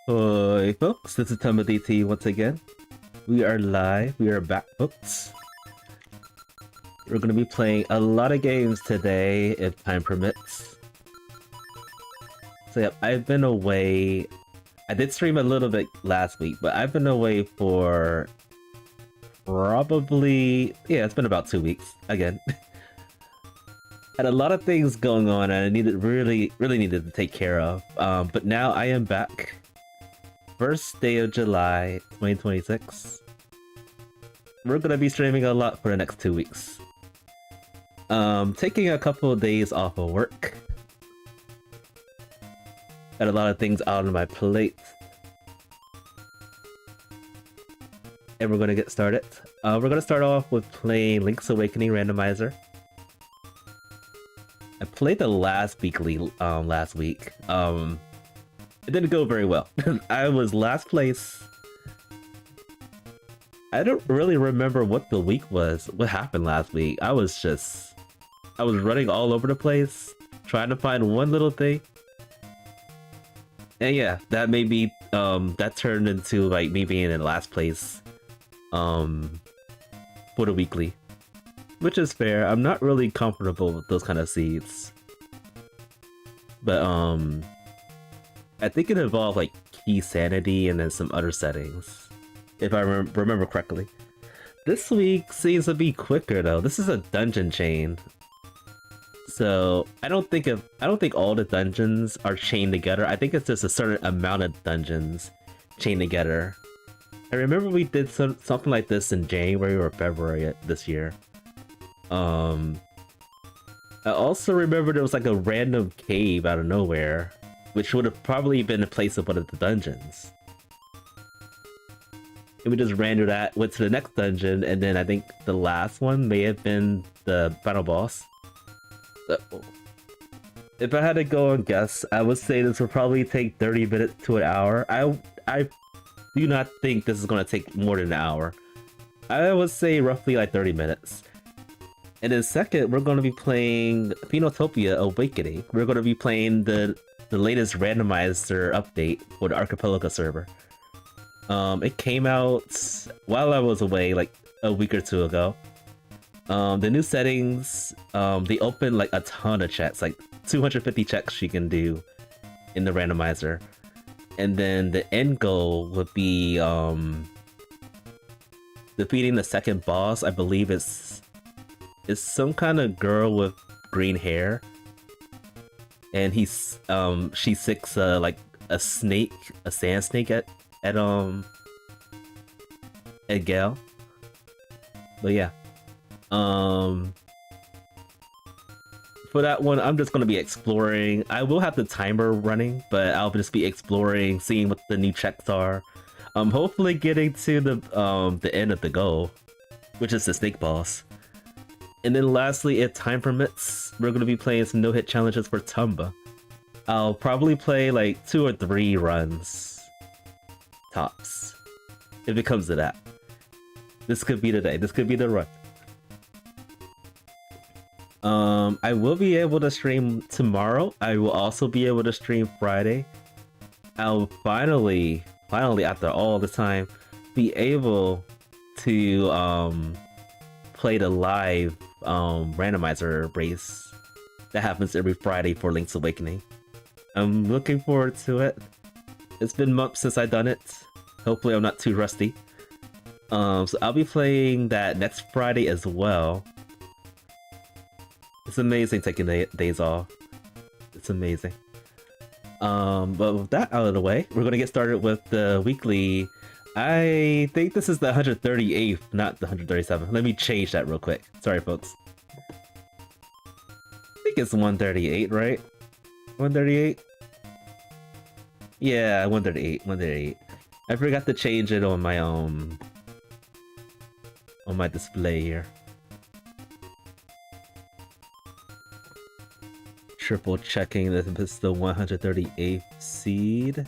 Hey folks, this is Tomba DT once again. We are live, we are back folks. We're gonna be playing a lot of games today if time permits. So yeah, I've been away. I did stream a little bit last week, but I've been away for probably, yeah, it's been about 2 weeks again. Had a lot of things going on and I really needed to take care of. But now I am back. First day of July 2026. We're gonna be streaming a lot for the next 2 weeks. Taking a couple of days off of work. Got a lot of things out on my plate. And we're gonna get started. We're gonna start off with playing Link's Awakening Randomizer. I played the last weekly last week. It didn't go very well. I was last place. I don't really remember what the week was. What happened last week? I was running all over the place, trying to find one little thing. And yeah, that made me, that turned into like me being in last place, for the weekly. Which is fair. I'm not really comfortable with those kind of seeds. But, I think it involved like key sanity and then some other settings, if I remember correctly. This week seems to be quicker though. This is a dungeon chain, so I don't think all the dungeons are chained together. I think it's just a certain amount of dungeons chained together. I remember we did something like this in January or February this year. I also remember there was like a random cave out of nowhere, which would have probably been the place of one of the dungeons. And we just ran through that, went to the next dungeon, and then I think the last one may have been the final boss. So, if I had to go and guess, I would say this would probably take 30 minutes to an hour. I do not think this is going to take more than an hour. I would say roughly like 30 minutes. And then second, we're going to be playing Phenotopia Awakening. We're going to be playing the latest randomizer update for the Archipelago server. It came out while I was away, like a week or two ago. The new settings, they open like a ton of checks, like 250 checks you can do in the randomizer. And then the end goal would be defeating the second boss. I believe it's some kind of girl with green hair. And she sicks like a snake, a sand snake at Gale. But yeah, for that one, I'm just gonna be exploring. I will have the timer running, but I'll just be exploring, seeing what the new checks are. Hopefully getting to the end of the goal, which is the snake boss. And then lastly, if time permits, we're going to be playing some no-hit challenges for Tomba. I'll probably play like 2 or 3 runs. Tops. If it comes to that. This could be the day. This could be the run. I will be able to stream tomorrow. I will also be able to stream Friday. I'll finally after all the time, be able to play the live randomizer race that happens every Friday for Link's Awakening. I'm looking forward to it. It's been months since I've done it. Hopefully I'm not too rusty. So I'll be playing that next Friday as well. It's amazing taking days off. It's amazing. But with that out of the way, we're gonna get started with the weekly. I think this is the 138th, not the 137th. Let me change that real quick. Sorry, folks. I think it's 138, right? 138? Yeah, 138, 138. I forgot to change it on my display here. Triple checking that it's the 138th seed.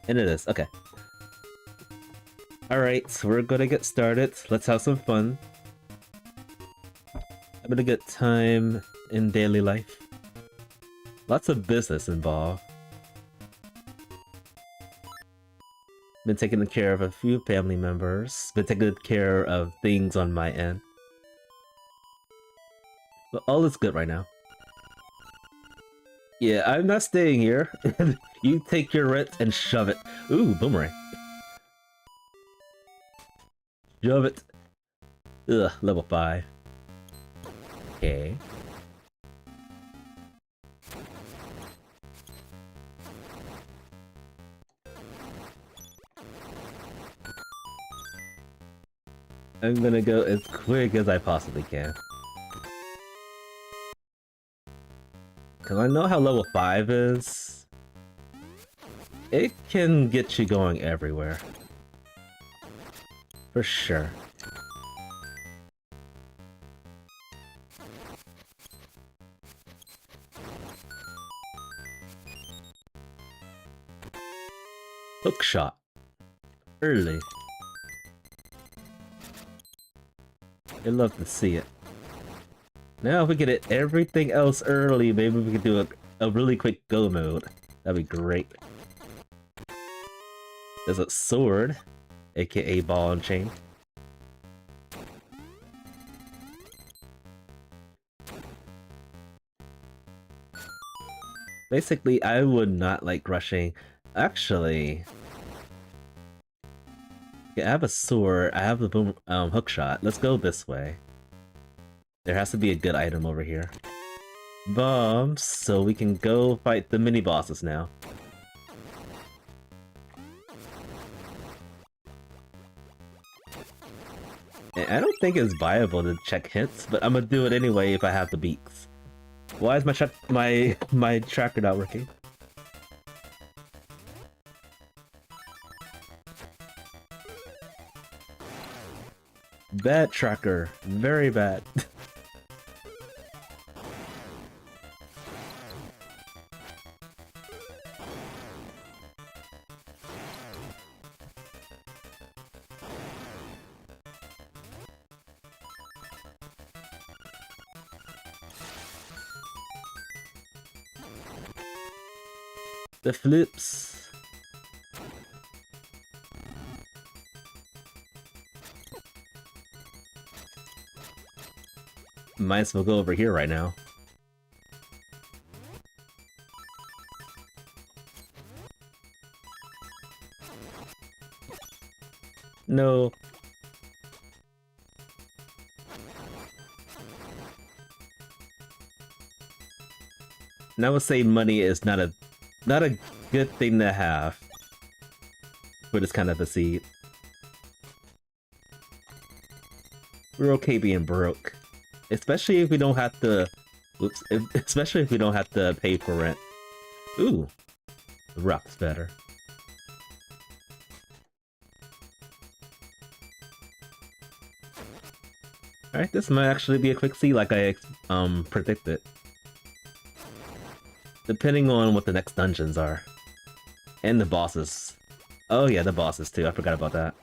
And it is, okay. Alright, so we're gonna get started. Let's have some fun. Having a good time in daily life. Lots of business involved. Been taking care of a few family members. Been taking care of things on my end. But all is good right now. Yeah, I'm not staying here. You take your rent and shove it. Ooh, boomerang. Shove it. Ugh, level 5. Okay. I'm gonna go as quick as I possibly can. Cause I know how level 5 is. It can get you going everywhere. For sure. Hook shot. Early. I'd love to see it. Now if we get it everything else early, maybe we could do a really quick go mode. That'd be great. There's a sword, aka ball and chain. Basically, I would not like rushing. Actually, yeah, I have a sword. I have the boom hook shot. Let's go this way. There has to be a good item over here. Bombs, so we can go fight the mini bosses now. And I don't think it's viable to check hints, but I'm gonna do it anyway if I have the beaks. Why is my tracker not working? Bad tracker, very bad. The flips. Might as well go over here right now. No. And I would say money is not a good thing to have for this kind of a seed. We're okay being broke. Especially if we don't have to... Oops. Especially if we don't have to pay for rent. Ooh. The rock's better. Alright, this might actually be a quick seed like I predicted. Depending on what the next dungeons are. And the bosses. Oh yeah, the bosses too, I forgot about that.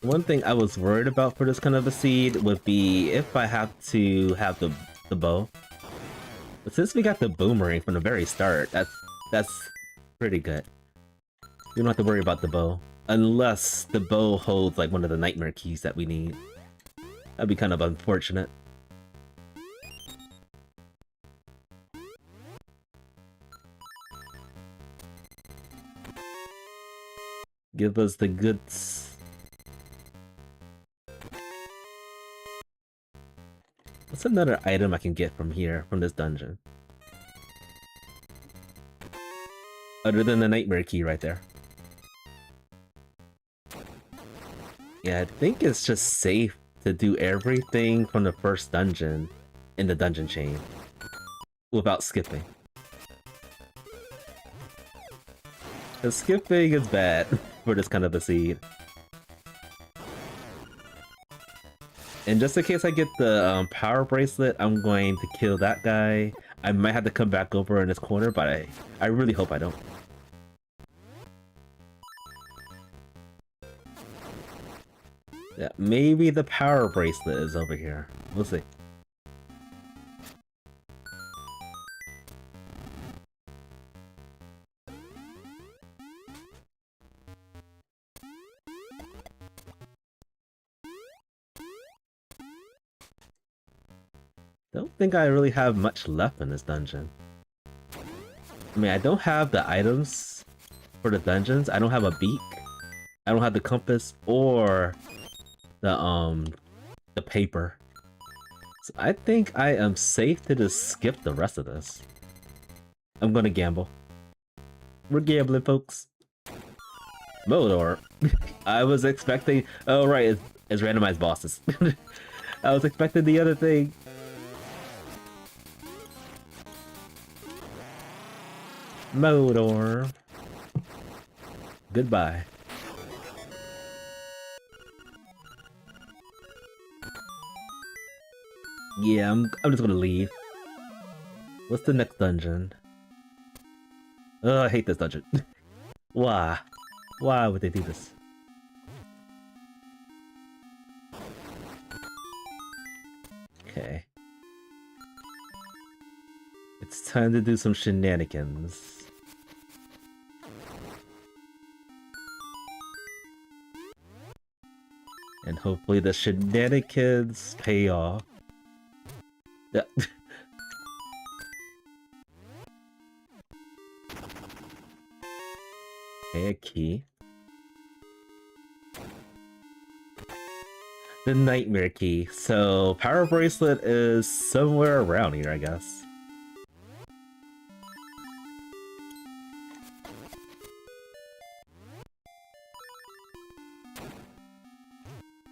One thing I was worried about for this kind of a seed would be if I have to have the bow. But since we got the boomerang from the very start, that's pretty good. We don't have to worry about the bow. Unless the bow holds like one of the nightmare keys that we need. That'd be kind of unfortunate. Give us the goods. What's another item I can get from here, from this dungeon? Other than the nightmare key right there. Yeah, I think it's just safe to do everything from the first dungeon in the dungeon chain without skipping. The skipping is bad for this kind of a seed. And just in case I get the power bracelet, I'm going to kill that guy. I might have to come back over in this corner, but I really hope I don't. Yeah, maybe the power bracelet is over here. We'll see. Don't think I really have much left in this dungeon. I mean, I don't have the items for the dungeons. I don't have a beak. I don't have the compass or the paper. So I think I am safe to just skip the rest of this. I'm gonna gamble. We're gambling, folks. Modor. I was expecting. Oh right, it's randomized bosses. I was expecting the other thing. Modor. Goodbye. Yeah, I'm just gonna leave. What's the next dungeon? Oh, I hate this dungeon. Why? Why would they do this? Okay. It's time to do some shenanigans. And hopefully the shenanigans pay off. Yeah. Okay, a key. The nightmare key. So, power bracelet is somewhere around here, I guess.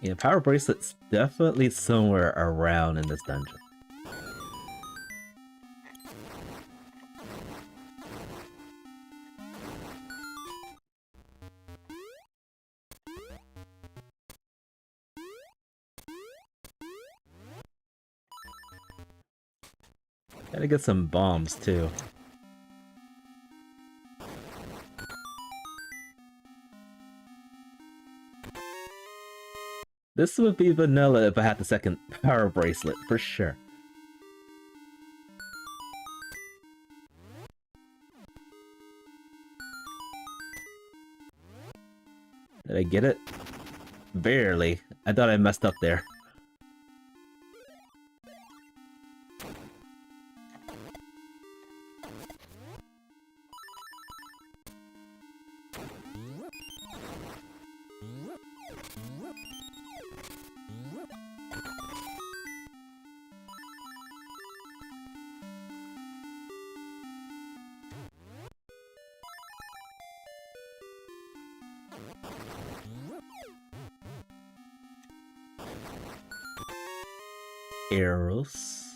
Yeah, power bracelet's definitely somewhere around in this dungeon. Gotta get some bombs too. This would be vanilla if I had the second power bracelet, for sure. Did I get it? Barely. I thought I messed up there. Arrows.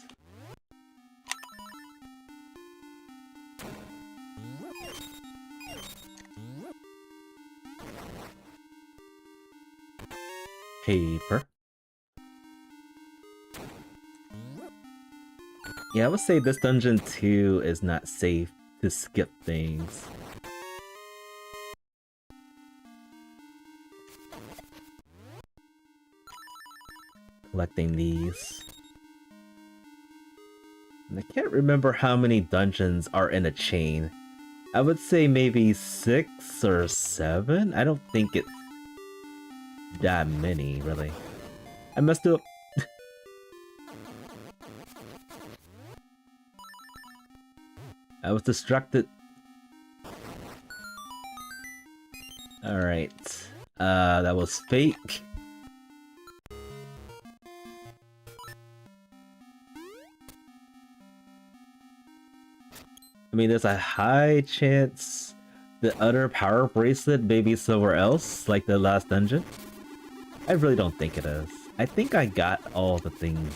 Paper. Yeah, I would say this dungeon too is not safe to skip things. Collecting these. And I can't remember how many dungeons are in a chain. I would say maybe 6 or 7? I don't think it's that many, really. I messed up. I was distracted. Alright. That was fake. I mean, there's a high chance the other power bracelet may be somewhere else, like the last dungeon. I really don't think it is. I think I got all the things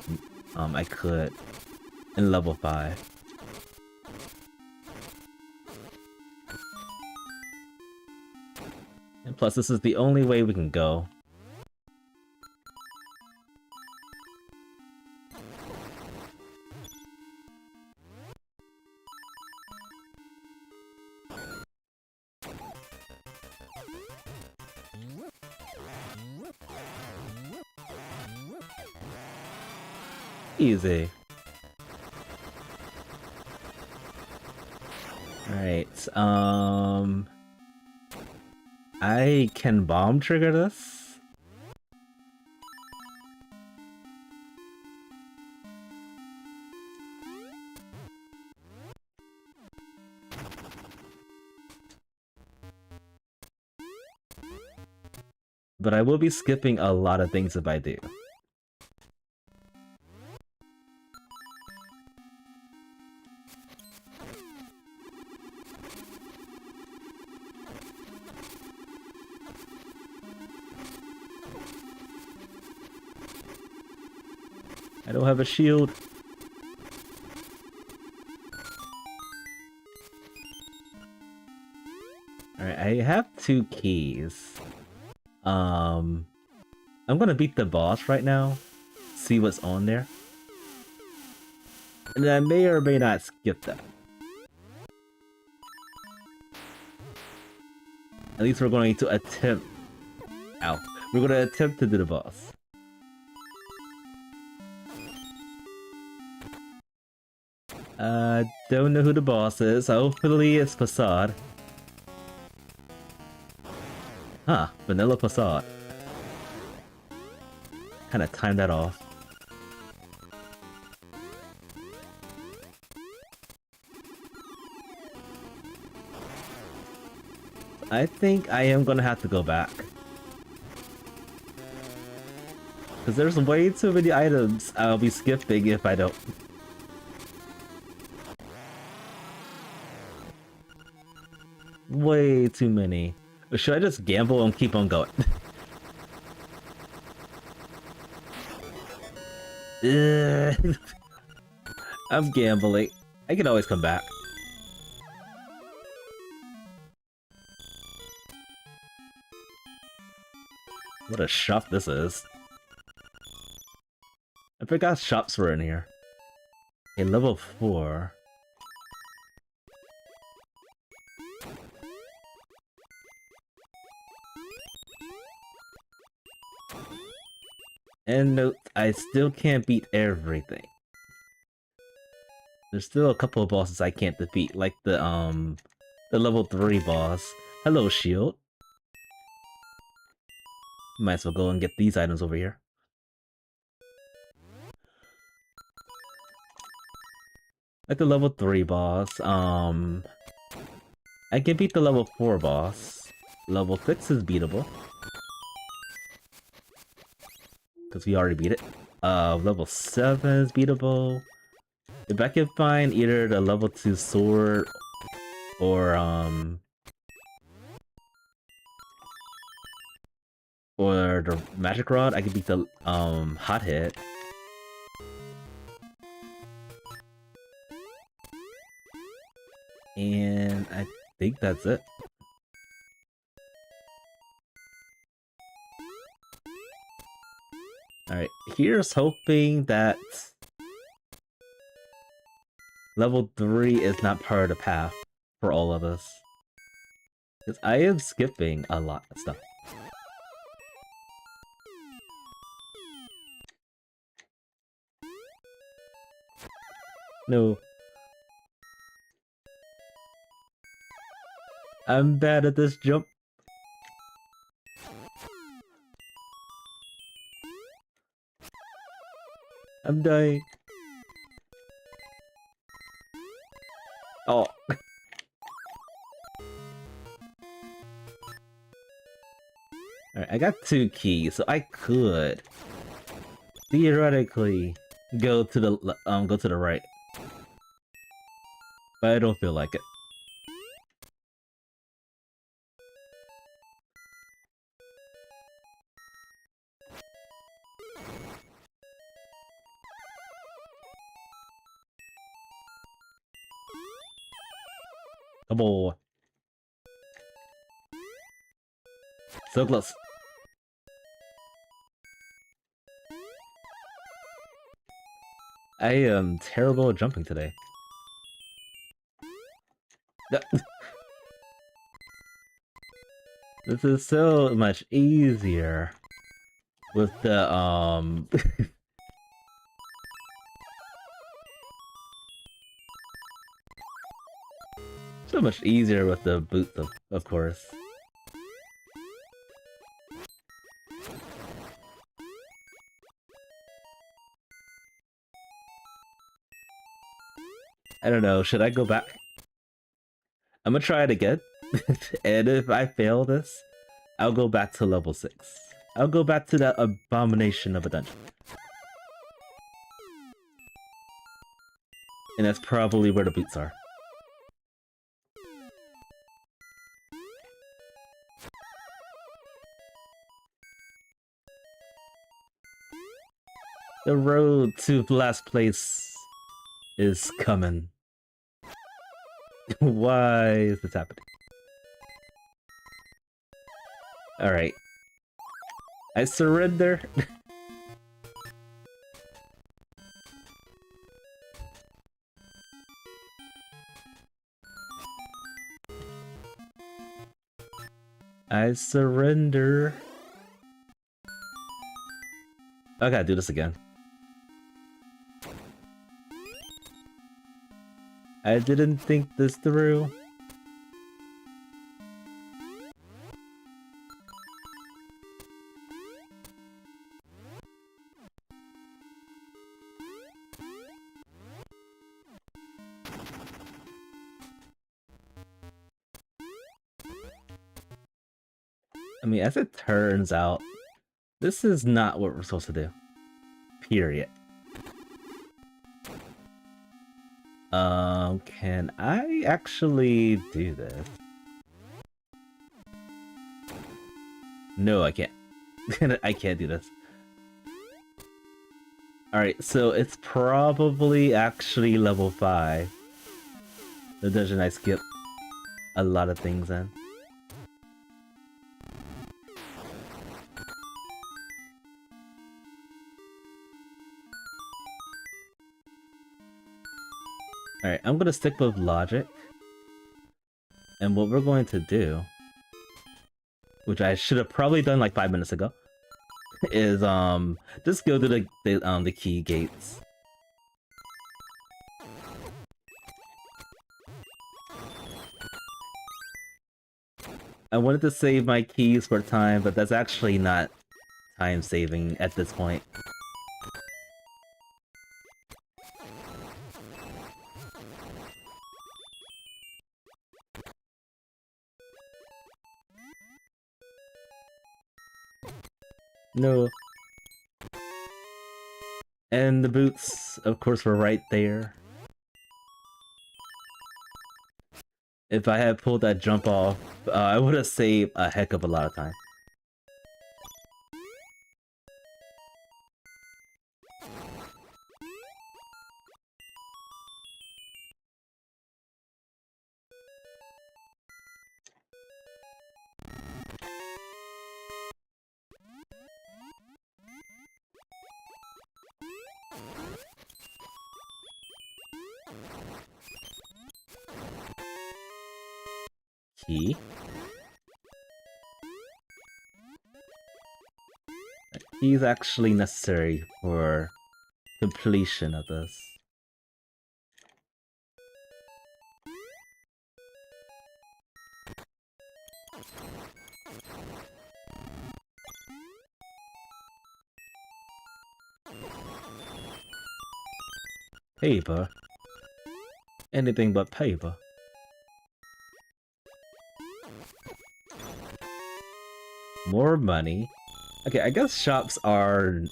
I could in level 5. And plus, this is the only way we can go. Easy. Alright, I can bomb trigger this? But I will be skipping a lot of things if I do. I don't have a shield. Alright, I have 2 keys. I'm gonna beat the boss right now. See what's on there. And then I may or may not skip that. At least we're going to attempt... Ow. We're gonna attempt to do the boss. Don't know who the boss is. Hopefully it's Facade. Huh, Vanilla Facade. Kinda timed that off. I think I am gonna have to go back. Because there's way too many items I'll be skipping if I don't. Way too many. Or should I just gamble and keep on going? I'm gambling. I can always come back. What a shop this is. I forgot shops were in here. A level 4. And note, I still can't beat everything. There's still a couple of bosses I can't defeat, like the level 3 boss. Hello, shield. Might as well go and get these items over here. Like the level 3 boss, I can beat the level 4 boss. Level 6 is beatable. Because we already beat it. Level 7 is beatable. If I can find either the level 2 sword or the magic rod, I can beat the hot hit. And I think that's it. Alright, here's hoping that level 3 is not part of the path for all of us. Because I am skipping a lot of stuff. No. I'm bad at this jump. I'm dying. Oh. Alright, I got 2 keys, so I could theoretically go to the right. But I don't feel like it. Come on. So close. I am terrible at jumping today. This is so much easier with the So much easier with the boots, of course. I don't know, should I go back? I'm gonna try it again, and if I fail this, I'll go back to level 6. I'll go back to that abomination of a dungeon. And that's probably where the boots are. The road to last place is coming. Why is this happening? Alright. I surrender. I surrender. I gotta do this again. I didn't think this through. I mean, as it turns out, this is not what we're supposed to do. Period. Can I actually do this? No, I can't. I can't do this. Alright, so it's probably actually level 5. The dungeon I skipped a lot of things in. Alright, I'm gonna stick with logic. And what we're going to do, which I should have probably done like 5 minutes ago, is just go to the key gates. I wanted to save my keys for time, but that's actually not time saving at this point. No. And the boots, of course, were right there. If I had pulled that jump off, I would have saved a heck of a lot of time. Key. Key is actually necessary for completion of this. Paper. Anything but paper. More money. Okay, I guess shops are in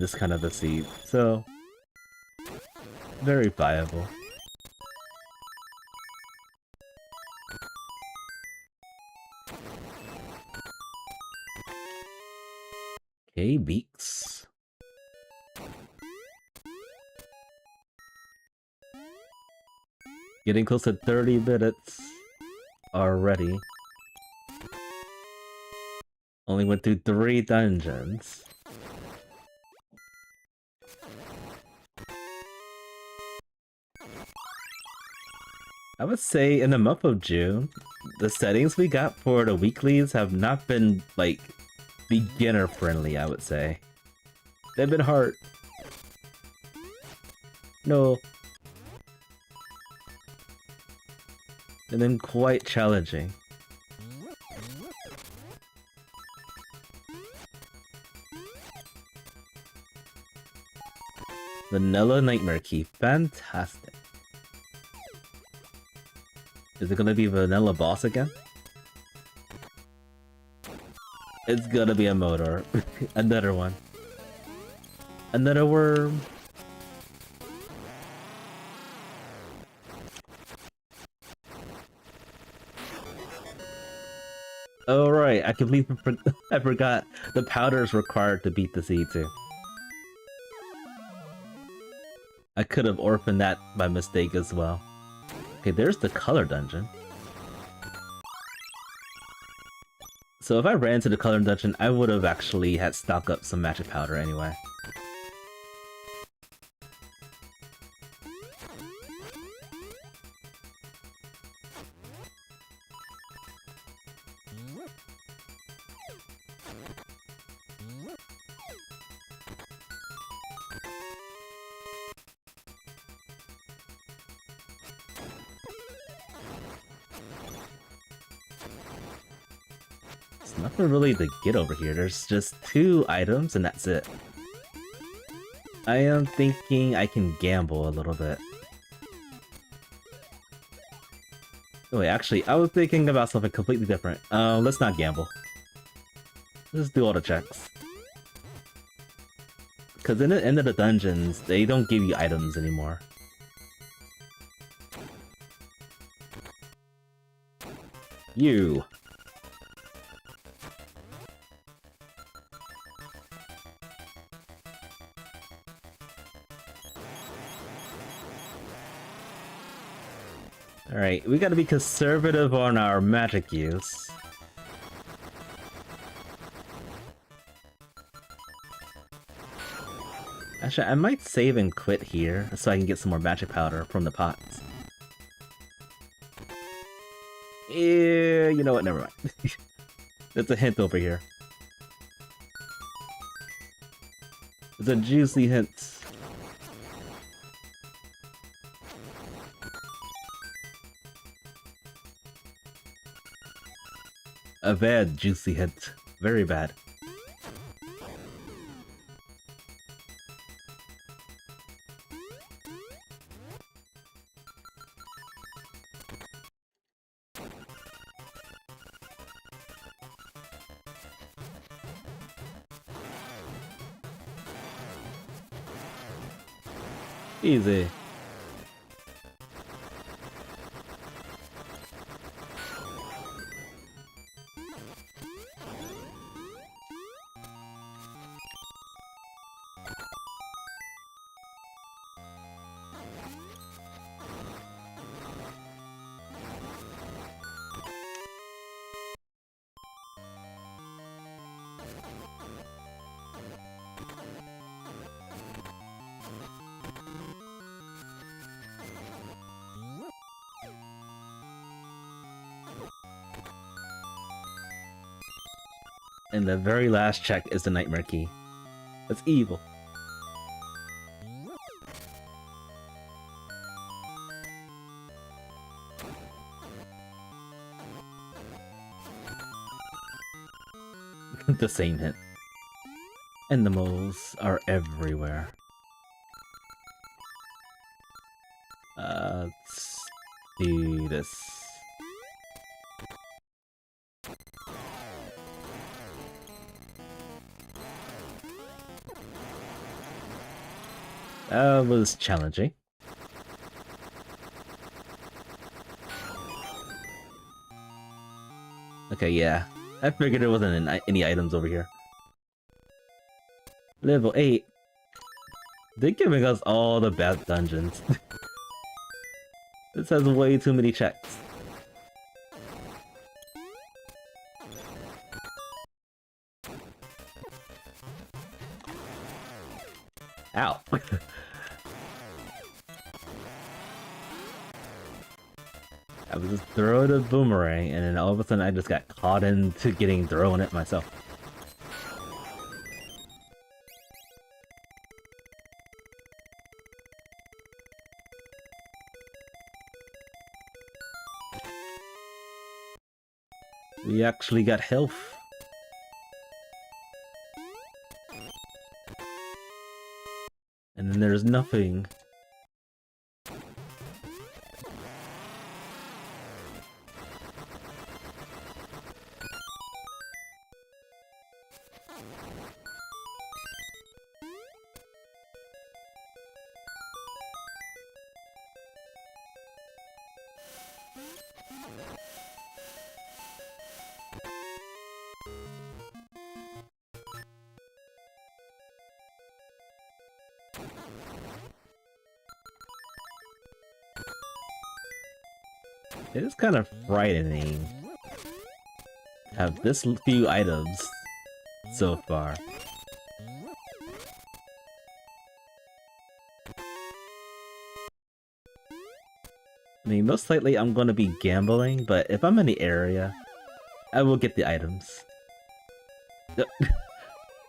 this kind of a seed, so very viable. Okay, beaks. Getting close to 30 minutes already. Only went through 3 dungeons. I would say in the month of June, the settings we got for the weeklies have not been, like, beginner friendly, I would say. They've been hard. No. and then quite challenging. Vanilla Nightmare Key, fantastic. Is it gonna be Vanilla Boss again? It's gonna be a motor. Another one. Another worm. Oh right, I completely I forgot the powder is required to beat the seed too. I could have orphaned that by mistake as well. Okay, there's the color dungeon. So if I ran to the color dungeon, I would have actually had stock up some magic powder anyway. Nothing really to get over here. There's just 2 items and that's it. I am thinking I can gamble a little bit. Oh, wait, actually, I was thinking about something completely different. Let's not gamble. Let's do all the checks. Because in the end of the dungeons, they don't give you items anymore. You. Alright, we gotta be conservative on our magic use. Actually, I might save and quit here so I can get some more magic powder from the pots. Yeah, you know what? Never mind. There's a hint over here. It's a juicy hint. A bad juicy hint. Very bad. Easy. And the very last check is the Nightmare Key. That's evil. The same hint. And the moles are everywhere. Let's do this. That was challenging. Okay, yeah. I figured there wasn't any items over here. Level 8. They're giving us all the bad dungeons. This has way too many checks. Ow. I was just throwing a boomerang, and then all of a sudden I just got caught into getting thrown at myself. We actually got health. And then there's nothing. It is kind of frightening to have this few items so far. I mean, most likely I'm gonna be gambling, but if I'm in the area, I will get the items.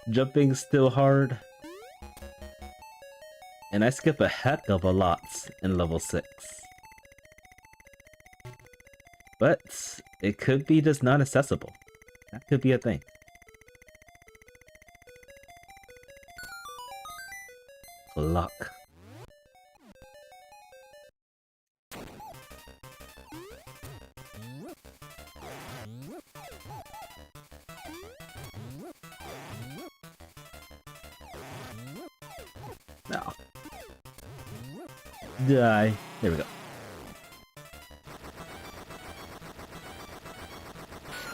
Jumping's still hard. And I skip a heck of a lot in level 6. But it could be just not accessible. That could be a thing. Luck. No. Die. There we go.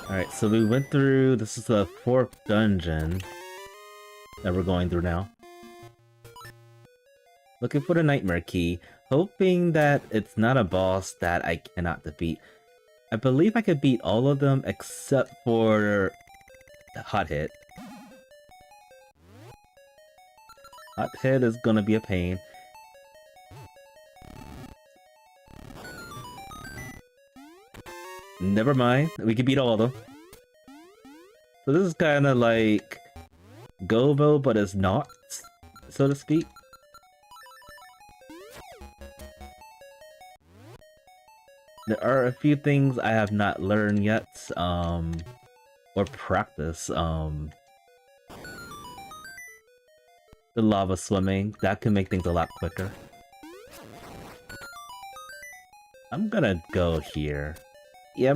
Alright, so we went through, this is the 4th dungeon that we're going through now. Looking for the Nightmare Key, hoping that it's not a boss that I cannot defeat. I believe I could beat all of them except for Hot Hit. Hot Hit is gonna be a pain. Never mind, we can beat all of them. So this is kind of like Gobo, but it's not, so to speak. There are a few things I have not learned yet, or practice. The lava swimming, that can make things a lot quicker. I'm gonna go here. Yeah,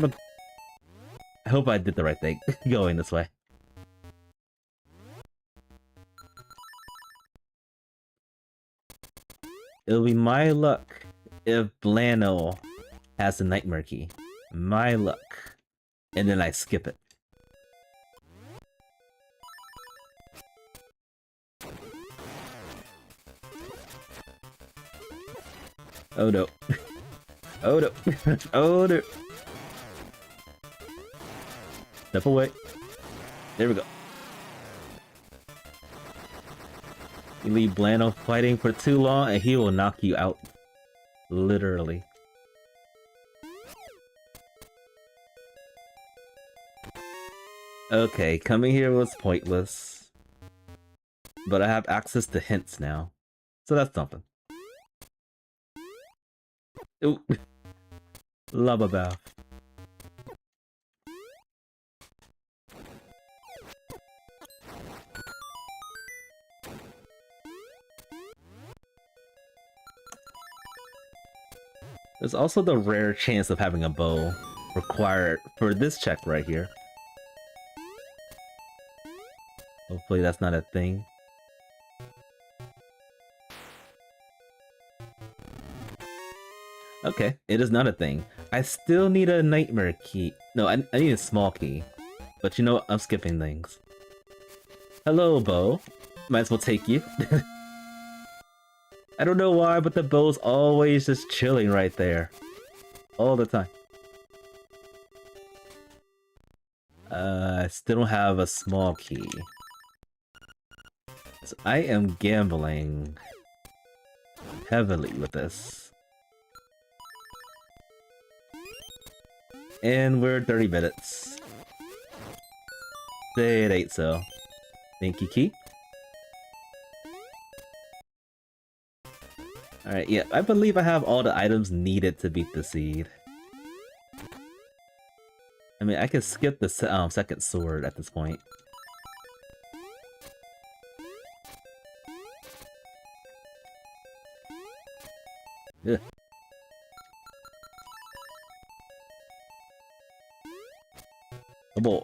I hope I did the right thing, going this way. It'll be my luck if Blano has the Nightmare Key. My luck. And then I skip it. Oh no. Oh no. Oh no. Step away. There we go. You leave Blano fighting for too long and he will knock you out. Literally. Okay, coming here was pointless. But I have access to hints now. So that's something. Ooh. Lava bath. There's also the rare chance of having a bow required for this check right here. Hopefully that's not a thing. Okay, it is not a thing. I still need a Nightmare Key. No, I need a small key. But you know what? I'm skipping things. Hello, bow. Might as well take you. I don't know why, but the bow's always just chilling right there. All the time. I still don't have a small key. So I am gambling heavily with this. And we're 30 minutes. It ain't so. Thank you, key. Alright, yeah, I believe I have all the items needed to beat the seed. I mean, I can skip the second sword at this point. Ugh. Oh, boy.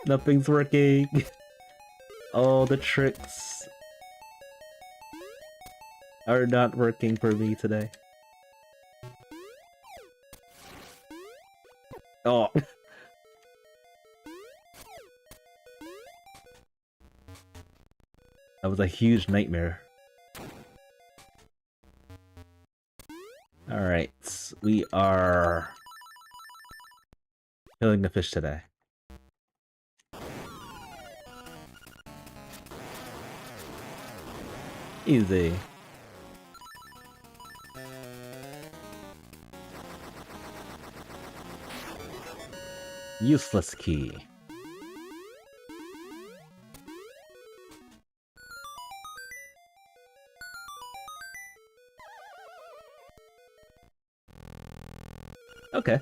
Nothing's working. All the tricks are not working for me today. Oh. That was a huge nightmare. Alright, we are killing a fish today. Easy. Useless key. Okay.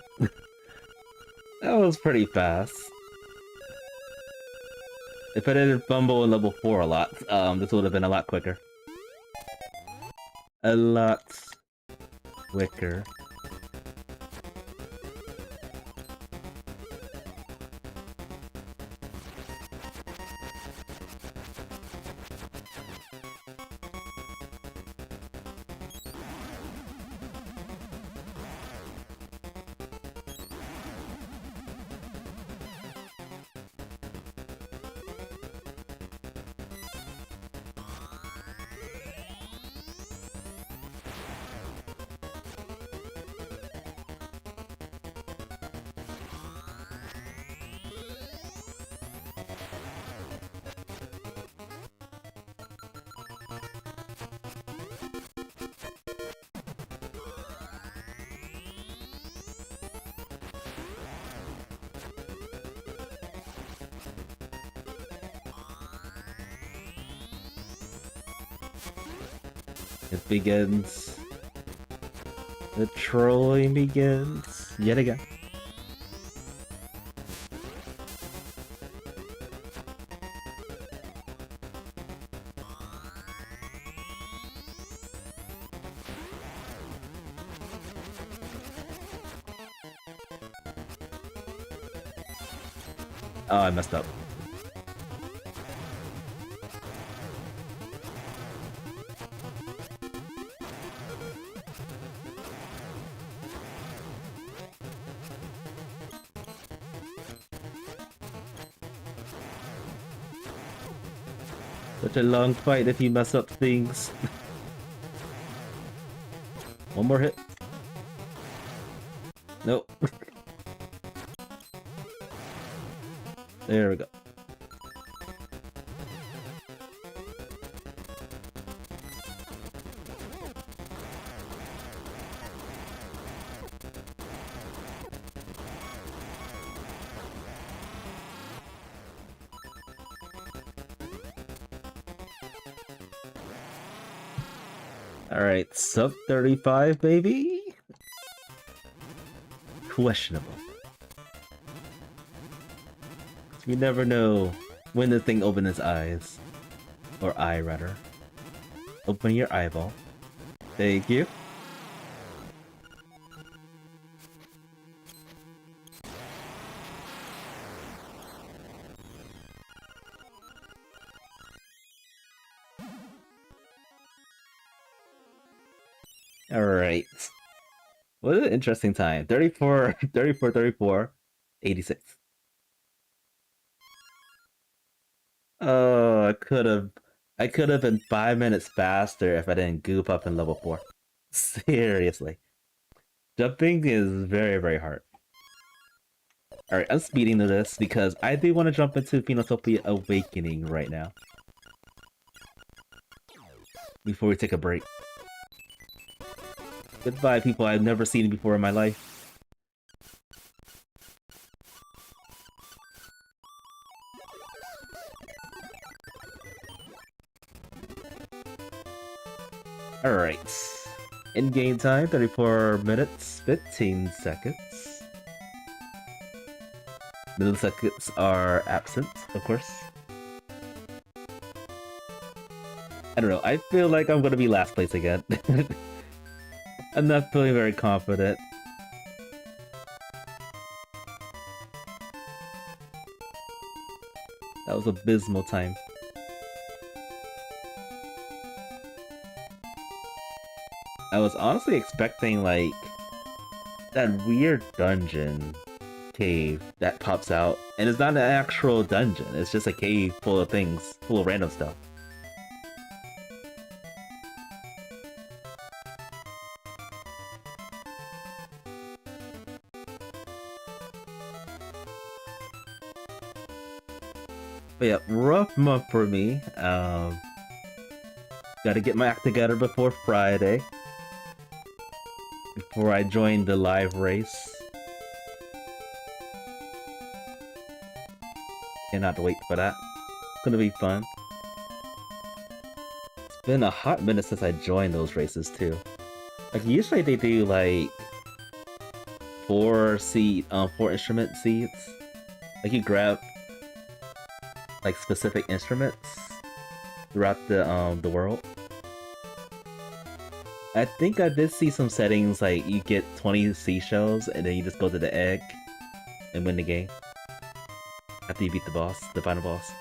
That was pretty fast. If I didn't fumble in level 4 a lot, this would have been a lot quicker. A lot quicker. It begins. The trolling begins yet again. Oh, I messed up. Such a long fight if you mess up things. One more hit. Nope. There we go. Alright, sub 35, baby? Questionable. You never know when the thing opens its eyes. Or eye, rather. Open your eyeball. Thank you. Alright. What an interesting time. 34, 34, 34, 86. Oh, I could have been 5 minutes faster if I didn't goop up in level 4. Seriously. Jumping is very, very hard. Alright, I'm speeding to this because I do want to jump into Phenotopia Awakening right now. Before we take a break. Goodbye, people I've never seen before in my life. Alright. In-game time, 34 minutes, 15 seconds. Milliseconds are absent, of course. I don't know, I feel like I'm gonna be last place again. I'm not feeling very confident. That was abysmal time. I was honestly expecting, like, that weird dungeon cave that pops out, and it's not an actual dungeon, it's just a cave full of things, full of random stuff. But yeah, rough month for me. Gotta get my act together before Friday. Before I join the live race. Cannot wait for that. It's gonna be fun. It's been a hot minute since I joined those races too. Like usually they do like 4 instrument seeds. Like you grab like specific instruments throughout the world. I think I did see some settings like you get 20 seashells and then you just go to the egg and win the game after you beat the boss, the final boss.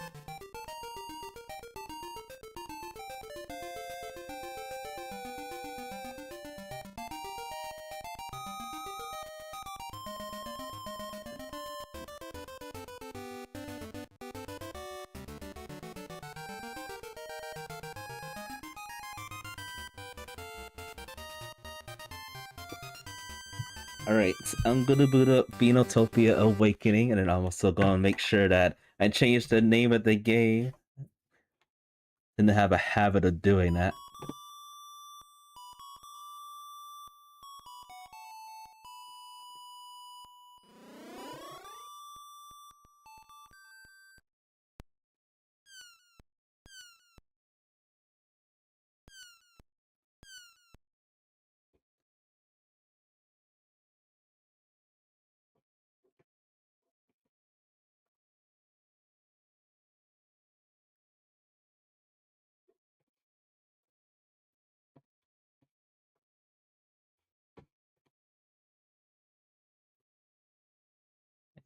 Alright, I'm gonna boot up Phenotopia Awakening, and then I'm also gonna make sure that I change the name of the game. Didn't have a habit of doing that.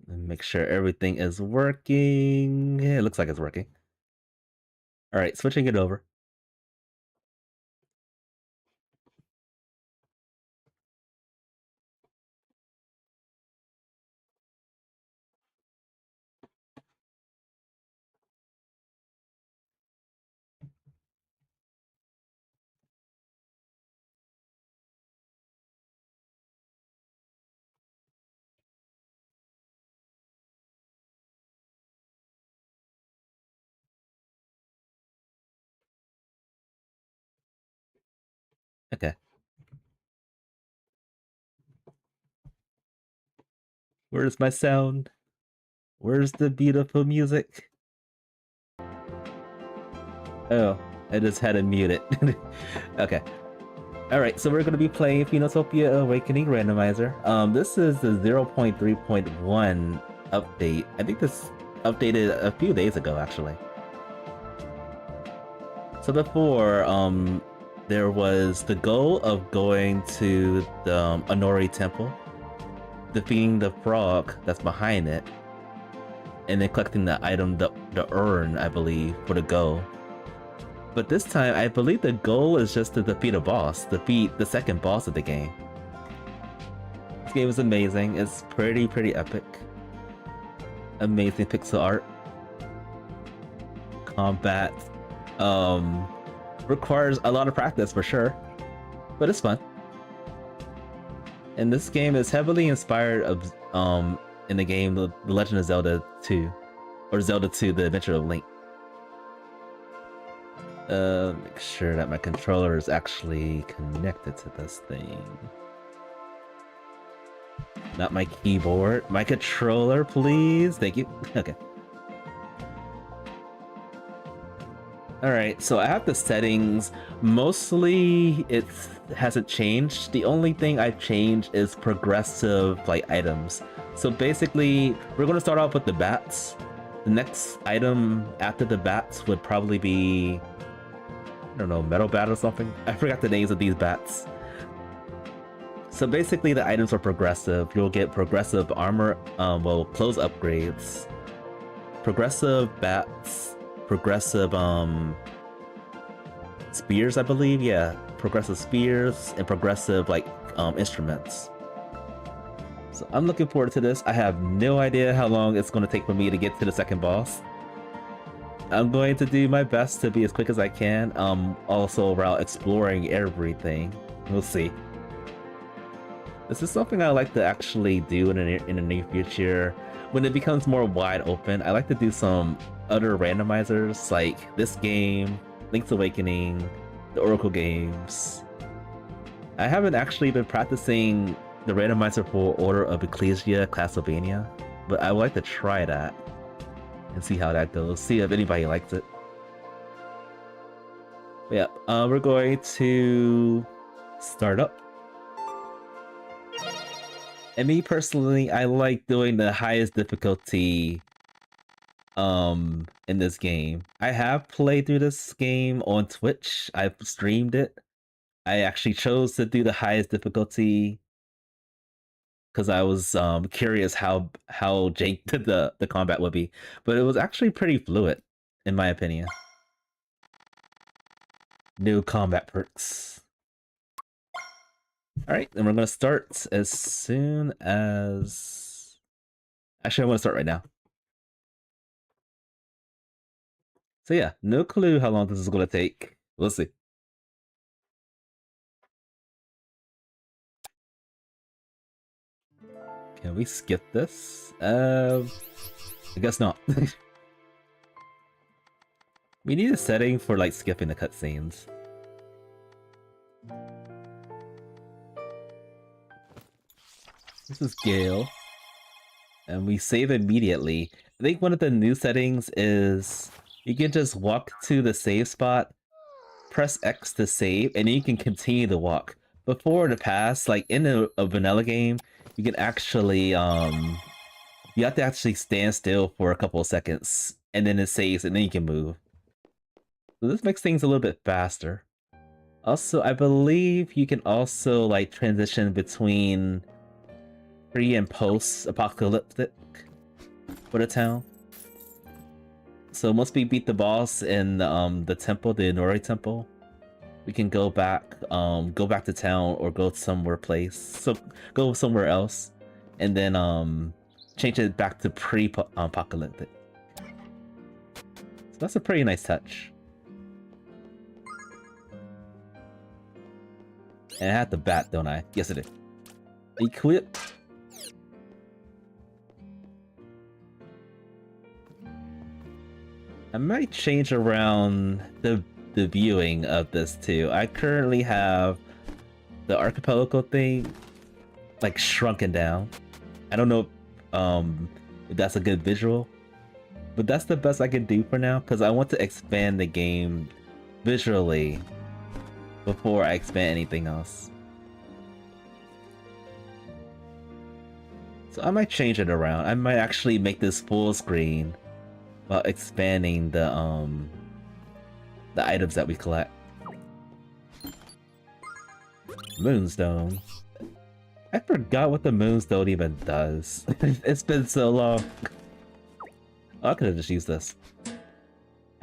And make sure everything is working. Yeah, it looks like it's working. Alright, switching it over. Okay. Where's my sound? Where's the beautiful music? Oh, I just had to mute it. Okay. Alright, so we're going to be playing Phenotopia Awakening Randomizer. This is the 0.3.1 update. I think this updated a few days ago, actually. So before, there was the goal of going to the Honori Temple, defeating the frog that's behind it, and then collecting the item, the urn, I believe, for the goal. But this time, I believe the goal is just to defeat a boss, defeat the second boss of the game. This game is amazing. It's pretty epic. Amazing pixel art. Combat requires a lot of practice for sure, but it's fun. And this game is heavily inspired of in the game The Legend of Zelda 2, or Zelda 2: The Adventure of Link. Make sure that my controller is actually connected to this thing. Not my keyboard. My controller, please. Thank you. Okay. Alright, so I have the settings. Mostly it hasn't changed. The only thing I've changed is progressive like items. So basically, we're going to start off with the bats. The next item after the bats would probably be, I don't know, metal bat or something. I forgot the names of these bats. So basically the items are progressive. You'll get progressive armor, well, clothes upgrades, progressive bats, progressive spears, I believe. Yeah, progressive spears and progressive like instruments. So I'm looking forward to this. I have no idea how long it's going to take for me to get to the second boss. I'm going to do my best to be as quick as I can. Also while exploring everything. We'll see. This is something I like to actually do in the near future. When it becomes more wide open, I like to do some other randomizers like this game, Link's Awakening, the Oracle games. I haven't actually been practicing the randomizer for Order of Ecclesia Castlevania, but I would like to try that and see how that goes, see if anybody likes it. But yeah, we're going to start up. And me personally, I like doing the highest difficulty in this game. I have played through this game on Twitch. I've streamed it. I actually chose to do the highest difficulty because I was curious how Jake did the combat would be, but it was actually pretty fluid, in my opinion. New combat perks. Alright, then we're gonna start as soon as... Actually, I want to start right now. So yeah, no clue how long this is gonna take. We'll see. Can we skip this? I guess not. We need a setting for like skipping the cutscenes. This is Gale. And we save immediately. I think one of the new settings is you can just walk to the save spot, press X to save, and then you can continue to walk. Before in the past, like in a vanilla game, you can actually, you have to actually stand still for a couple of seconds, and then it saves, and then you can move. So this makes things a little bit faster. Also, I believe you can also like transition between pre and post apocalyptic for the town. So once we beat the boss in the temple, the Inori temple, we can go back to town or go somewhere so go somewhere else, and then change it back to pre-apocalyptic. So that's a pretty nice touch. And I had the bat, don't I? Yes, I did. Equip. I might change around the viewing of this too. I currently have the archipelago thing like shrunken down. I don't know if that's a good visual, but that's the best I can do for now because I want to expand the game visually before I expand anything else. So I might change it around. I might actually make this full screen while expanding the items that we collect. Moonstone. I forgot what the Moonstone even does. It's been so long. Oh, I could have just used this.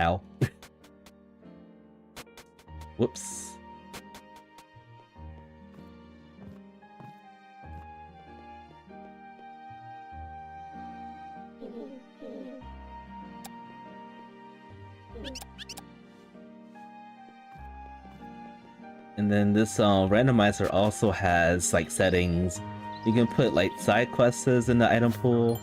Ow. Whoops. And then this randomizer also has like settings. You can put like side quests in the item pool.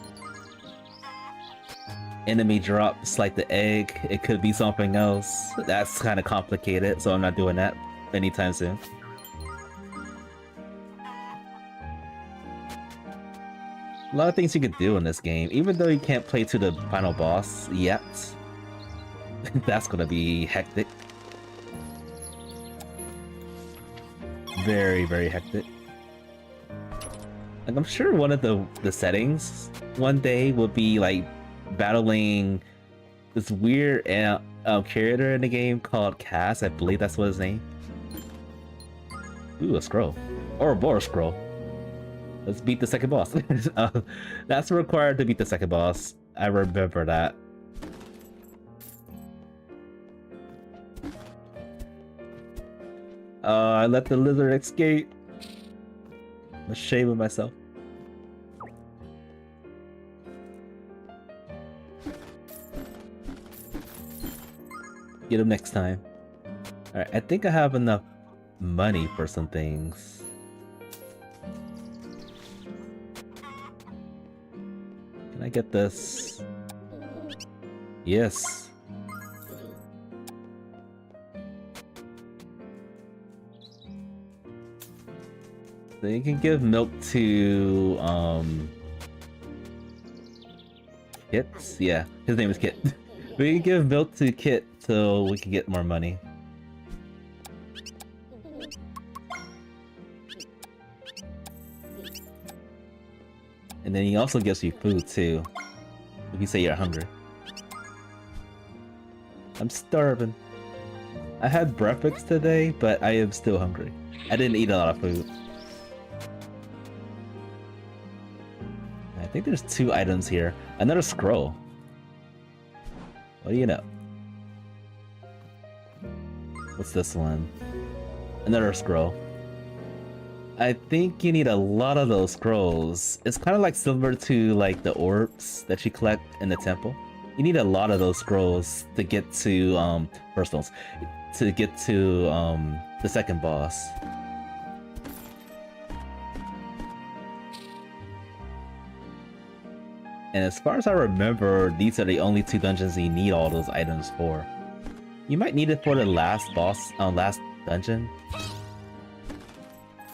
Enemy drops like the egg. It could be something else. That's kind of complicated, so I'm not doing that anytime soon. A lot of things you could do in this game, even though you can't play to the final boss yet. That's gonna be hectic. Very, very hectic. Like, I'm sure one of the settings one day will be like battling this weird character in the game called Cass. I believe that's what his name. Ooh, a scroll. Or a boar scroll. Let's beat the second boss. That's required to beat the second boss. I remember that. I let the lizard escape. I'm ashamed of myself. Get him next time. Alright, I think I have enough money for some things. Can I get this? Yes. So you can give milk to Kit? Yeah, his name is Kit. We can give milk to Kit so we can get more money. And then he also gives you food too, if you say you're hungry. I'm starving. I had breakfast today, but I am still hungry. I didn't eat a lot of food. I think there's 2 items here. Another scroll. What do you know? What's this one? Another scroll. I think you need a lot of those scrolls. It's kind of like similar to like the orbs that you collect in the temple. You need a lot of those scrolls to get to personals, to get to the second boss. And as far as I remember, these are the only 2 dungeons you need all those items for. You might need it for the last boss, last dungeon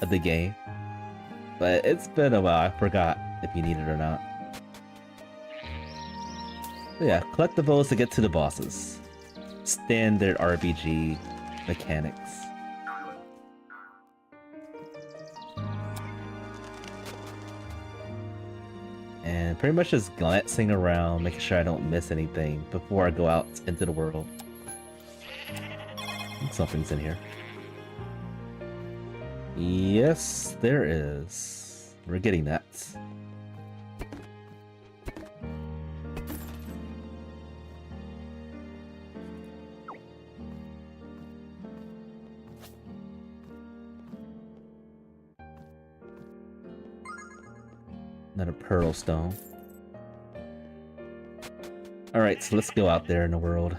of the game. But it's been a while, I forgot if you need it or not. So yeah, collect the bows to get to the bosses. Standard RPG mechanics. And pretty much just glancing around, making sure I don't miss anything before I go out into the world. Something's in here. Yes, there is. We're getting that. Another pearl stone. Alright, so let's go out there in the world.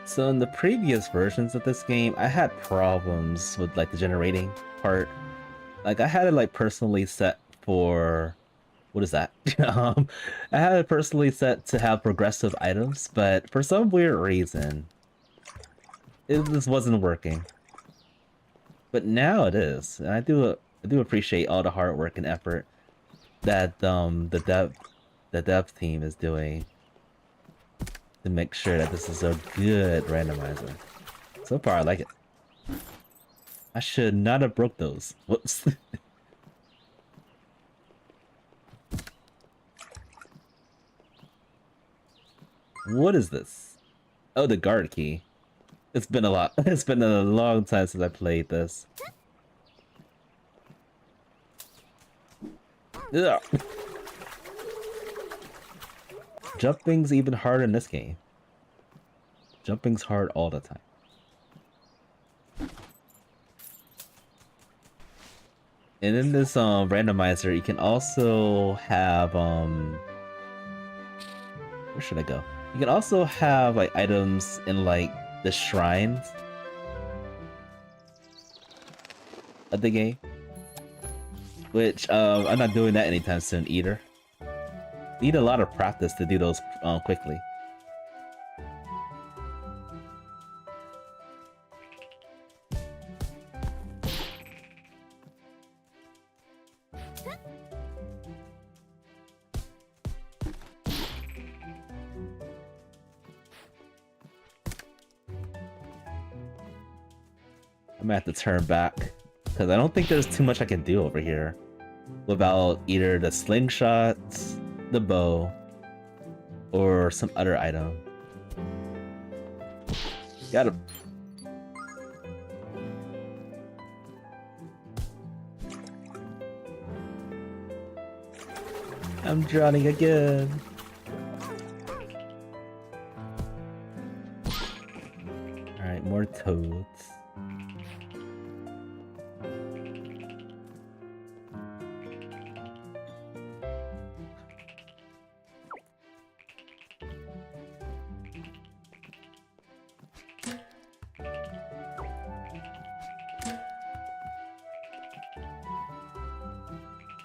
So in the previous versions of this game, I had problems with like the generating part. Like I had it like personally set for... What is that? I had it personally set to have progressive items, but for some weird reason, this wasn't working. But now it is, and I do appreciate all the hard work and effort that the dev team is doing to make sure that this is a good randomizer. So far, I like it. I should not have broke those. Whoops. What is this? Oh, the guard key. It's been a lot. It's been a long time since I played this. Ugh. Jumping's even harder in this game. Jumping's hard all the time. And in this randomizer, you can also have where should I go? You can also have like items in like the shrines of the game, which I'm not doing that anytime soon either. Need a lot of practice to do those quickly. I'm gonna have to turn back because I don't think there's too much I can do over here without either the slingshot, the bow, or some other item. Got him. I'm drowning again. Alright, more toads.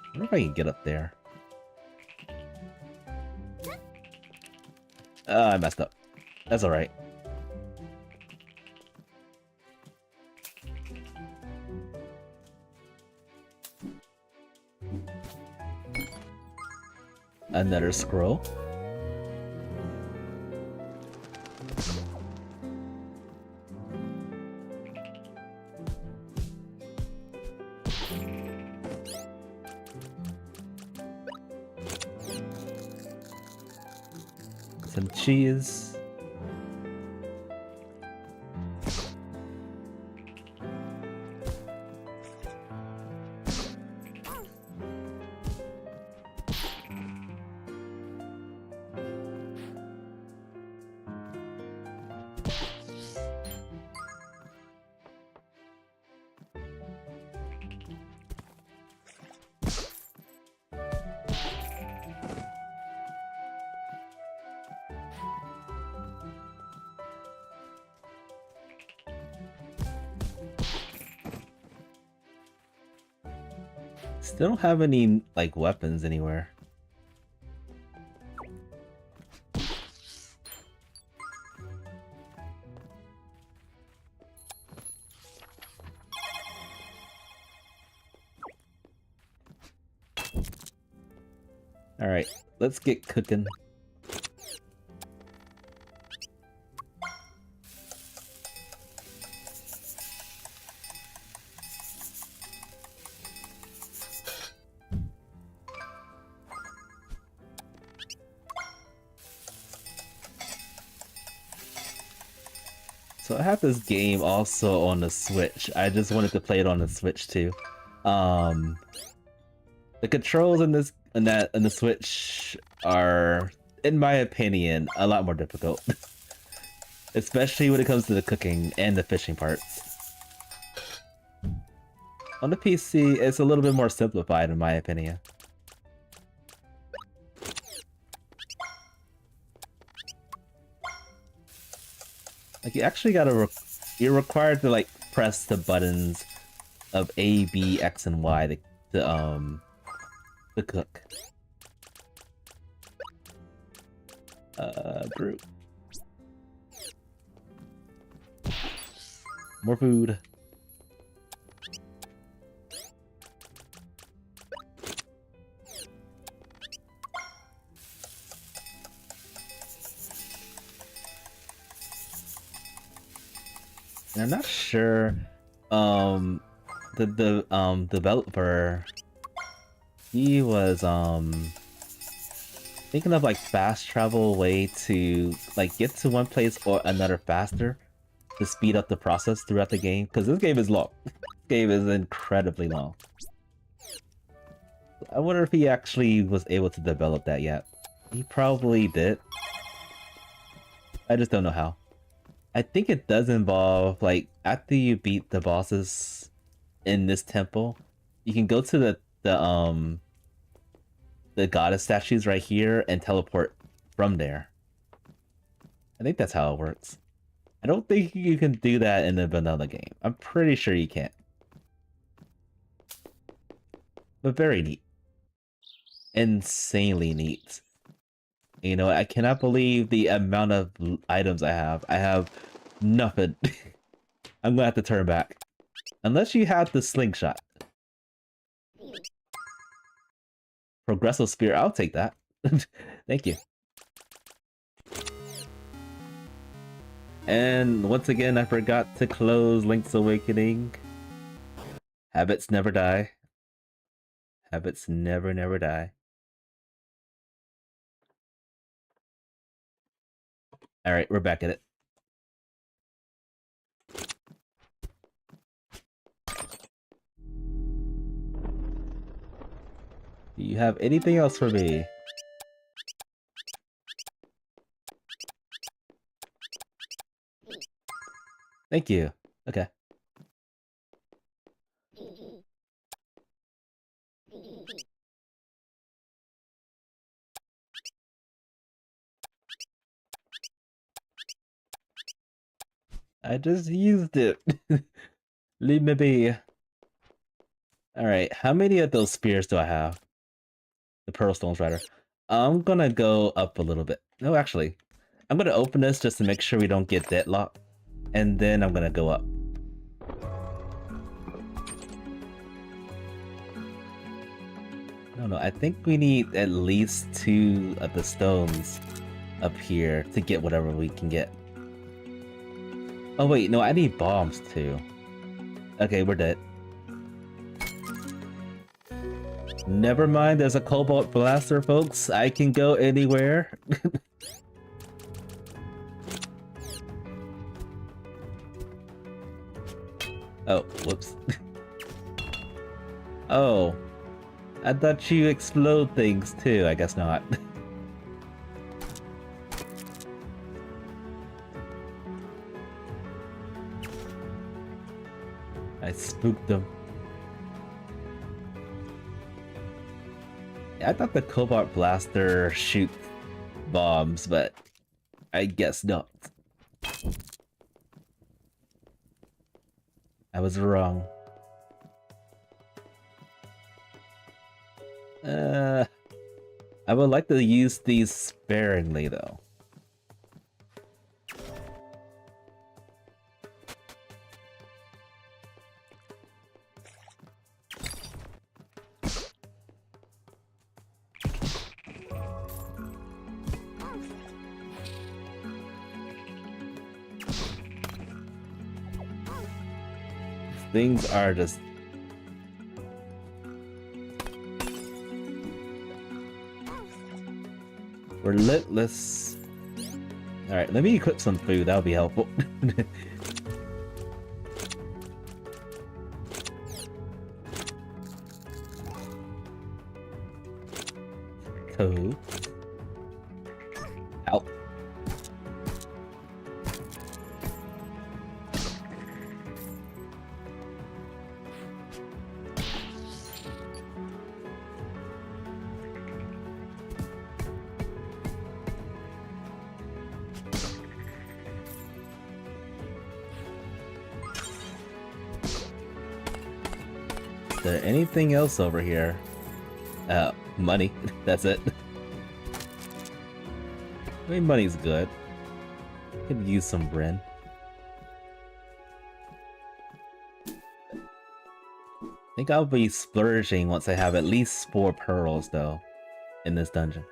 I wonder if I can get up there. I messed up. That's alright. Another scroll. Some cheese. Still don't have any, like, weapons anywhere. Alright, let's get cooking. So I have this game also on the Switch. I just wanted to play it on the Switch too. The controls in this in the Switch are, in my opinion, a lot more difficult. Especially when it comes to the cooking and the fishing parts. On the PC, it's a little bit more simplified in my opinion. Like, you actually you're required to, like, press the buttons of A, B, X, and Y to cook. Brew. More food. And I'm not sure, the developer, he was, thinking of, like, fast travel way to, like, get to one place or another faster to speed up the process throughout the game, because this game is long. This game is incredibly long. I wonder if he actually was able to develop that yet. He probably did. I just don't know how. I think it does involve, like, after you beat the bosses in this temple, you can go to the goddess statues right here and teleport from there. I think that's how it works. I don't think you can do that in the vanilla game. I'm pretty sure you can't. But very neat. Insanely neat. You know, I cannot believe the amount of items I have. I have nothing. I'm gonna have to turn back. Unless you have the slingshot. Progressive spear, I'll take that. Thank you. And once again, I forgot to close Link's Awakening. Habits never die. Habits never, never die. Alright, we're back at it. Do you have anything else for me? Thank you. Okay. I just used it. Leave me be. Alright, how many of those spears do I have? The Pearl Stones, rather. I'm gonna go up a little bit. No, actually. I'm gonna open this just to make sure we don't get deadlocked. And then I'm gonna go up. No, I think we need at least 2 of the stones up here to get whatever we can get. Oh wait, no, I need bombs too. Okay, we're dead. Never mind, there's a Cobalt Blaster, folks. I can go anywhere. Oh, whoops. Oh. I thought you explode things too, I guess not. I spooked them. I thought the Cobalt Blaster shoots bombs, but I guess not. I was wrong. I would like to use these sparingly though. Things are just... relentless. Alright, let me equip some food, that'll be helpful. Toad. Ow. Is there anything else over here? Money. That's it. I mean, money's good. Could use some Bren. I think I'll be splurging once I have at least 4 pearls, though, in this dungeon.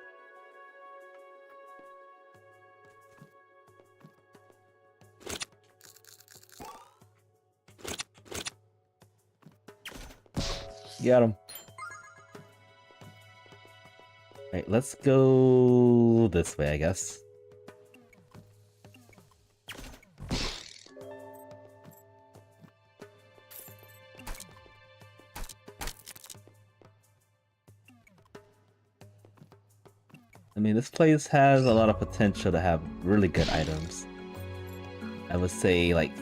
Got him. Alright, let's go this way, I guess. I mean, this place has a lot of potential to have really good items. I would say, like,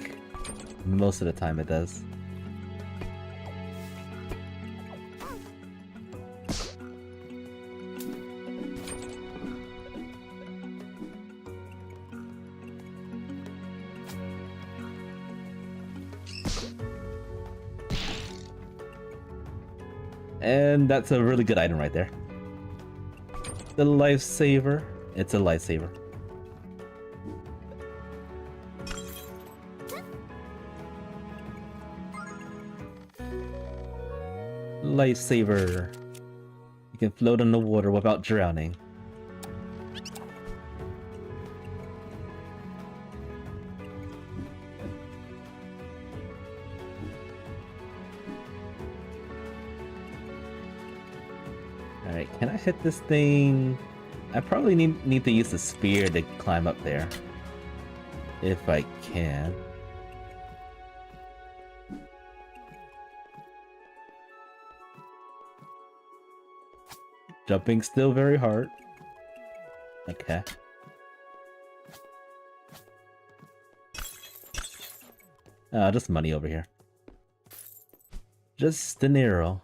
most of the time it does. And that's a really good item right there. The lifesaver. It's a lifesaver. Lifesaver. You can float on the water without drowning. Alright, can I hit this thing? I probably need to use the spear to climb up there. If I can. Jumping still very hard. Okay. Just money over here. Just dinero.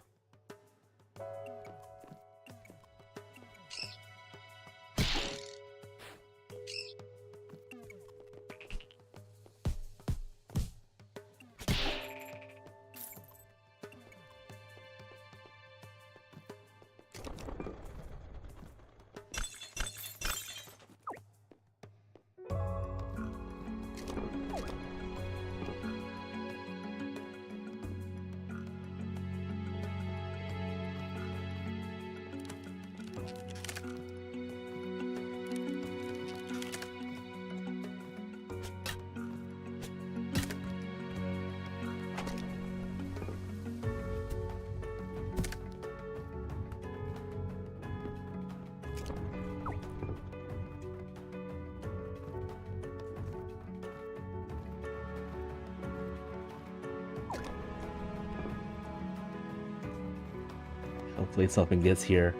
Hopefully something gets here.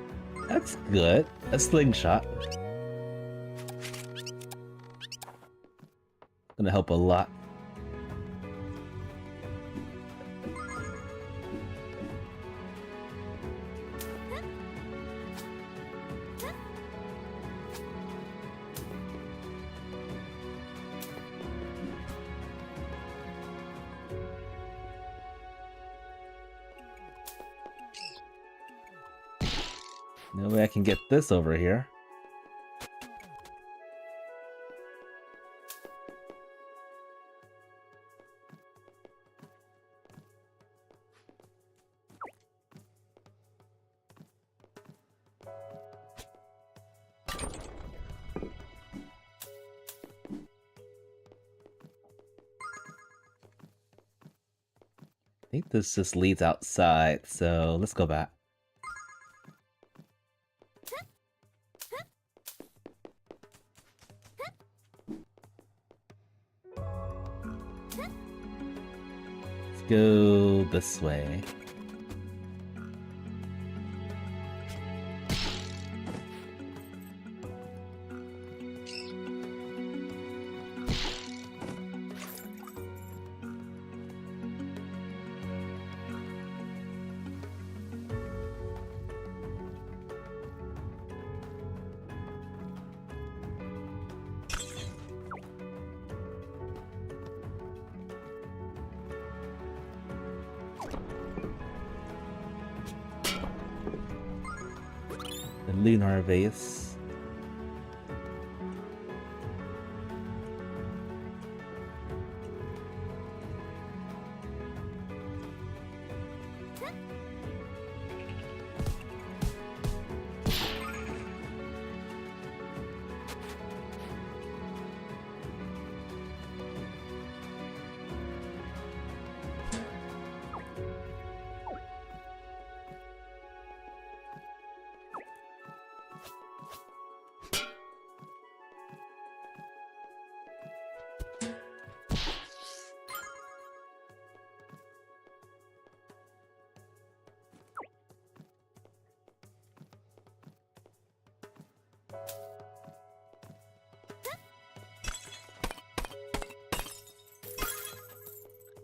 That's good. A slingshot. Gonna help a lot. No way I can get this over here. I think this just leads outside, so let's go back. Go this way. Lunar vase.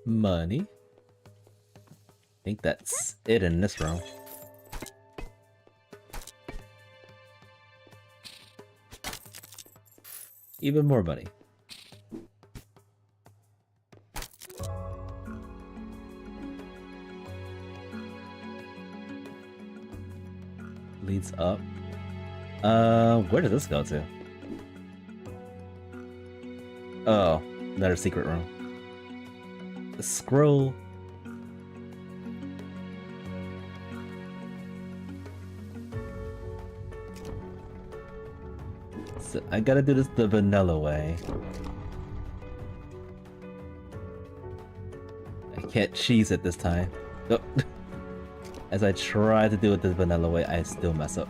Money. I think that's it in this room. Even more money. Leads up. Where does this go to? Oh, another secret room. The scroll. So I gotta do this the vanilla way. I can't cheese it this time. Oh. As I try to do it the vanilla way, I still mess up.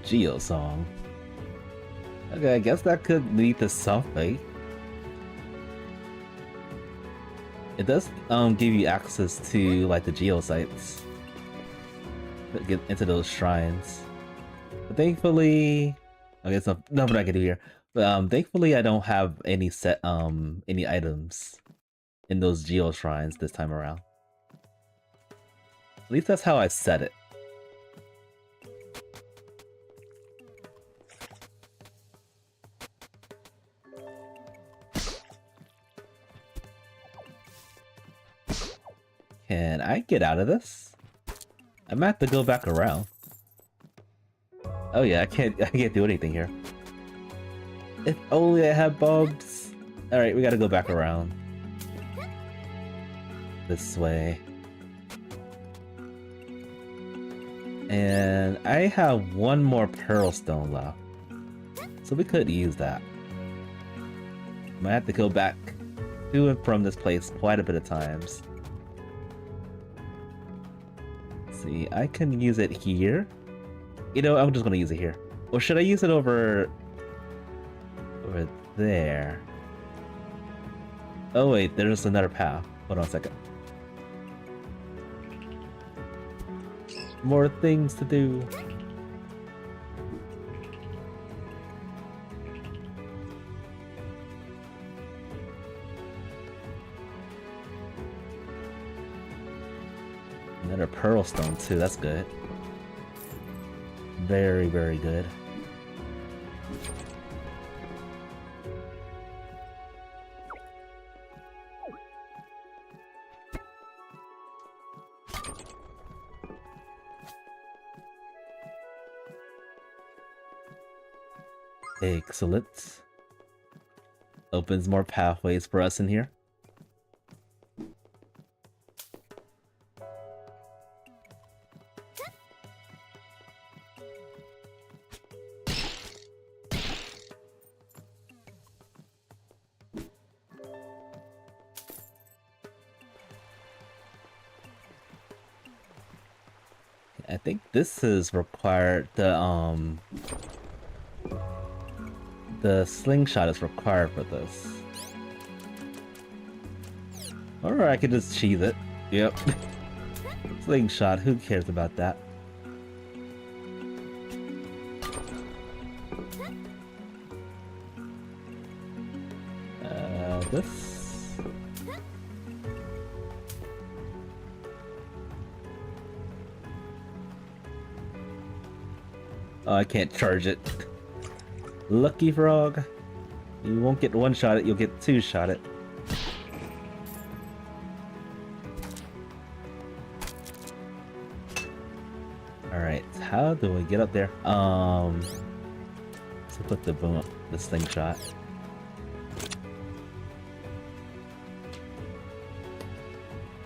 Geo song. Okay, I guess that could lead to something. It does give you access to like the geo sites to get into those shrines. But thankfully, okay, so nothing I can do here. But thankfully I don't have any set any items in those geo shrines this time around. At least that's how I set it. Can I get out of this? I might have to go back around. Oh yeah, I can't do anything here. If only I had bombs. Alright, we gotta go back around. This way. And I have one more Pearl Stone left. So we could use that. Might have to go back to and from this place quite a bit of times. See, I can use it here. You know, I'm just gonna use it here. Or should I use it over there? Oh wait, there's another path. Hold on a second. More things to do. Another Pearl Stone too, that's good. Very, very good. Excellent. Opens more pathways for us in here. I think this is required. The slingshot is required for this. Or I could just cheese it. Yep. Slingshot, who cares about that? This. Oh, I can't charge it. Lucky frog. You won't get one shot it, you'll get two shot it. Alright, how do we get up there? So put the boom, the slingshot.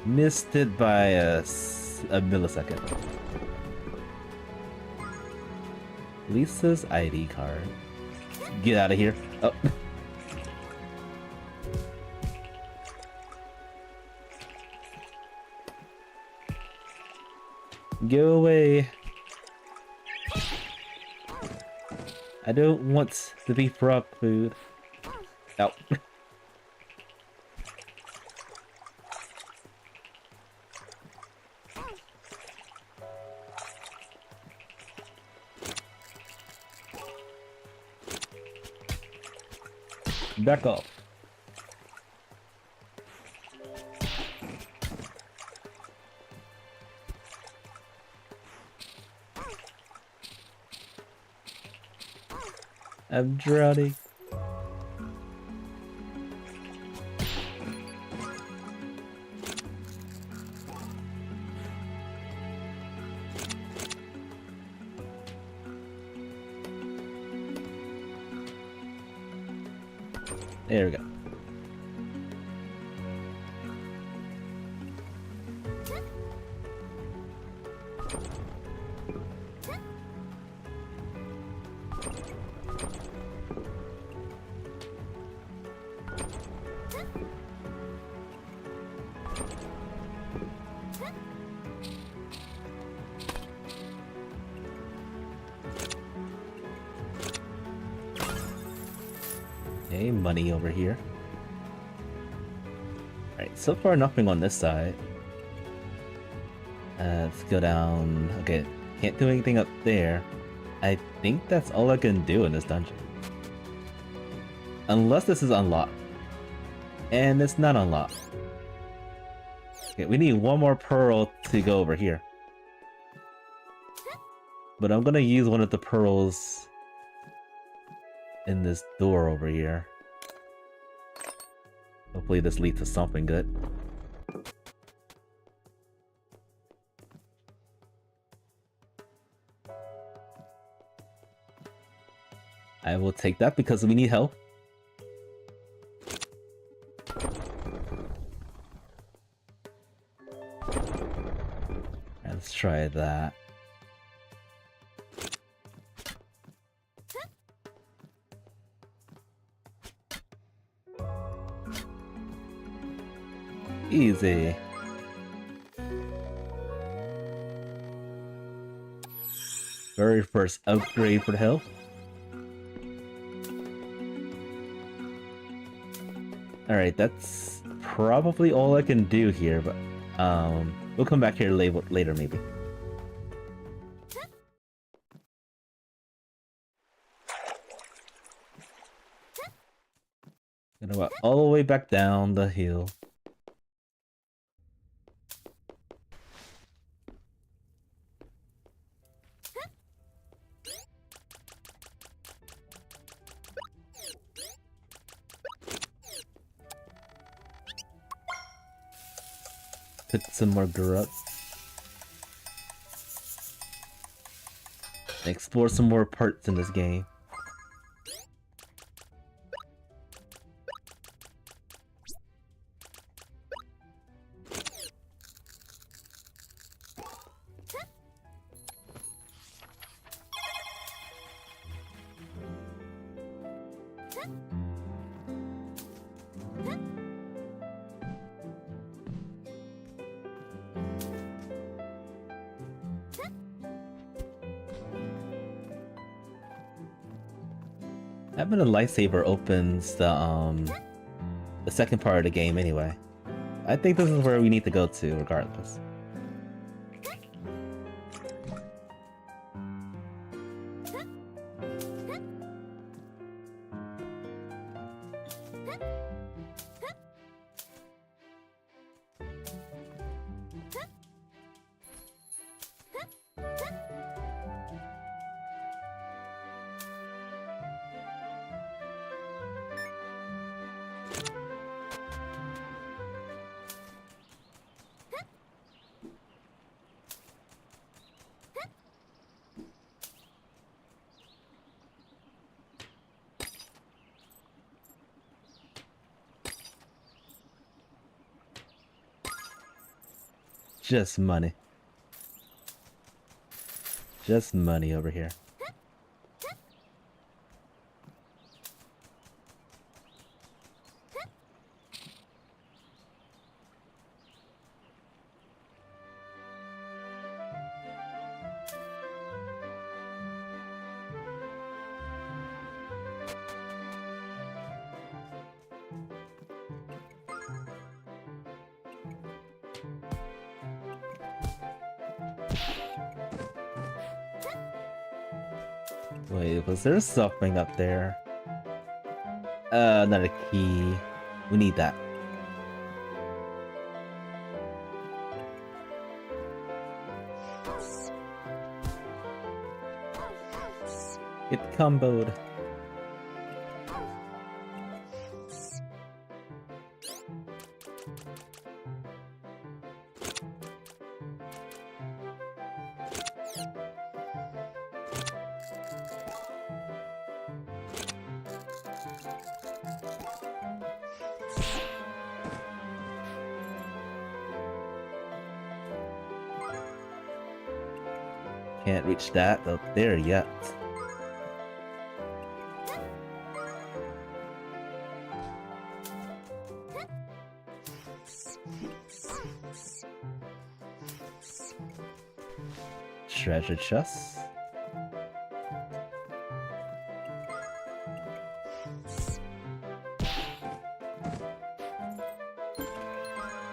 Missed it by a millisecond. Lisa's ID card. Get out of here. Oh. Go away. I don't want to be frog food. Ow. Back off. I'm drowning. There we go. Okay, money over here. Alright, so far nothing on this side. Let's go down. Okay, can't do anything up there. I think that's all I can do in this dungeon. Unless this is unlocked. And it's not unlocked. Okay, we need one more pearl to go over here. But I'm gonna use one of the pearls in this door over here. Hopefully this leads to something good. I will take that because we need help. Let's try that. Easy. Very first upgrade for the health. Alright, that's probably all I can do here, but we'll come back here later maybe. Gonna go all the way back down the hill. Put some more grub. Explore some more parts in this game. Having a lightsaber opens the second part of the game anyway. I think this is where we need to go to regardless. Just money. Just money over here. Wait, was there something up there? Not a key. We need that. Get comboed. Can't reach that up there yet. Treasure chest.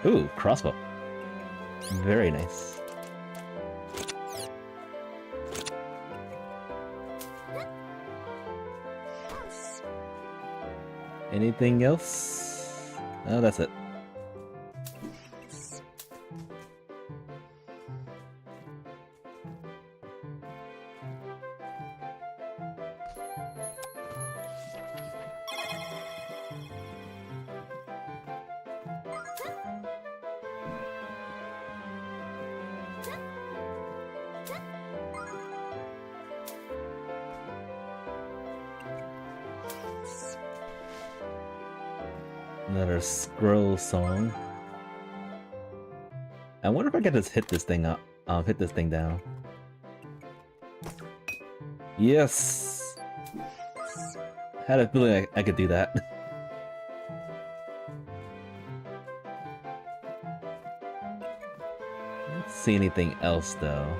Ooh, crossbow. Very nice. Anything else? Oh, that's it. Another scroll song. I wonder if I can just hit this thing up. Hit this thing down. Yes! Had a feeling I could do that. Don't see anything else though.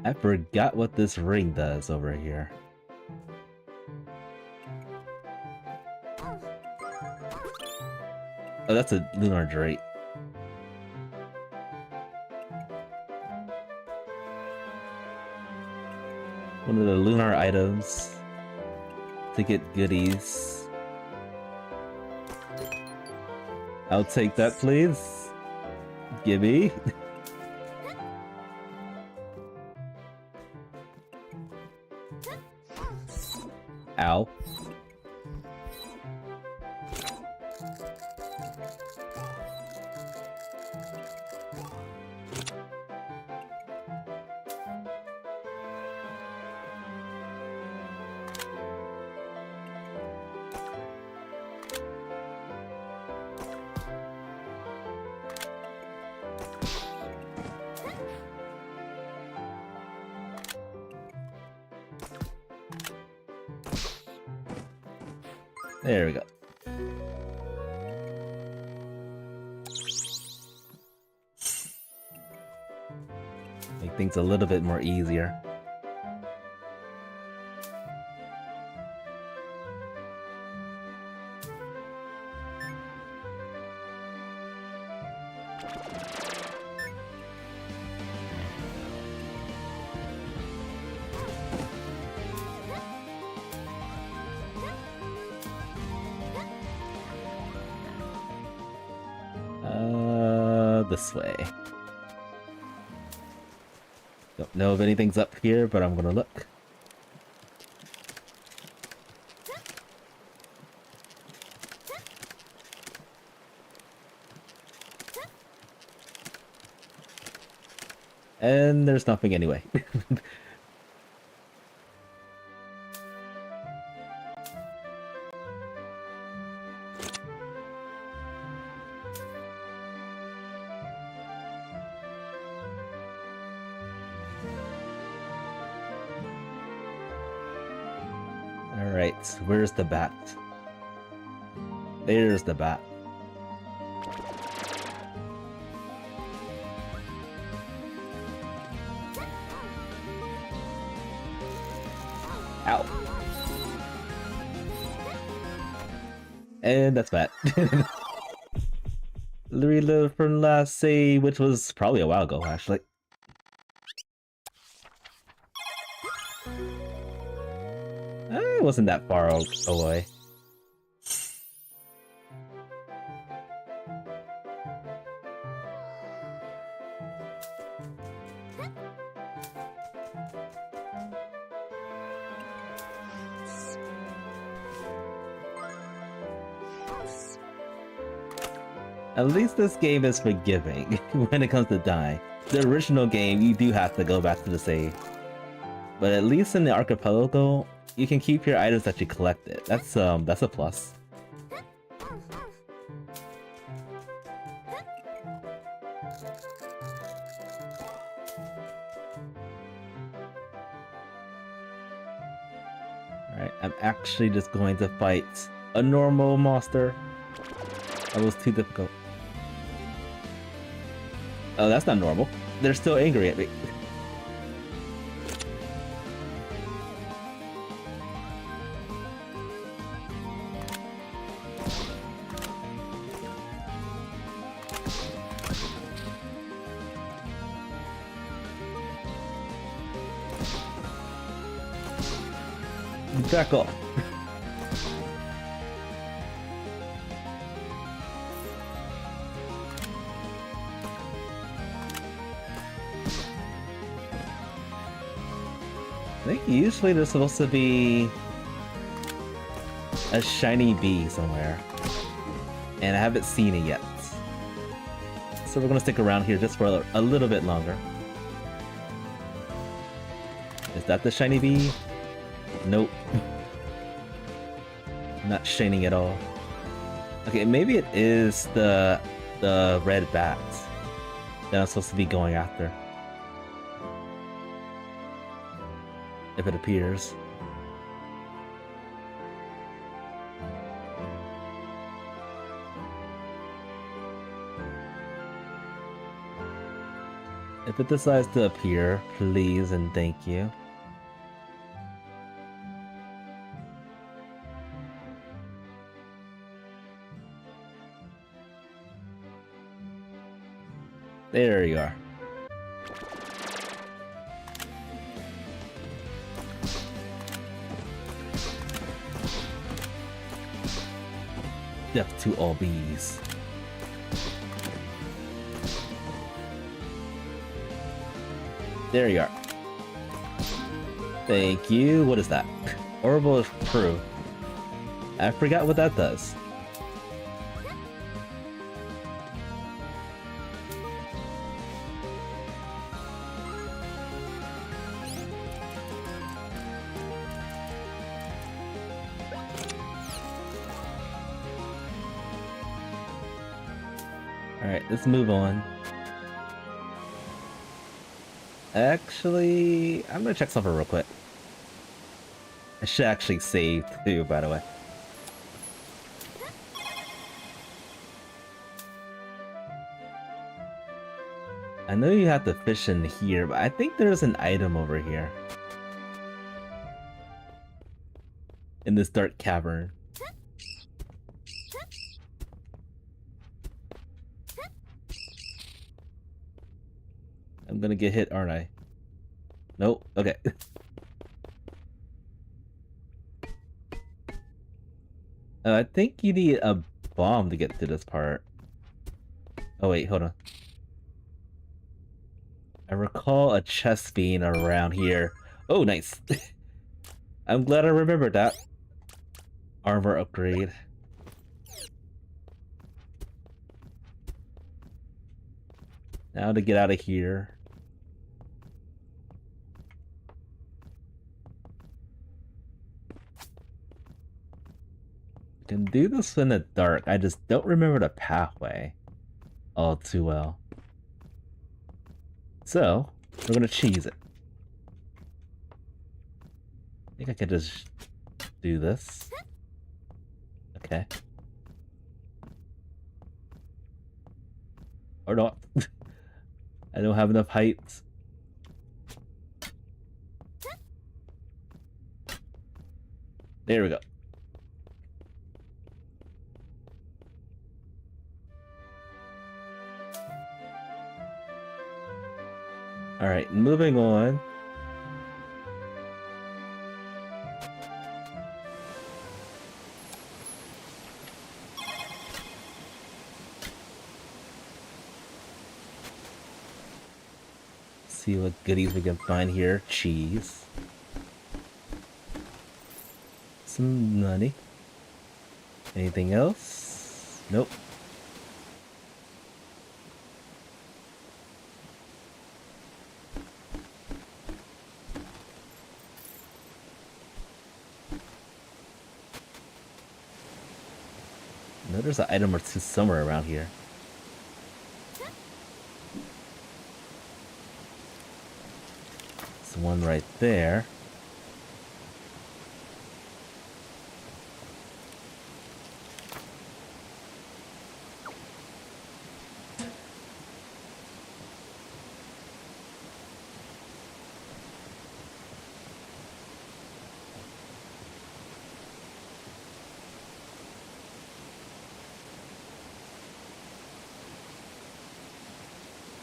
I forgot what this ring does over here. Oh, that's a lunar drake. One of the lunar items to get goodies. I'll take that, please. Gimme. Ow. There we go. Make things a little bit more easier. This way. Don't know if anything's up here, but I'm gonna look. And there's nothing anyway. Alright, where's the bat? There's the bat. Ow. And that's that. Reload from last save, which was probably a while ago, actually. It wasn't that far away. At least this game is forgiving when it comes to dying. The original game, you do have to go back to the save. But at least in the archipelago, you can keep your items that you collected. That's a plus. Alright, I'm actually just going to fight a normal monster. That was too difficult. Oh, that's not normal. They're still angry at me. Back off. I think usually there's supposed to be a shiny bee somewhere, and I haven't seen it yet. So we're gonna stick around here just for a little bit longer. Is that the shiny bee? Nope. Not shining at all. Okay, maybe it is the red bat that I'm supposed to be going after. If it appears. If it decides to appear, please and thank you. There you are. Death to all bees. There you are. Thank you. What is that? Horrible crew. I forgot what that does. Alright, let's move on. Actually, I'm gonna check something real quick. I should actually save too, by the way. I know you have to fish in here, but I think there's an item over here. In this dark cavern. I'm gonna get hit, aren't I? Nope. Okay. I think you need a bomb to get to this part. Oh wait, hold on. I recall a chest being around here. Oh, nice. I'm glad I remembered that. Armor upgrade. Now to get out of here. Can do this in the dark. I just don't remember the pathway all too well. So, we're gonna cheese it. I think I could just do this. Okay. Or not. I don't have enough height. There we go. Alright, moving on. See what goodies we can find here. Cheese. Some money. Anything else? Nope. No, there's an item or two somewhere around here. There's one right there.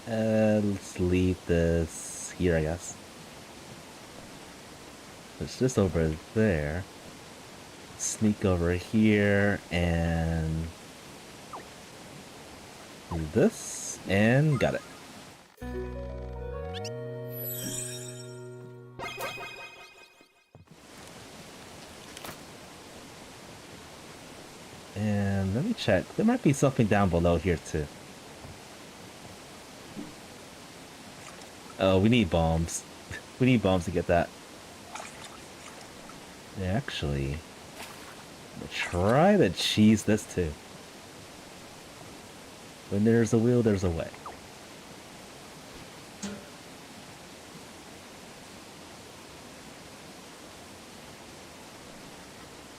Let's leave this here, I guess. It's just over there. Sneak over here and do this and got it. And let me check. There might be something down below here too. Oh, we need bombs. We need bombs to get that. Yeah, actually, we'll try to cheese this too. When there's a will, there's a way.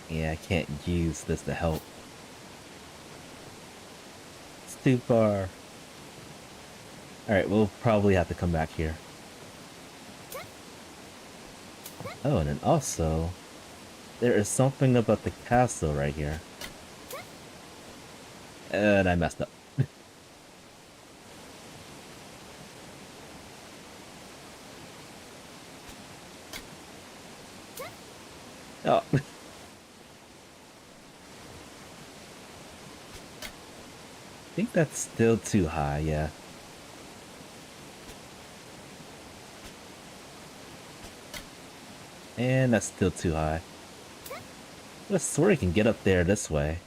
Yeah, I can't use this to help. It's too far. Alright, we'll probably have to come back here. Oh, and then also, there is something about the castle right here. And I messed up. Oh. I think that's still too high, yeah. And that's still too high. I swear you can get up there this way.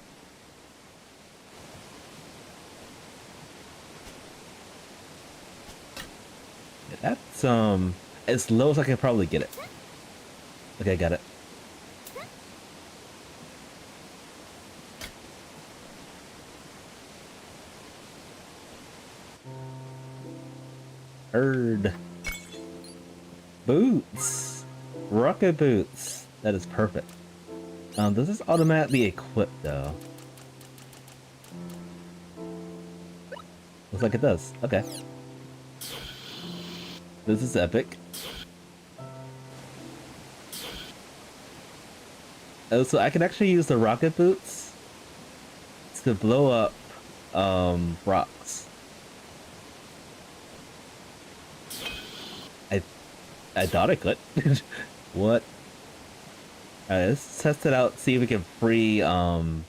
Yeah, that's, as low as I can probably get it. Okay, got it. Bird. Boots. Rocket boots. That is perfect. Does this automatically equip though? Looks like it does. Okay. This is epic. Oh, so I can actually use the rocket boots to blow up rocks. I thought I could. What? Alright, let's test it out, see if we can free is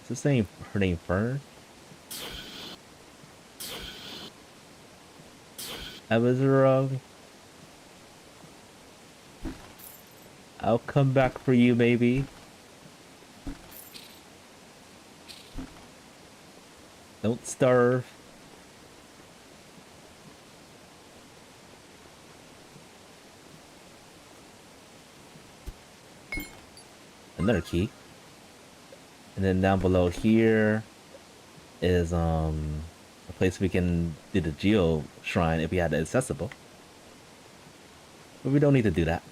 this name her name Fern? I was wrong. I'll come back for you, maybe. Don't starve. Another key. And then down below here is a place we can do the geo shrine if we had it accessible. But we don't need to do that.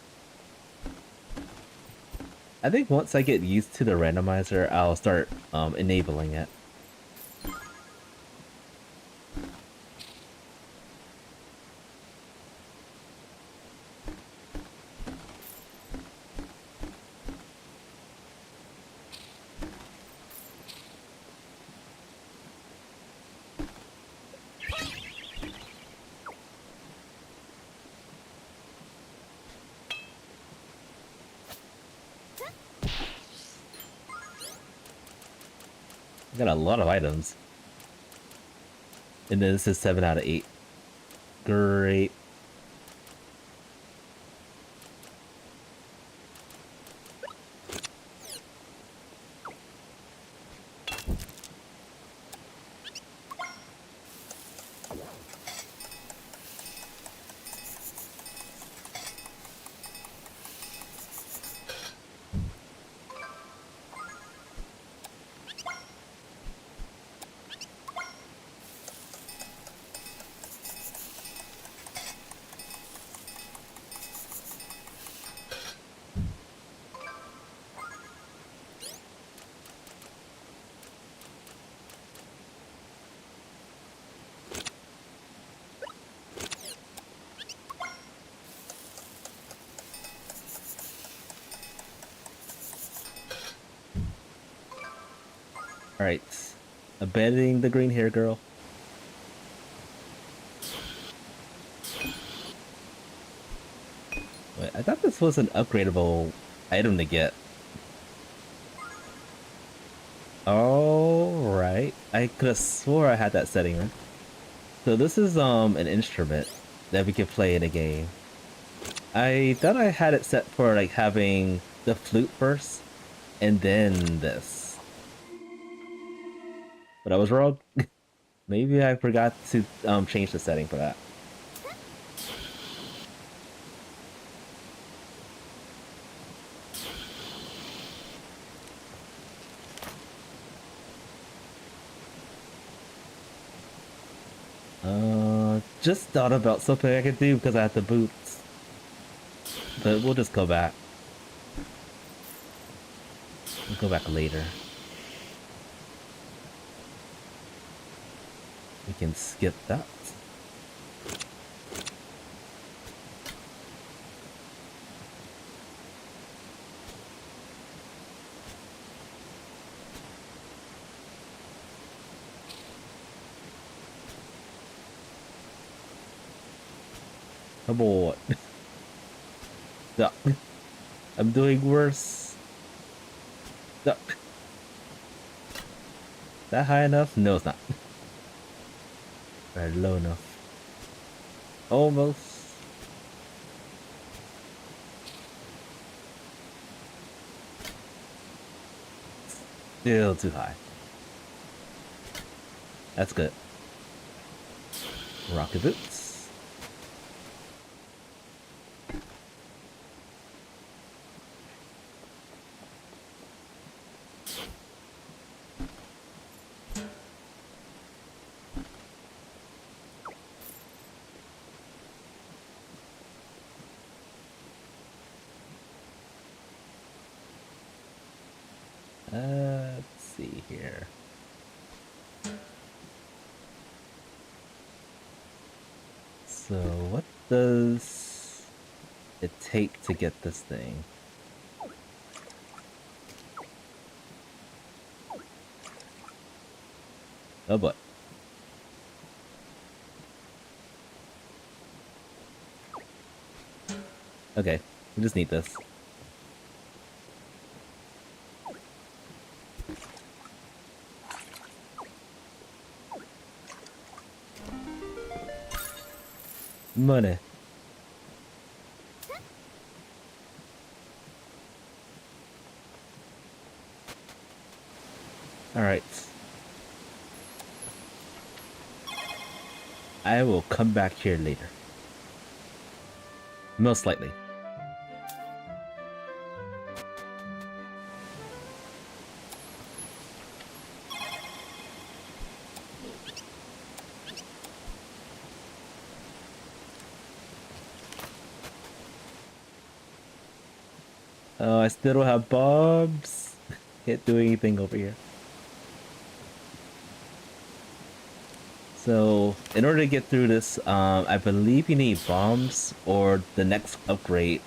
I think once I get used to the randomizer, I'll start enabling it. Got a lot of items. And then this is 7 out of 8. Great. Alright. Abandoning the green hair girl. this was an upgradable item to get. Alright. I could have swore I had that setting right. So this is an instrument that we could play in a game. I thought I had it set for like having the flute first and then this. But I was wrong. Maybe I forgot to change the setting for that. Just thought about something I could do because I have the boots. But we'll just go back. We'll go back later. We can skip that. Come on. Duck. I'm doing worse. Duck. That high enough? No, it's not. Very low enough. Almost. Still too high. That's good. Rocket boots. Let's see here. So what does it take to get this thing? Oh boy. Okay, we just need this. Money. Alright. I will come back here later. Most likely. Oh, I still don't have bombs. Can't do anything over here. So, in order to get through this, I believe you need bombs or the next upgrade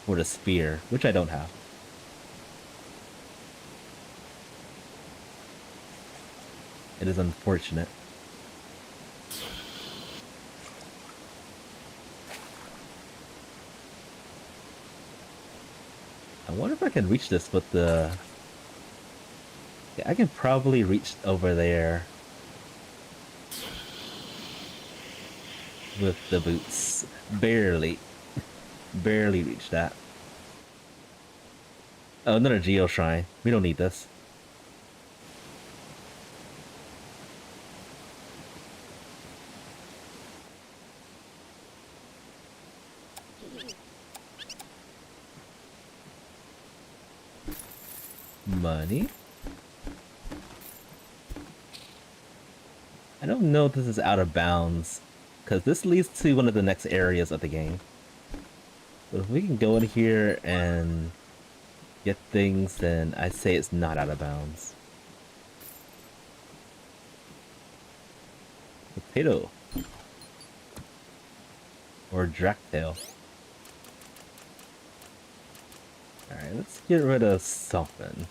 for the spear, which I don't have. It is unfortunate. I wonder if I can reach this with the... Yeah, I can probably reach over there with the boots. Barely. Barely reach that. Oh, another Geo Shrine. We don't need this. Money. I don't know if this is out of bounds, because this leads to one of the next areas of the game. But if we can go in here and get things, then I'd say it's not out of bounds. Potato. Or Draktail. Alright, let's get rid of something.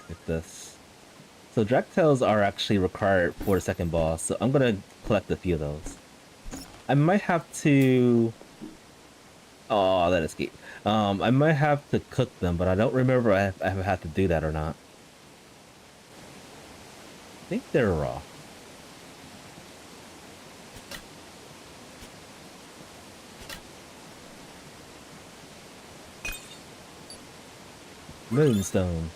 Get this. So Draktails are actually required for the second boss, so I'm gonna collect a few of those. I might have to... Oh, that escaped. I might have to cook them, but I don't remember if I have to do that or not. I think they're raw. Moonstone.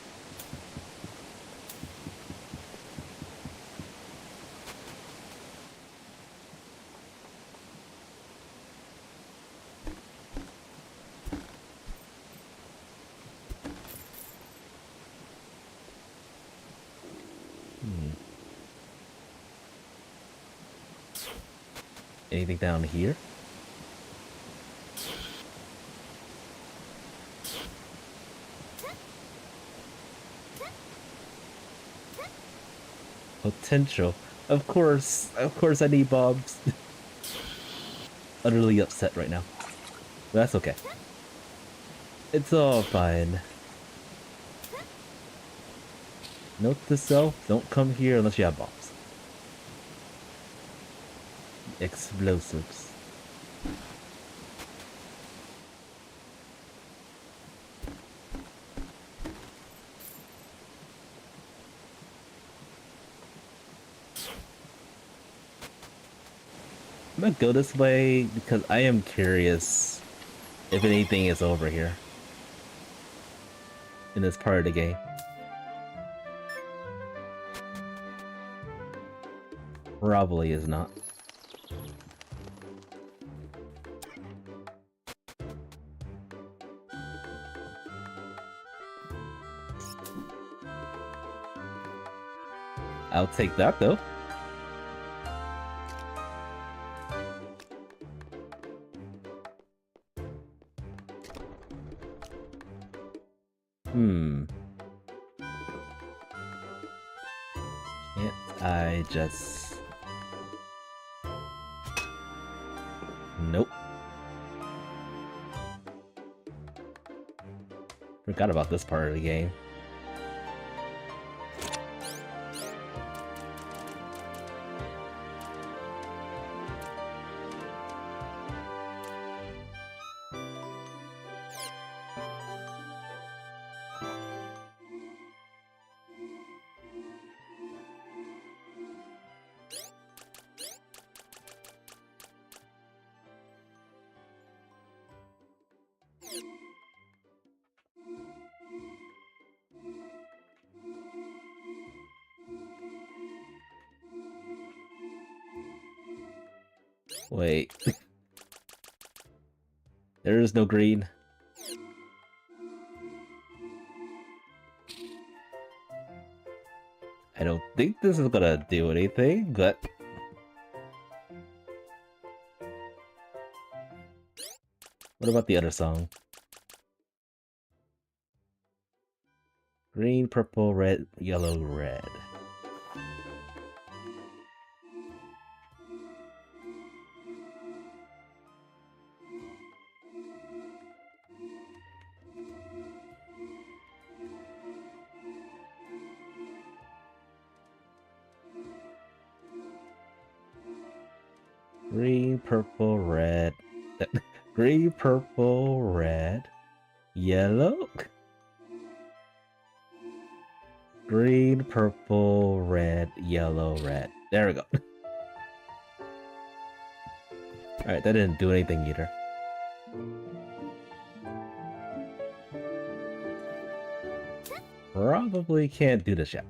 Anything down here? Potential. Of course I need bombs. Utterly upset right now. But that's okay. It's all fine. Note to self, don't come here unless you have bombs. Explosives. I'm gonna go this way because I am curious if anything is over here in this part of the game. Probably is not. I'll take that though. Can't I just... Nope. Forgot about this part of the game. Wait. There is no green. I don't think this is gonna do anything, but... What about the other song? Green, purple, red, yellow, red. Green, purple, red. Green, purple, red, yellow. Green, purple, red, yellow, red. There we go. Alright, that didn't do anything either. Probably can't do this yet.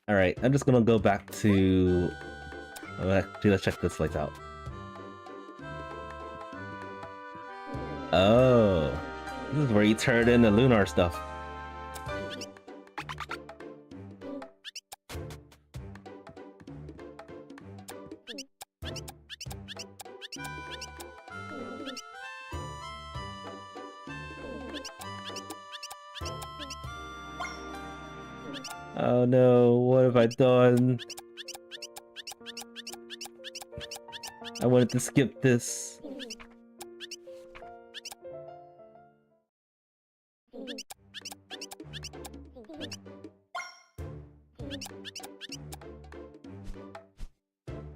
Alright, I'm just gonna go back to... Actually, let's check this lights out. Oh, this is where you turn in the lunar stuff. Oh no, what have I done? I wanted to skip this.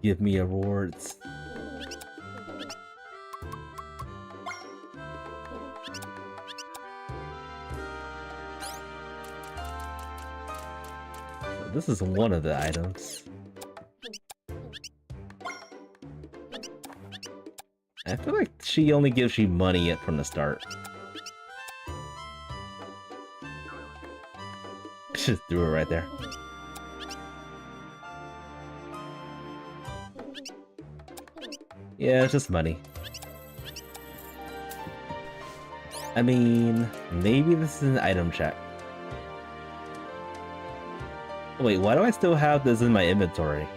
Give me awards. So this is one of the items. I feel like she only gives you money from the start. Just threw it right there. Yeah, it's just money. I mean, maybe this is an item check. Wait, why do I still have this in my inventory?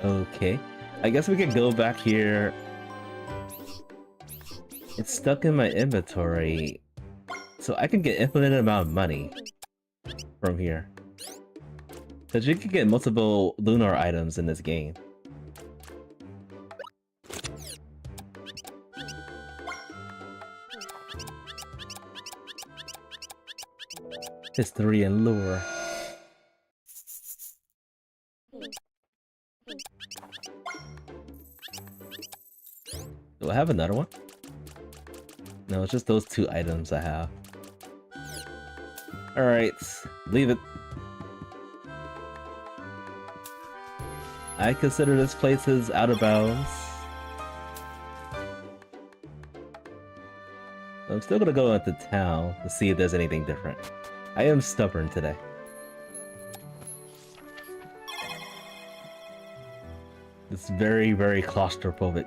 Okay. I guess we could go back here. It's stuck in my inventory. So I can get infinite amount of money from here. Because you can get multiple lunar items in this game. History and lore. Do I have another one? No, it's just those two items I have. Alright, leave it. I consider this place as out of bounds. I'm still gonna go into town to see if there's anything different. I am stubborn today. This very, very claustrophobic,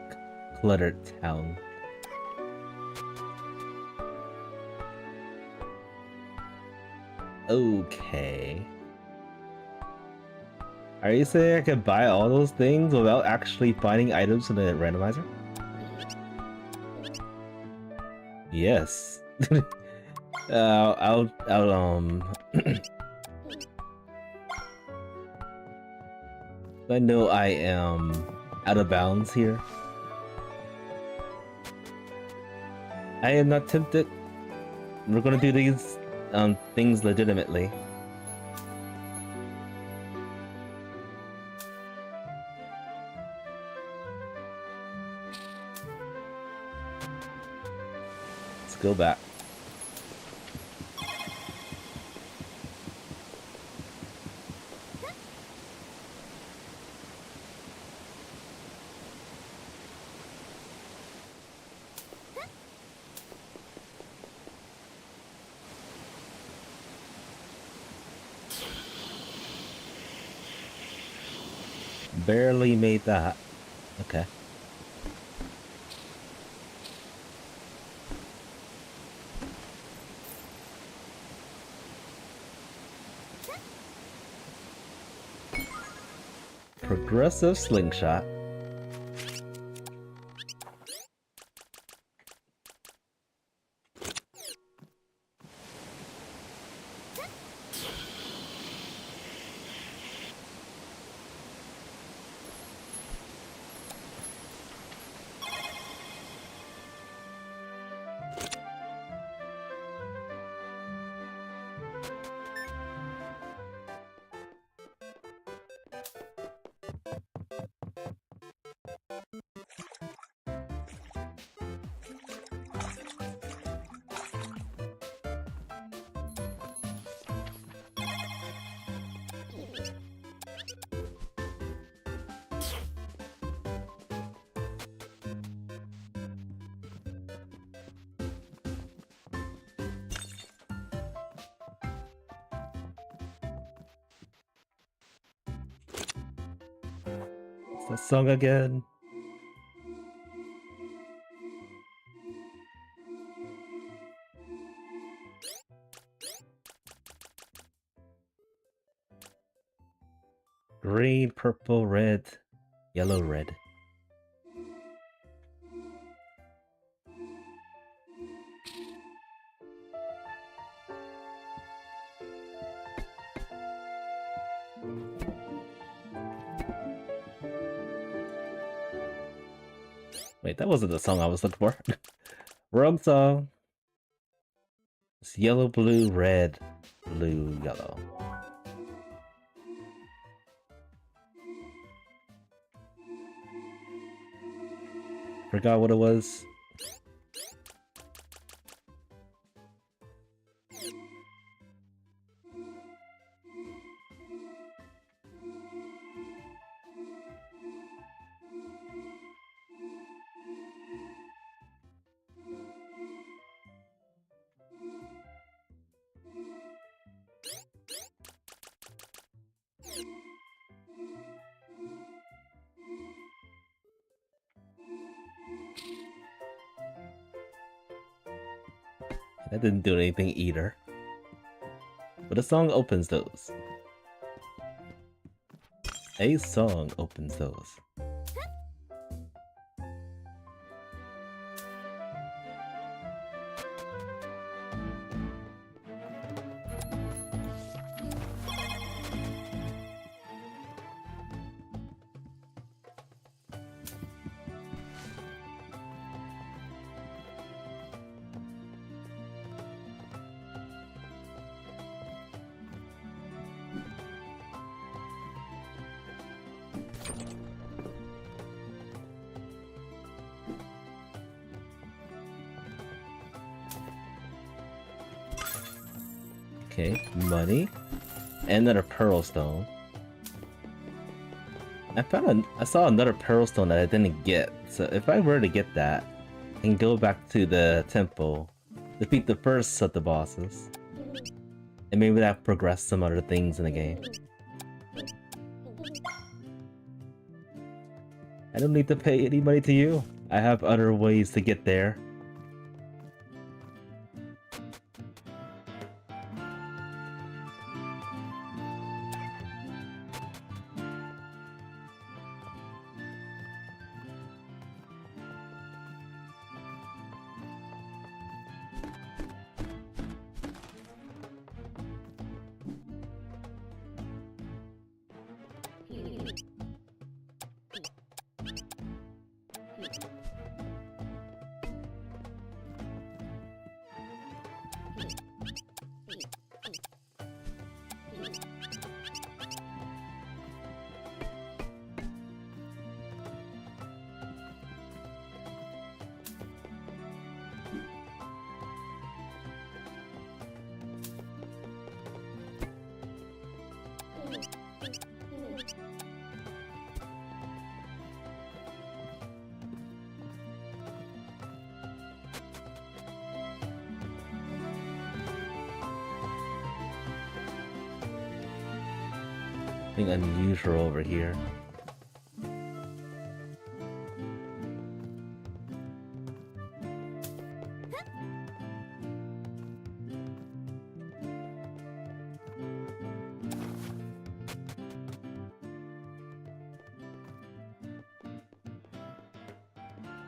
cluttered town. Okay. Are you saying I could buy all those things without actually finding items in the randomizer? Yes. I'll I know I am out of bounds here. I am not tempted. We're gonna do these things legitimately. Let's go back. Barely made that. Okay. Progressive slingshot. What's that song again? Green, purple, red, yellow, red. Wait, that wasn't the song I was looking for. Wrong song. It's yellow, blue, red, blue, yellow. Forgot what it was. That didn't do anything either. But a song opens those. A song opens those. Okay, money. And another pearl stone. I saw another pearl stone that I didn't get. So if I were to get that, I can go back to the temple, defeat the first of the bosses, and maybe that progress some other things in the game. I don't need to pay any money to you. I have other ways to get there. Nothing unusual over here.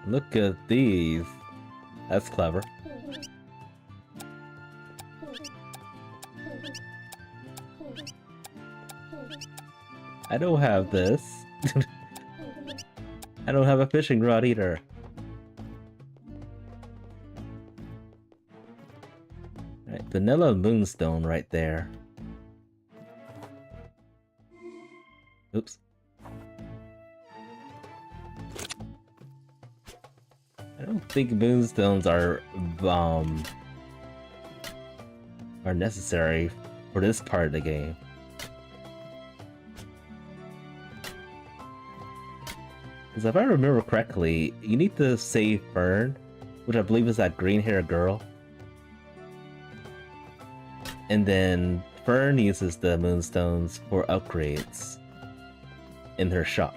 Look at these. That's clever. I don't have this. I don't have a fishing rod either. Right, vanilla moonstone right there. Oops. I don't think moonstones are necessary for this part of the game. Because if I remember correctly, you need to save Fern, which I believe is that green-haired girl. And then Fern uses the moonstones for upgrades in her shop.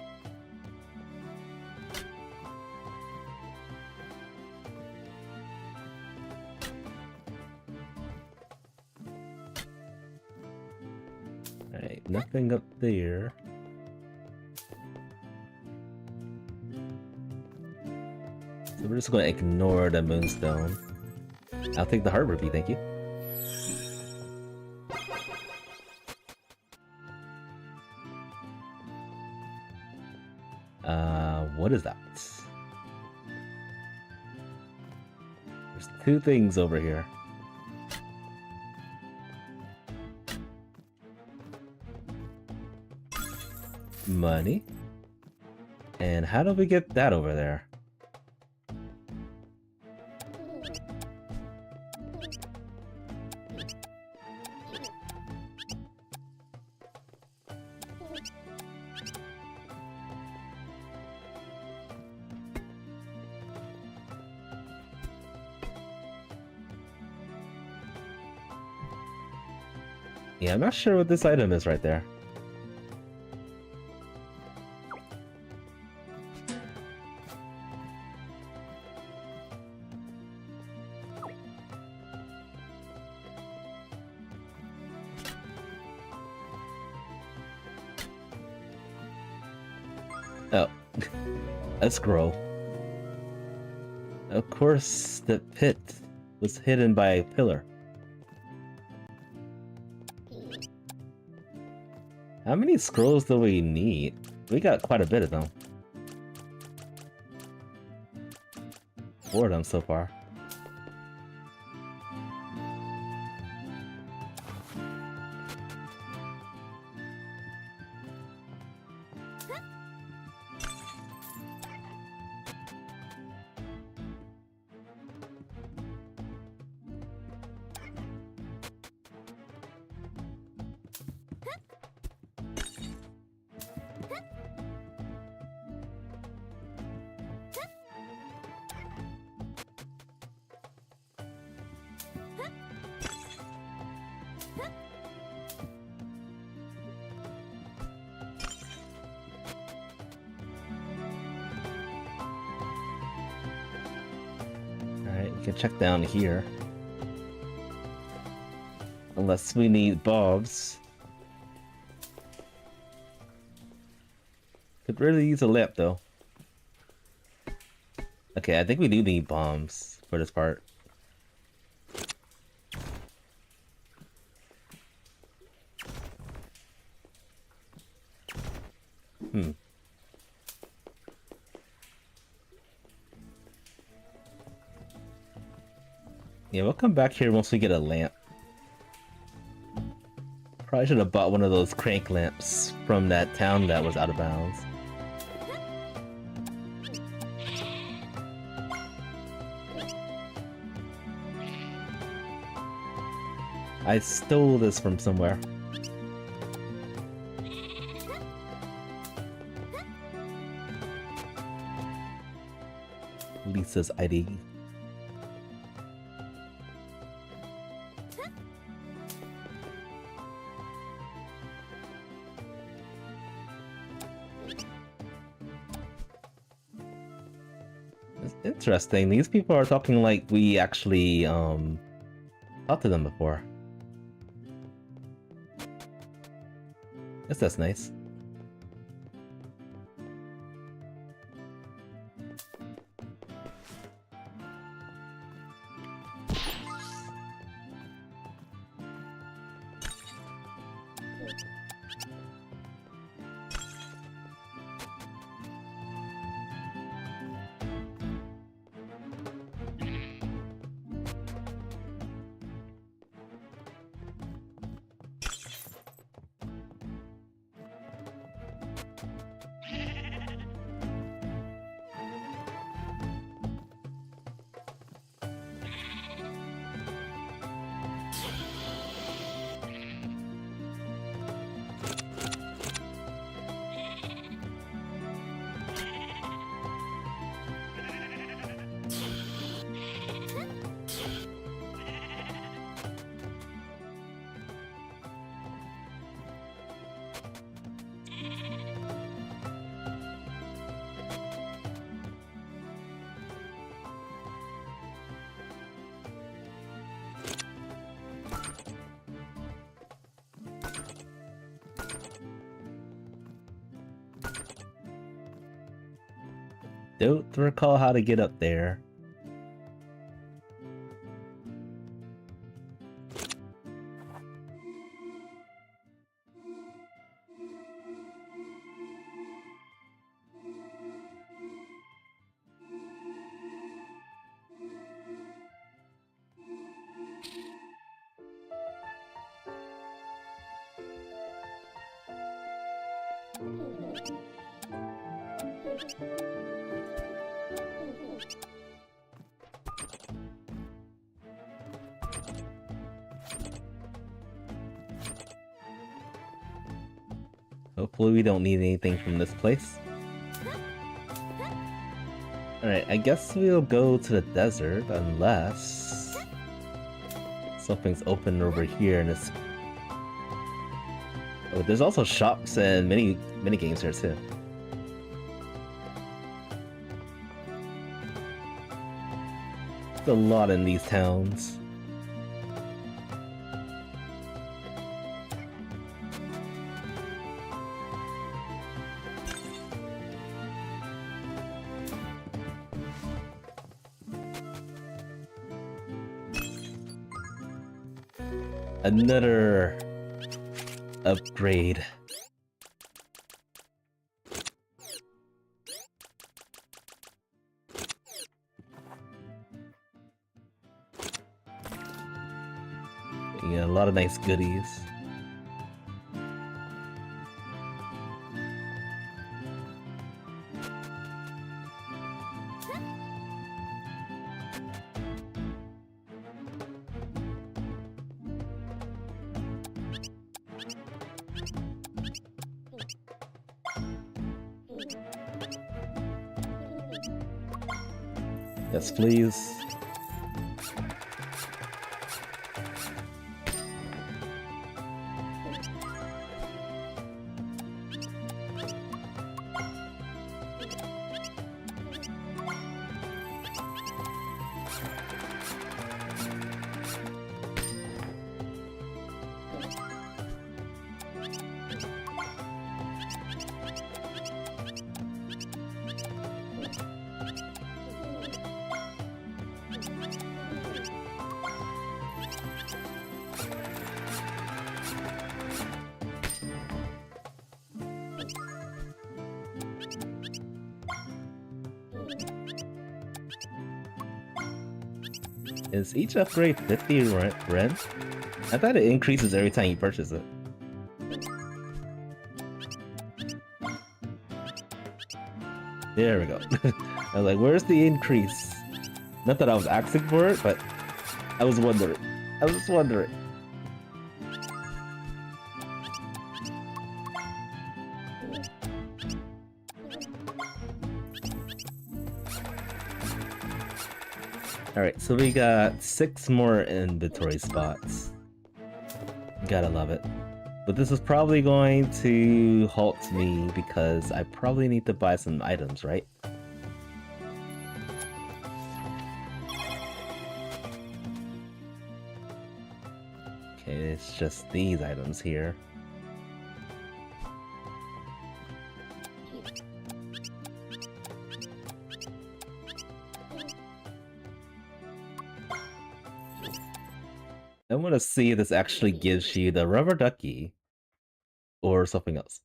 Alright, nothing up there. So we're just going to ignore the moonstone. I'll take the heart rupee, thank you. What is that? There's two things over here. Money. And how do we get that over there? Yeah, I'm not sure what this item is right there. Oh, a scroll. Of course, the pit was hidden by a pillar. How many scrolls do we need? We got quite a bit of them. 4 of them so far. Alright, we can check down here. Unless we need bulbs. Could really use a lamp though. Okay, I think we do need bombs for this part. Yeah, we'll come back here once we get a lamp. Probably should have bought one of those crank lamps from that town that was out of bounds. I stole this from somewhere. Lisa's ID. It's interesting. These people are talking like we actually talked to them before. Guess that's nice. Don't recall how to get up there. Hopefully we don't need anything from this place. Alright, I guess we'll go to the desert unless something's open over here in this. Oh, there's also shops and mini games here too. There's a lot in these towns. Another upgrade. Yeah, a lot of nice goodies. Yes, please. Is each upgrade 50 rent? I thought it increases every time you purchase it. There we go. I was like, where's the increase? Not that I was asking for it, but I was wondering. Alright, so we got 6 more inventory spots. Gotta love it. But this is probably going to halt me because I probably need to buy some items, right? Okay, it's just these items here. I want to see if this actually gives you the rubber ducky or something else.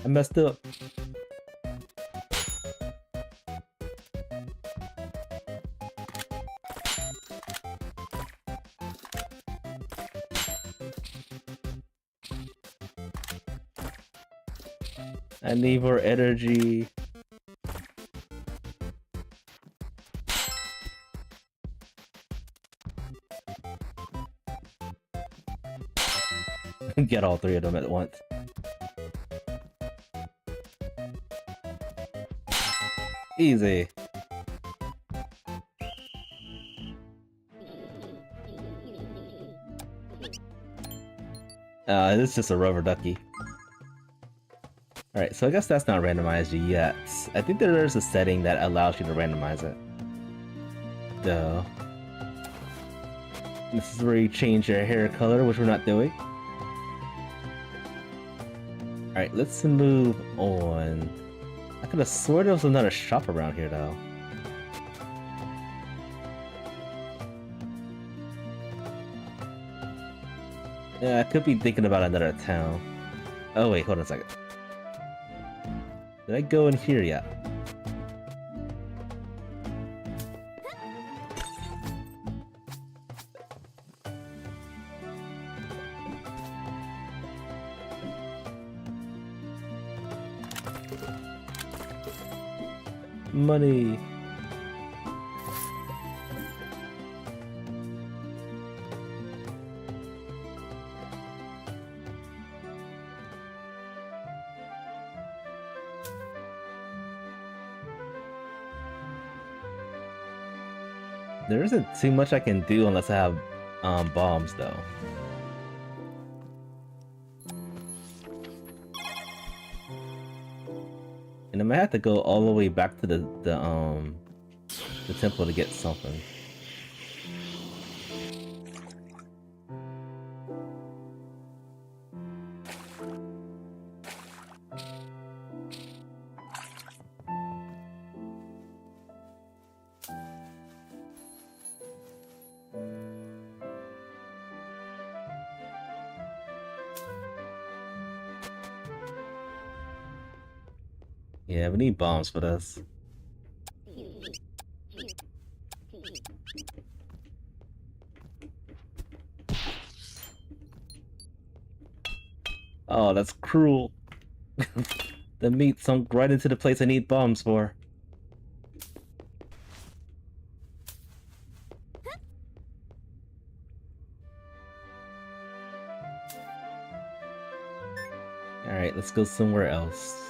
I messed up. I need more energy. Get all 3 of them at once. Easy. This is just a rubber ducky. Alright, so I guess that's not randomized yet. I think there's a setting that allows you to randomize it. Duh. This is where you change your hair color, which we're not doing. Alright, let's move on. I could have sworn there was another shop around here, though. Yeah, I could be thinking about another town. Oh wait, hold on a second. Did I go in here yet? Money. There isn't too much I can do unless I have bombs though. And I might have to go all the way back to the temple to get something. Yeah, we need bombs for this. Oh, that's cruel. The meat sunk right into the place I need bombs for. Alright, let's go somewhere else.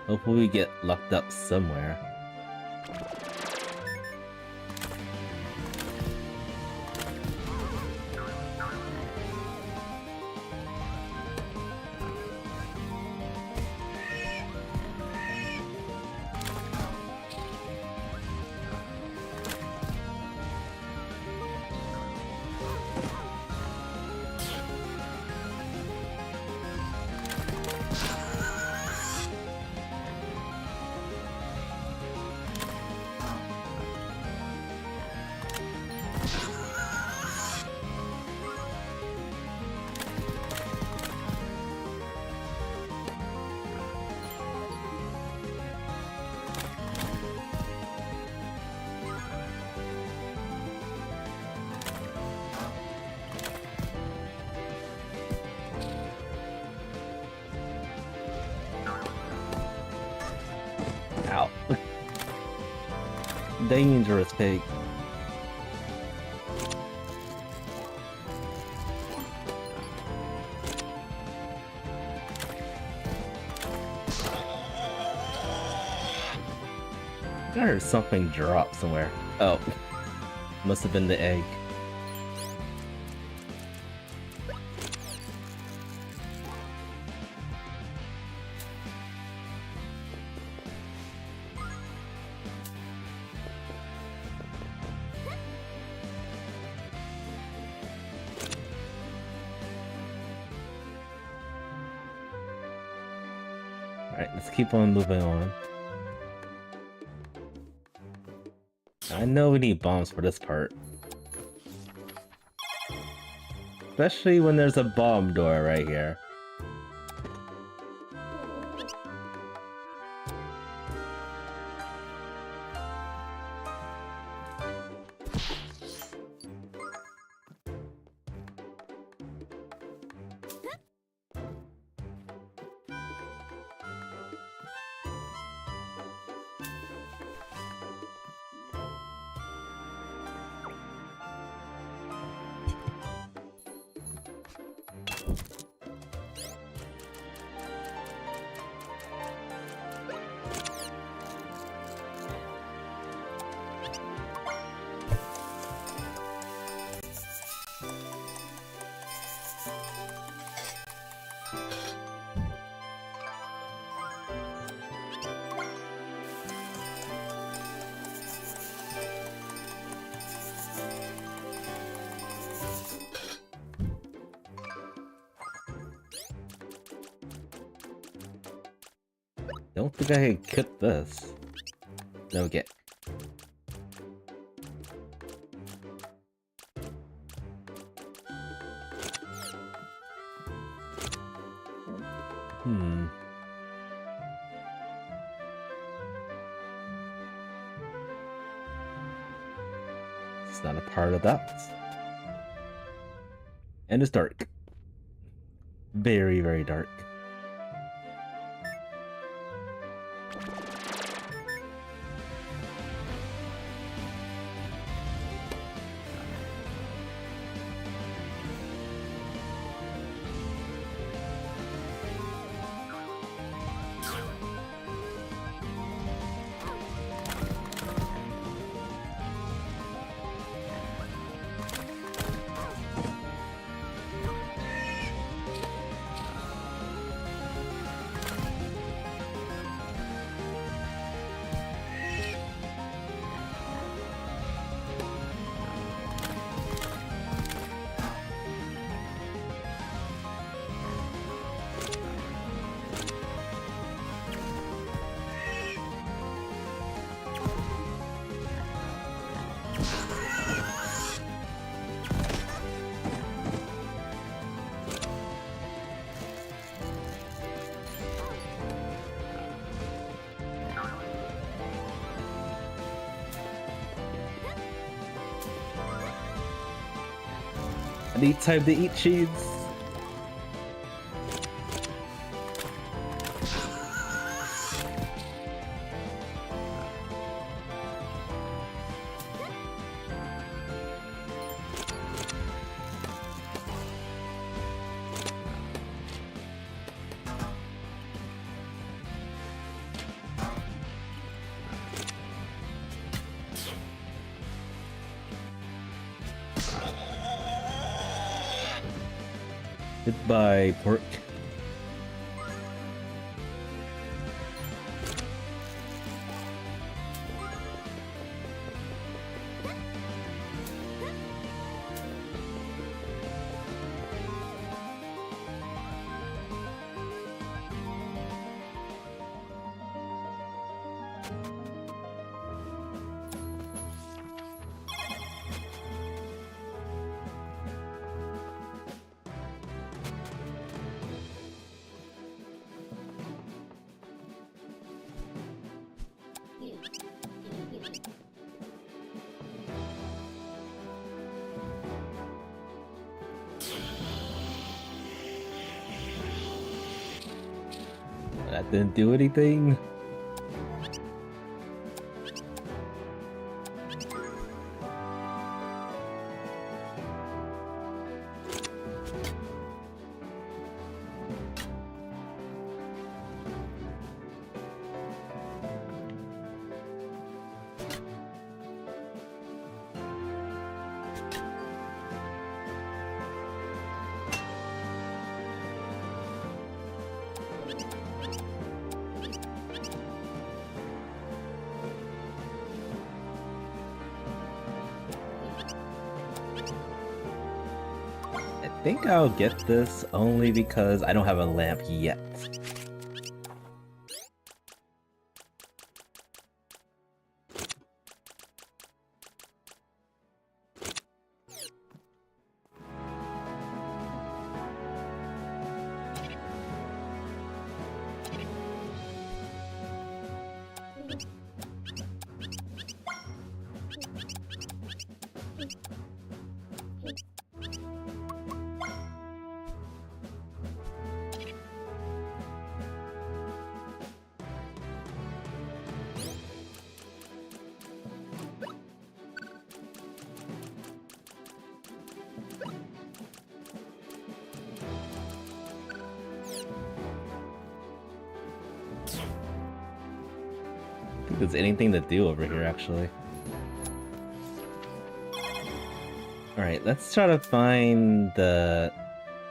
Hopefully we get locked up somewhere. Ow. Dangerous pig. I heard something drop somewhere. Oh. Must have been the egg. Alright, let's keep on moving on. I know we need bombs for this part. Especially when there's a bomb door right here. Don't think I can cook this. No, get. It's not a part of that. And it's dark. Very, very dark. Need time to eat cheese. Goodbye, pork. That didn't do anything. I think I'll get this only because I don't have a lamp yet. If there's anything to do over here, actually. Alright, let's try to find the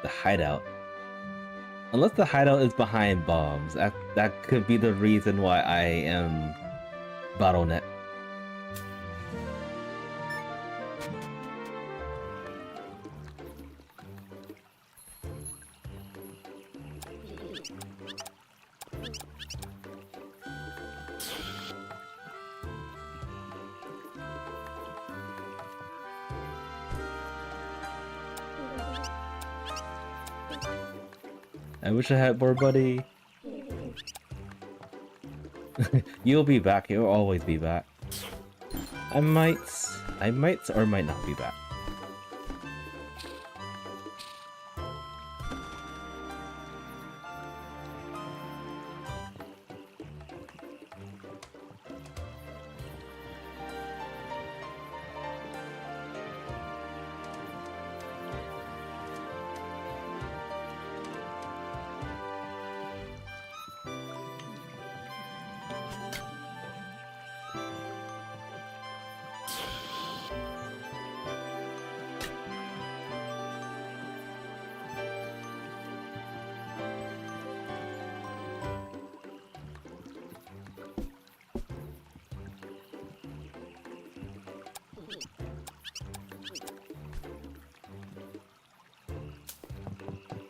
hideout. Unless the hideout is behind bombs. That could be the reason why I am bottleneck. I wish I had more money. You'll be back. You'll always be back. I might or might not be back.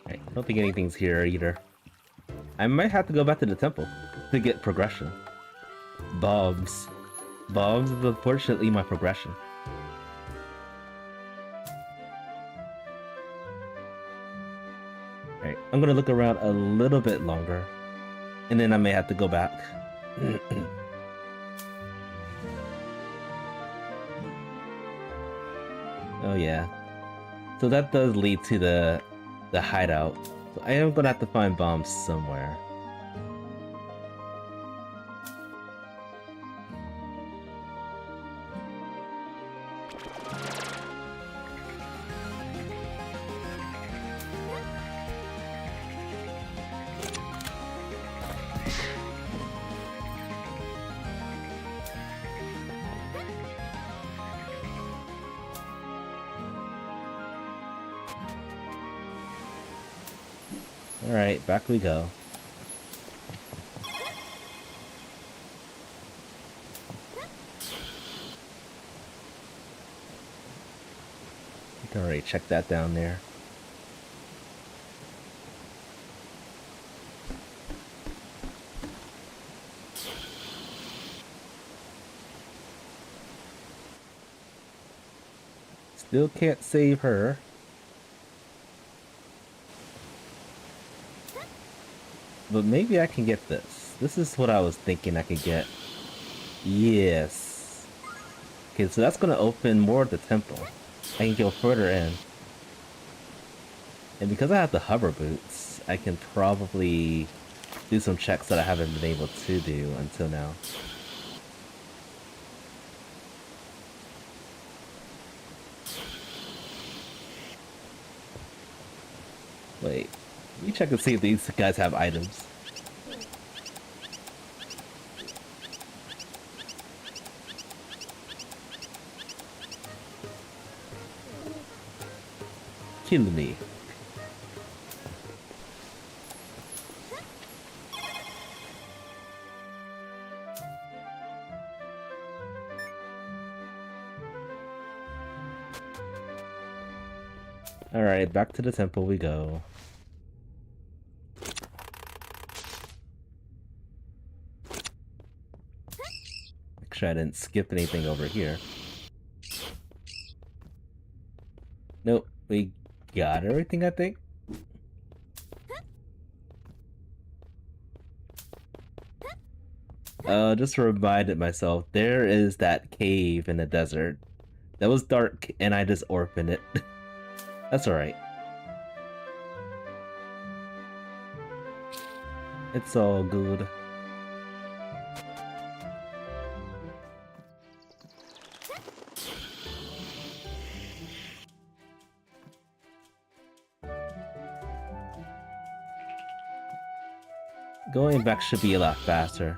I don't think anything's here either. I might have to go back to the temple to get progression. Bombs. Bombs is unfortunately my progression. Alright, I'm gonna look around a little bit longer. And then I may have to go back. Oh yeah. So that does lead to the hideout. So I am gonna have to find bombs somewhere. Alright, back we go. I can already check that down there. Still can't save her. But maybe I can get this. This is what I was thinking I could get. Yes. Okay, so that's gonna open more of the temple. I can go further in. And because I have the hover boots, I can probably do some checks that I haven't been able to do until now. Wait, let me check and see if these guys have items. Kill me. Alright, back to the temple we go. Make sure I didn't skip anything over here. Nope, we got everything, I think. Just reminded myself, there is that cave in the desert. That was dark, and I just orphaned it. That's alright. It's all good. Going back should be a lot faster.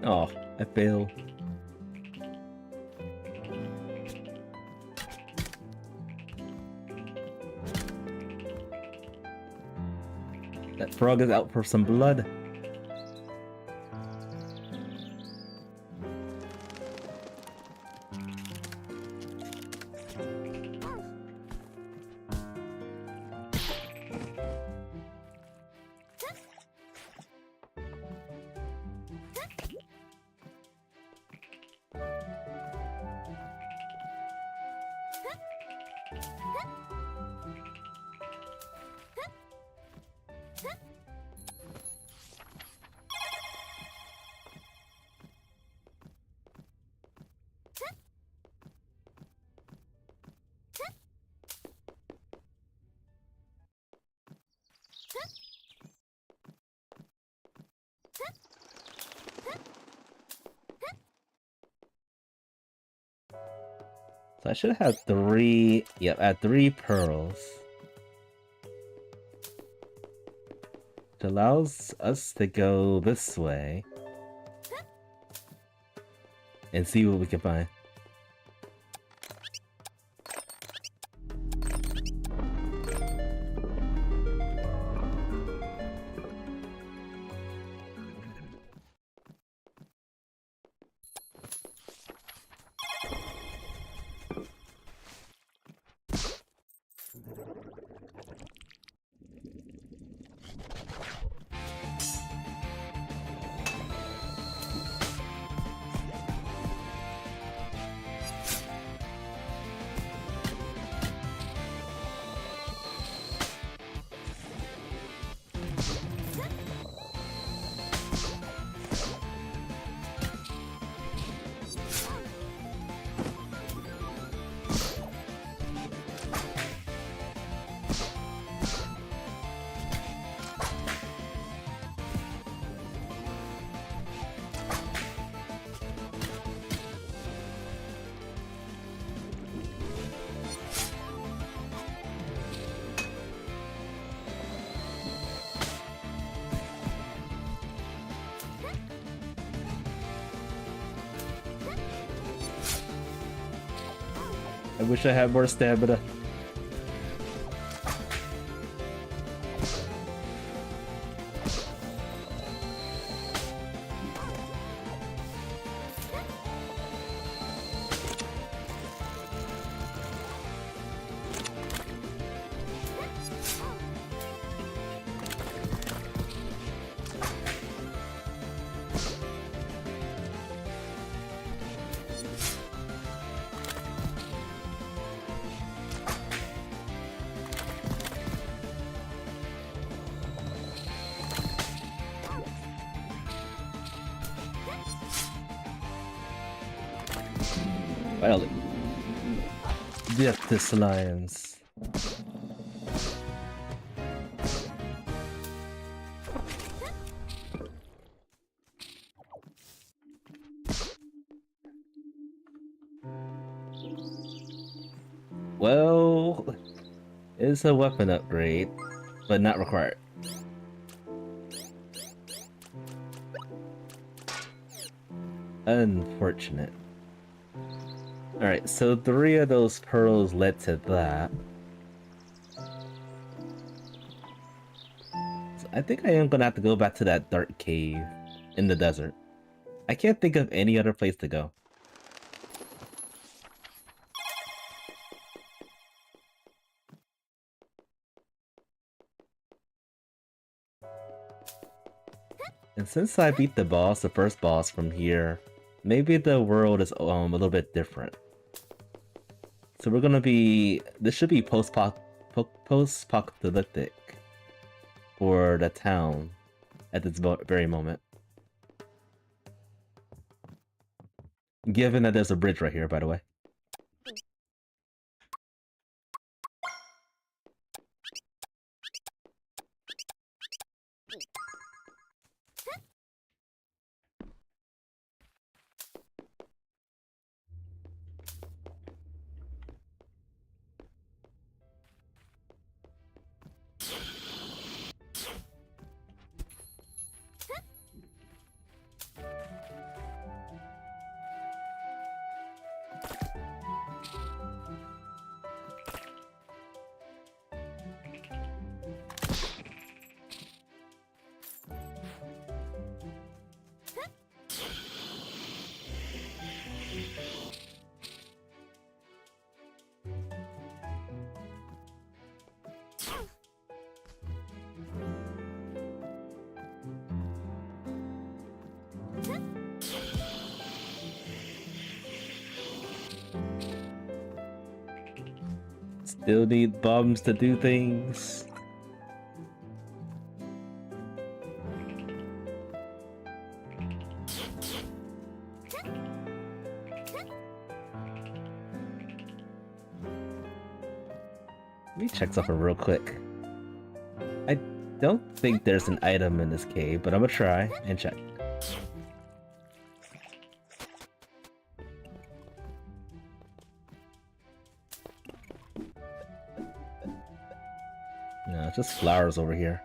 Oh, I failed. That frog is out for some blood. So I should have three. Yep, I had 3 pearls. Which allows us to go this way and see what we can find. I wish I had more stamina. Finally. Death to slimes. Well, it's a weapon upgrade, but not required. Unfortunate. Alright, so 3 of those pearls led to that. So I think I am gonna have to go back to that dark cave in the desert. I can't think of any other place to go. And since I beat the boss, the first boss from here, maybe the world is a little bit different. So we're gonna be... This should be post-apocalyptic for the town at this very moment. Given that there's a bridge right here, by the way. Still need bombs to do things. Let me check something real quick. I don't think there's an item in this cave, but I'm gonna try and check. No, it's just flowers over here.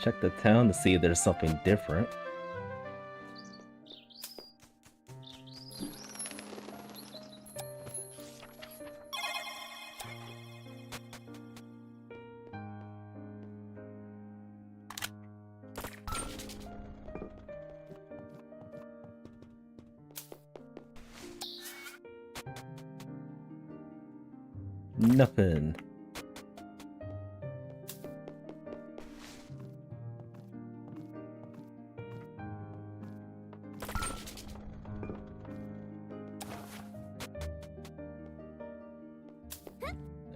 Check the town to see if there's something different. Nothing.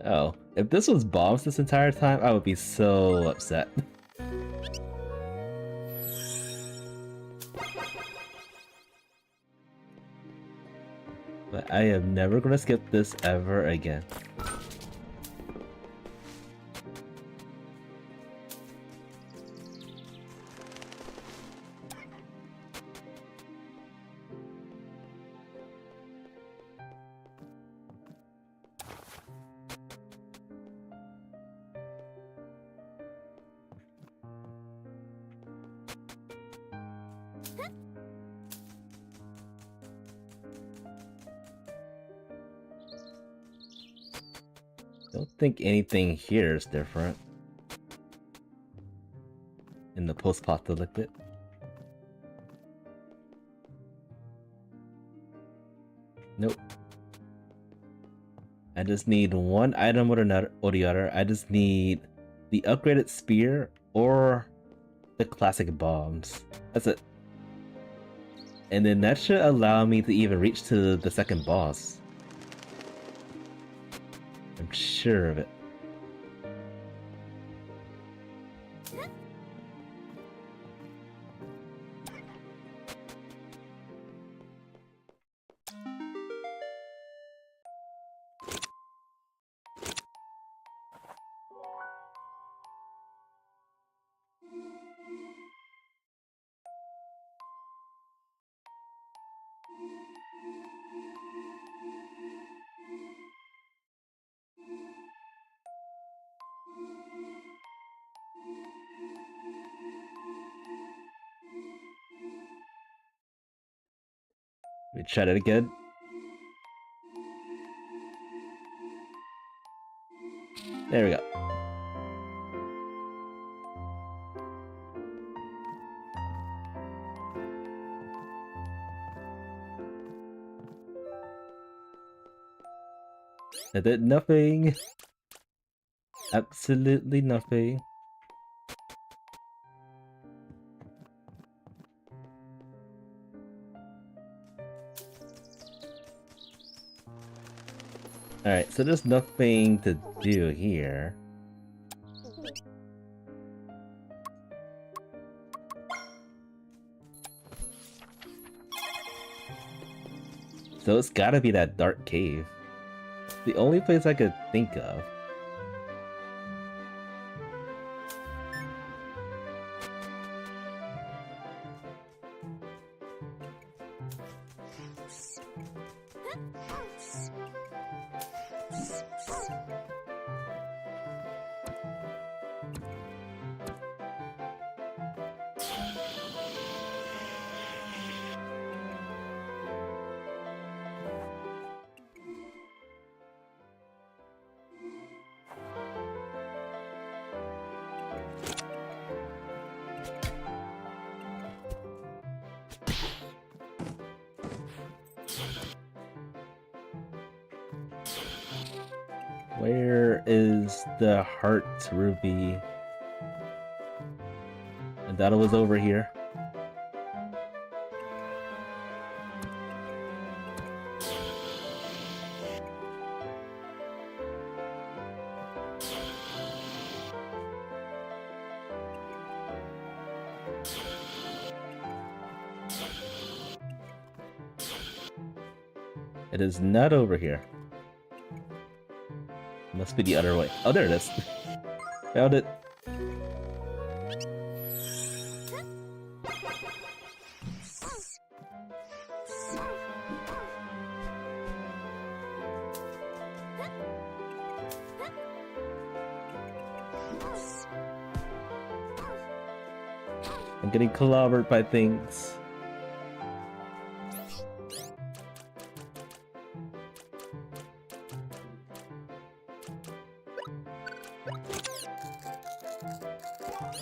Oh, if this was bombs this entire time, I would be so upset. But I am never gonna skip this ever again. Don't think anything here is different. In the post-apocalyptic. Nope. I just need one item or the other. I just need the upgraded spear or the classic bombs. That's it. And then that should allow me to even reach to the second boss. I'm sure of it. Let me try that again. There we go. I did nothing. Absolutely nothing. Alright, so there's nothing to do here. So it's gotta be that dark cave. The only place I could think of. Where is the heart ruby? And that was over here. It is not over here. Must be the other way. Oh, there it is. Found it. I'm getting clobbered by things.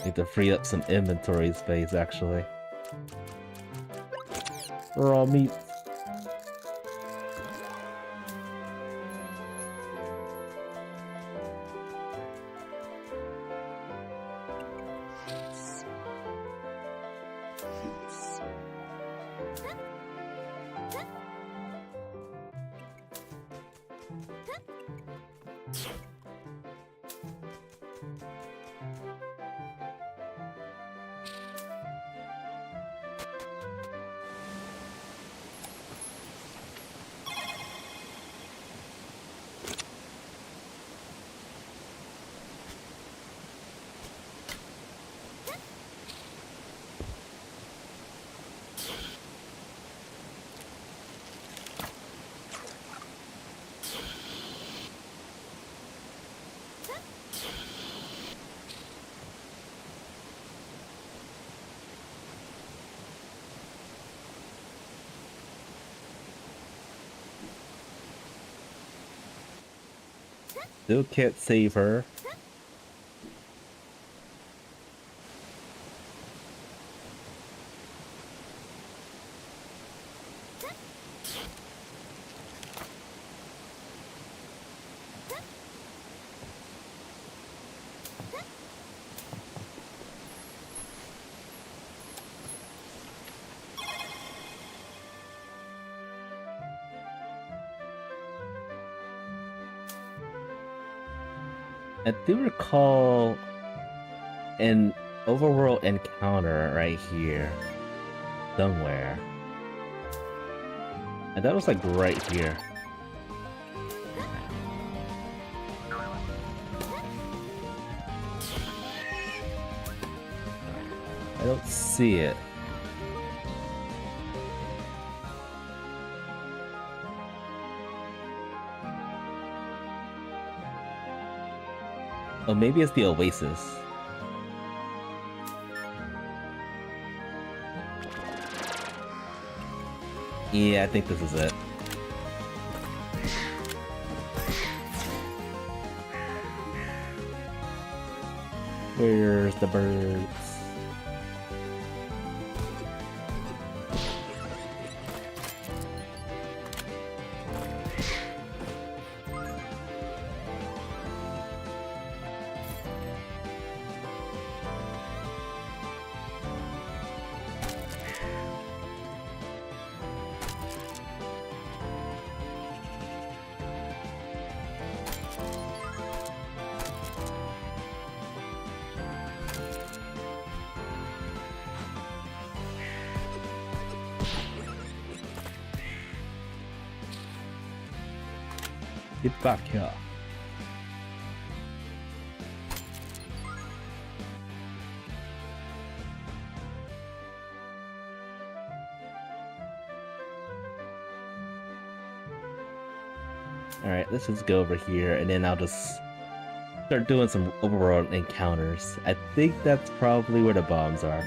Need to free up some inventory space, actually. Raw meat. Still can't save her. I do recall an overworld encounter right here. Somewhere. And that was like right here. I don't see it. Oh, maybe it's the Oasis. Yeah, I think this is it. Where's the birds? Get back here. Alright, let's just go over here and then I'll just start doing some overworld encounters. I think that's probably where the bombs are.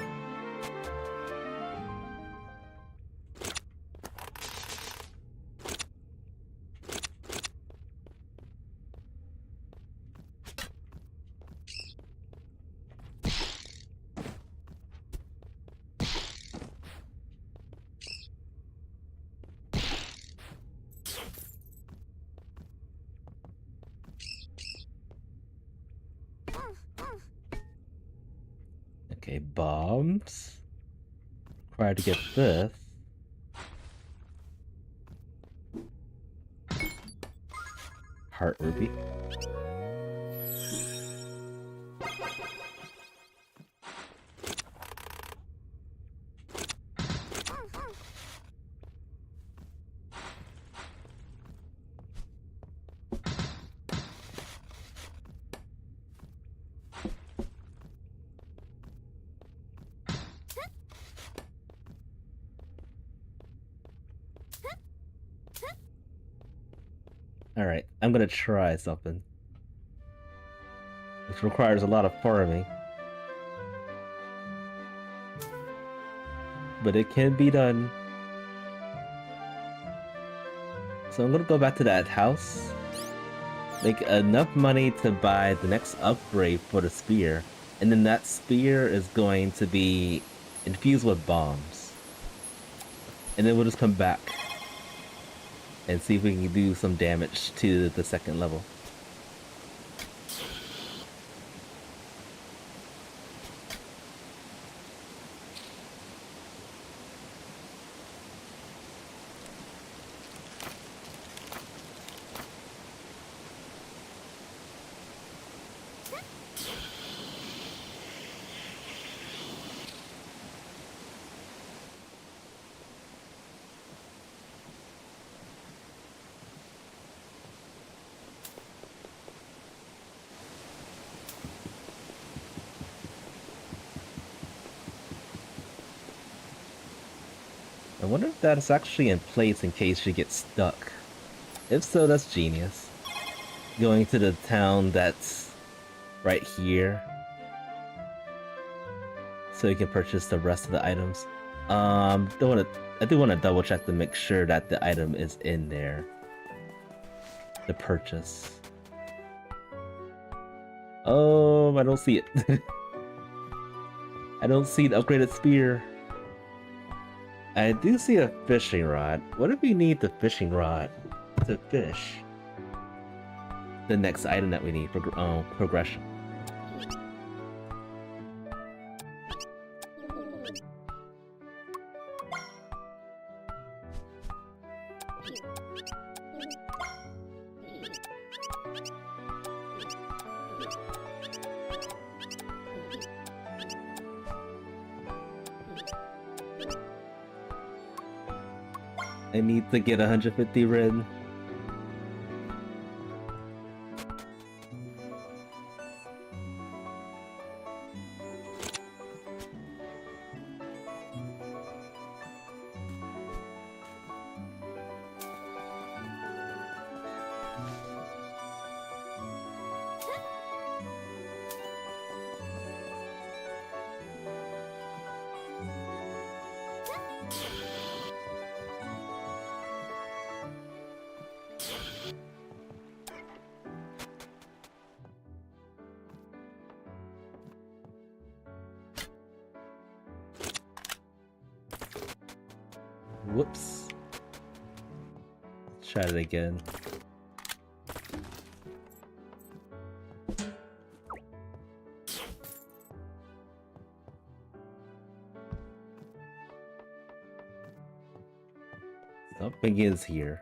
Okay, bombs. Required to get this. Heart ruby. Alright, I'm gonna try something. Which requires a lot of farming. But it can be done. So I'm gonna go back to that house. Make enough money to buy the next upgrade for the spear. And then that spear is going to be infused with bombs. And then we'll just come back and see if we can do some damage to the second level. I wonder if that's actually in place in case she gets stuck. If so, that's genius. Going to the town that's right here. So you can purchase the rest of the items. I do want to double check to make sure that the item is in there. The purchase. Oh, I don't see it. I don't see the upgraded spear. I do see a fishing rod. What if we need the fishing rod to fish? The next item that we need for progression. I need to get 150 red. Whoops. Let's try it again. Something is here.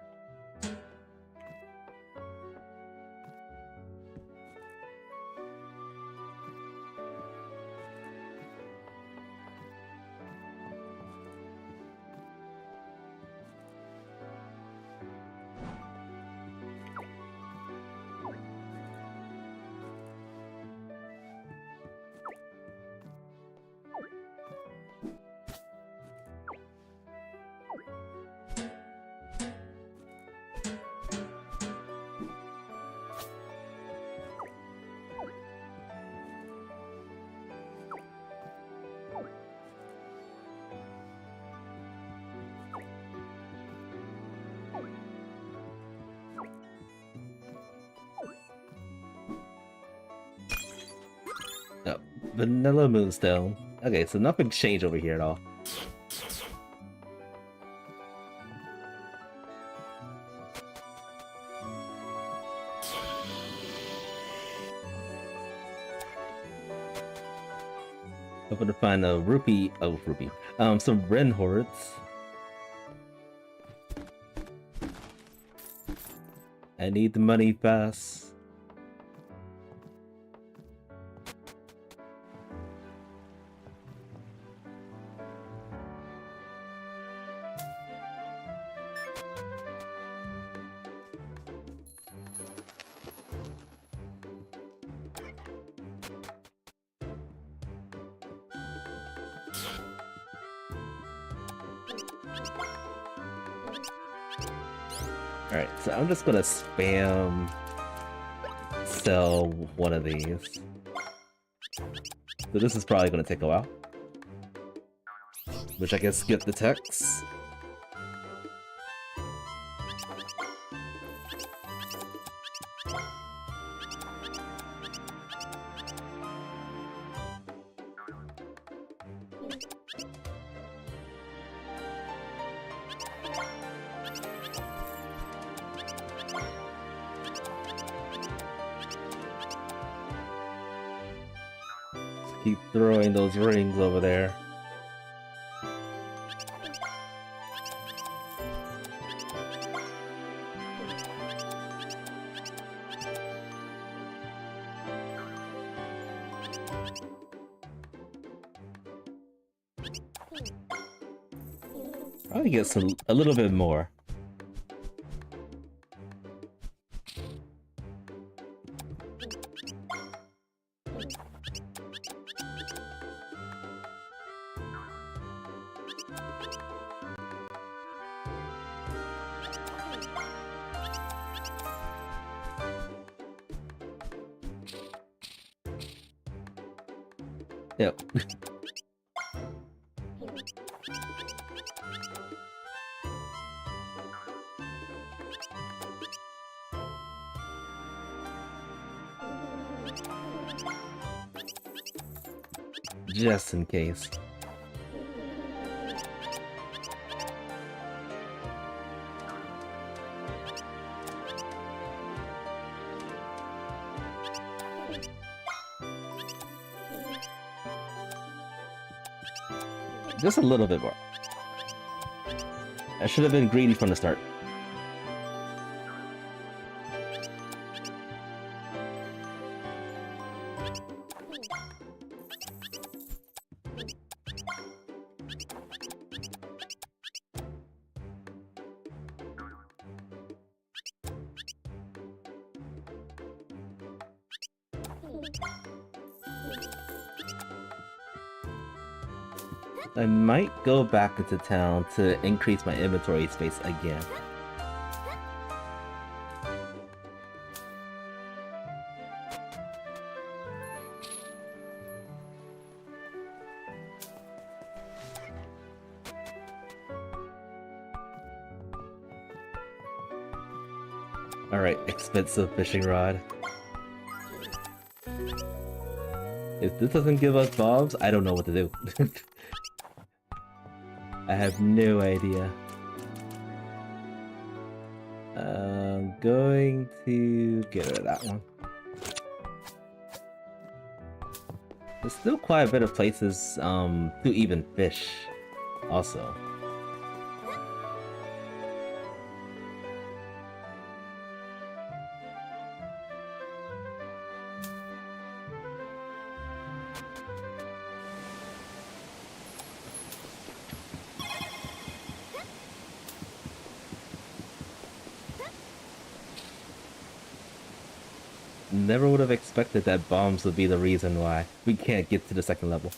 Oh, vanilla moonstone. Okay, so nothing changed over here at all. Hoping to find a rupee. Oh, rupee. Some Ren hordes. I need the money fast. Alright, so I'm just gonna spam sell one of these. So this is probably gonna take a while. Which I guess skip the text. Keep throwing those rings over there. Probably get a little bit more. Yep. Just in case. Just a little bit more. I should have been greedy from the start. I might go back into town to increase my inventory space again. Alright, expensive fishing rod. If this doesn't give us bombs, I don't know what to do. I have no idea. I'm going to get rid of that one. There's still quite a bit of places to even fish, also. Never would have expected that bombs would be the reason why we can't get to the second level.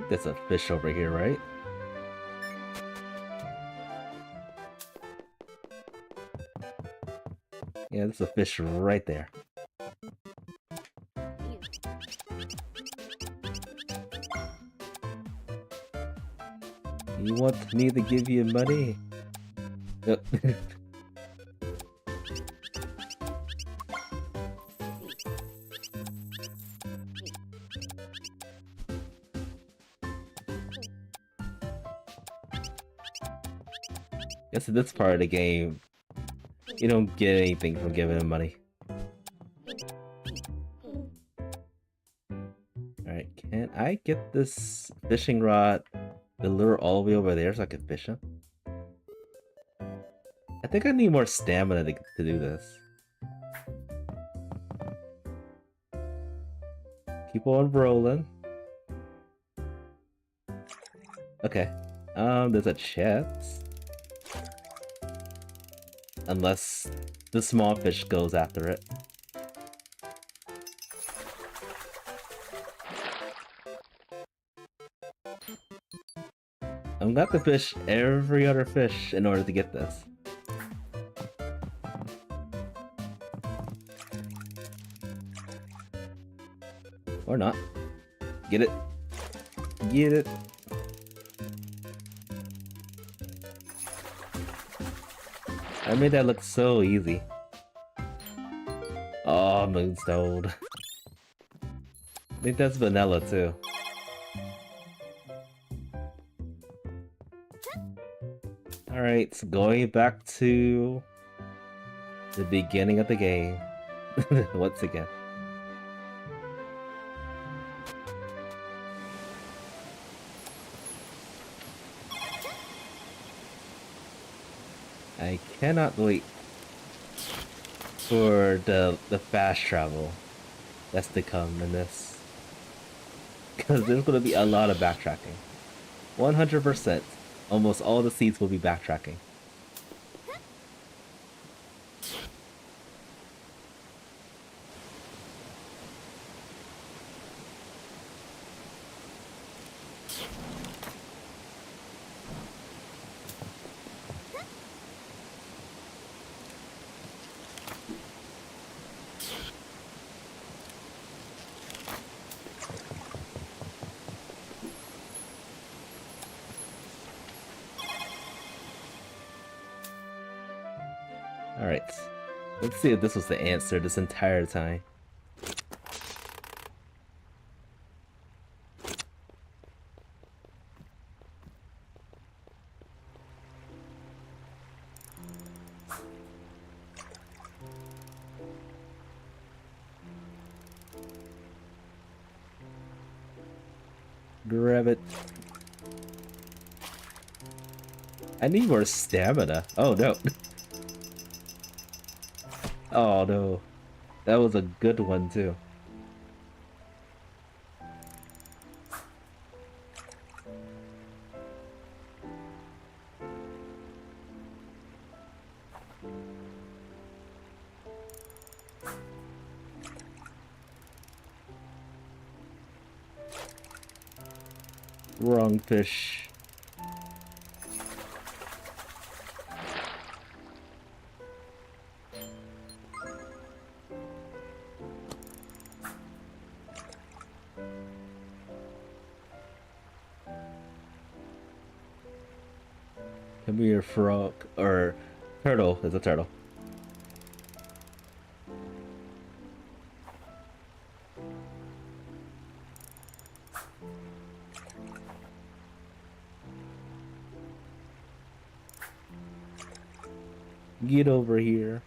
There's a fish over here, right? Yeah, there's a fish right there. You want me to give you money? Yep. Guess in this part of the game, you don't get anything from giving him money. Alright, can I get this fishing rod, the lure all the way over there so I can fish him? I think I need more stamina to do this. Keep on rolling. Okay. There's a chest. Unless the small fish goes after it. I'm gonna have to fish every other fish in order to get this. Or not. Get it. Get it. I made that look so easy. Oh, Moonstone. I think that's vanilla too. Alright, so going back to the beginning of the game. Once again. I cannot wait for the fast travel that's to come in this. Because there's going to be a lot of backtracking. 100%. Almost all the seeds will be backtracking. Alright. Let's see if this was the answer this entire time. Grab it. I need more stamina. Oh no. Oh no. That was a good one too. Wrong fish. Come here, frog. Or turtle. There's a turtle. Get over here.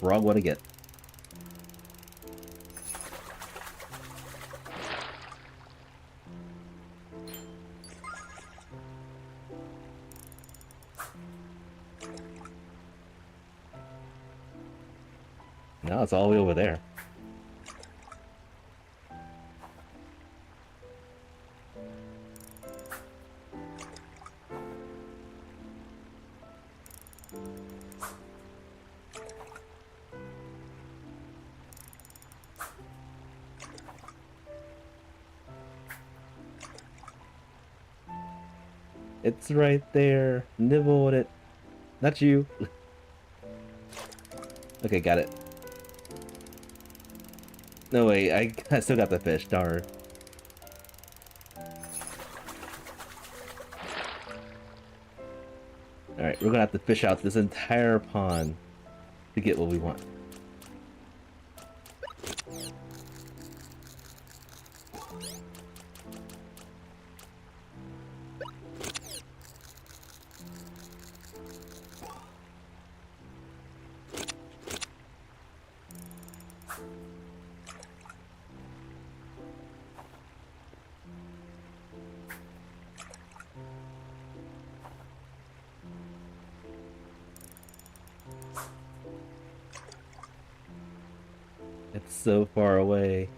Wrong one again. Now it's all the way over there. It's right there. Nibble on it. Not you. Okay, got it. No way, I still got the fish, darn. Alright, we're gonna have to fish out this entire pond to get what we want. It's so far away.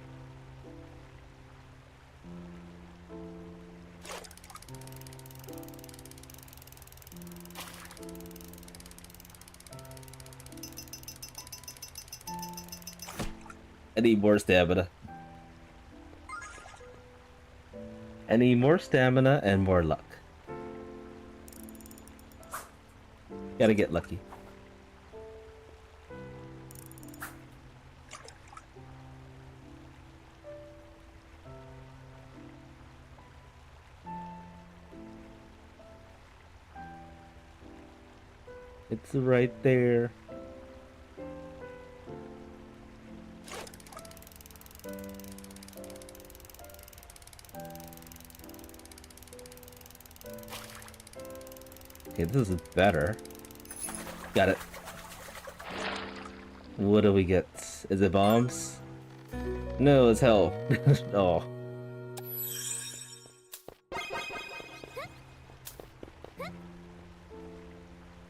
I need more stamina. I need more stamina and more luck. Gotta get lucky. It's right there. Okay, this is better. Got it. What do we get? Is it bombs? No, it's hell. Oh.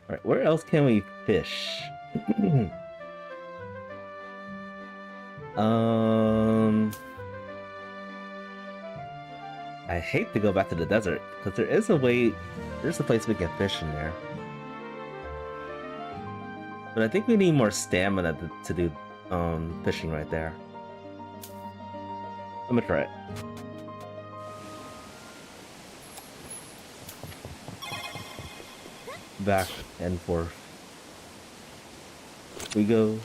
Alright, where else can we fish? I hate to go back to the desert, because there is a way, there's a place we can fish in there. But I think we need more stamina to do fishing right there. I'm gonna try it. Back and forth. We go.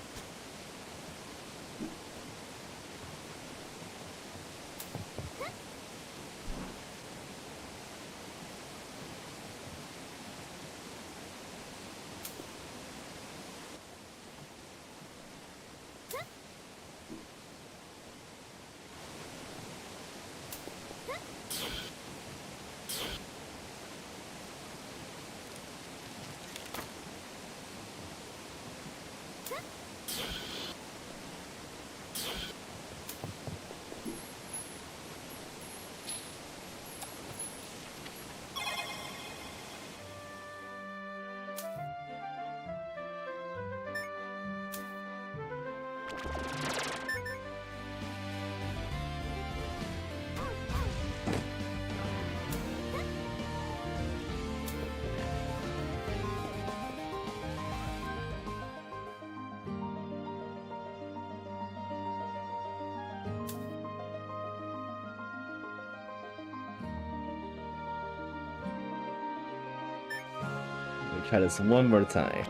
Try this one more time.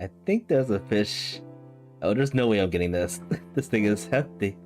I think there's a fish. Oh, there's no way I'm getting this. This thing is hefty.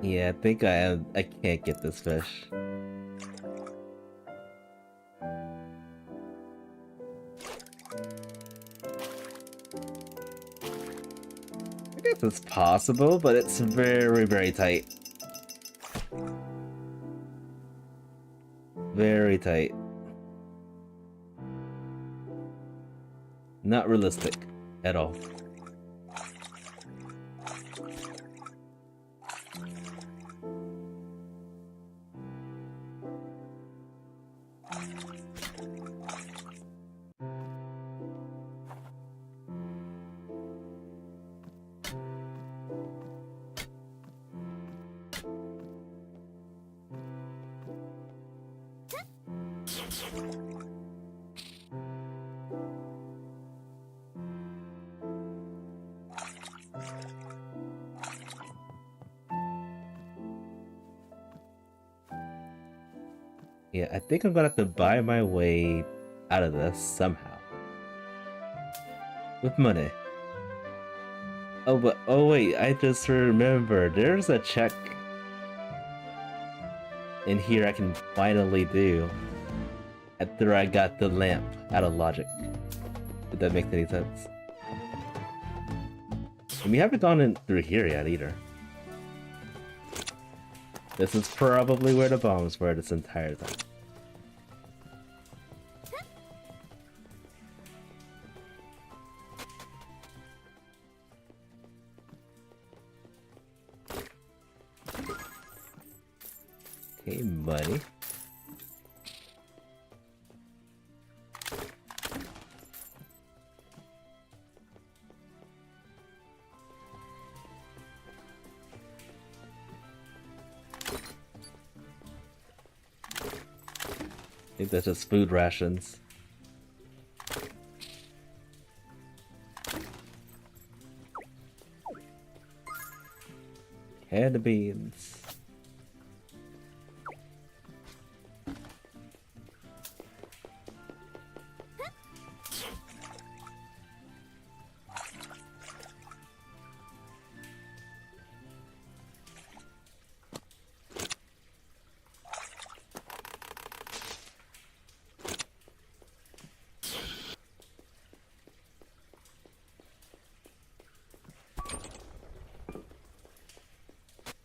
Yeah, I think I can't get this fish. I guess it's possible, but it's very, very tight. Very tight. Not realistic at all. Yeah, I think I'm gonna have to buy my way out of this somehow. With money. Oh, but oh wait, I just remembered. There's a check in here I can finally do after I got the lamp out of logic. If that makes any sense. And we haven't gone in through here yet either. This is probably where the bombs were this entire time. Okay, buddy. think that's just food rations. Canned beans.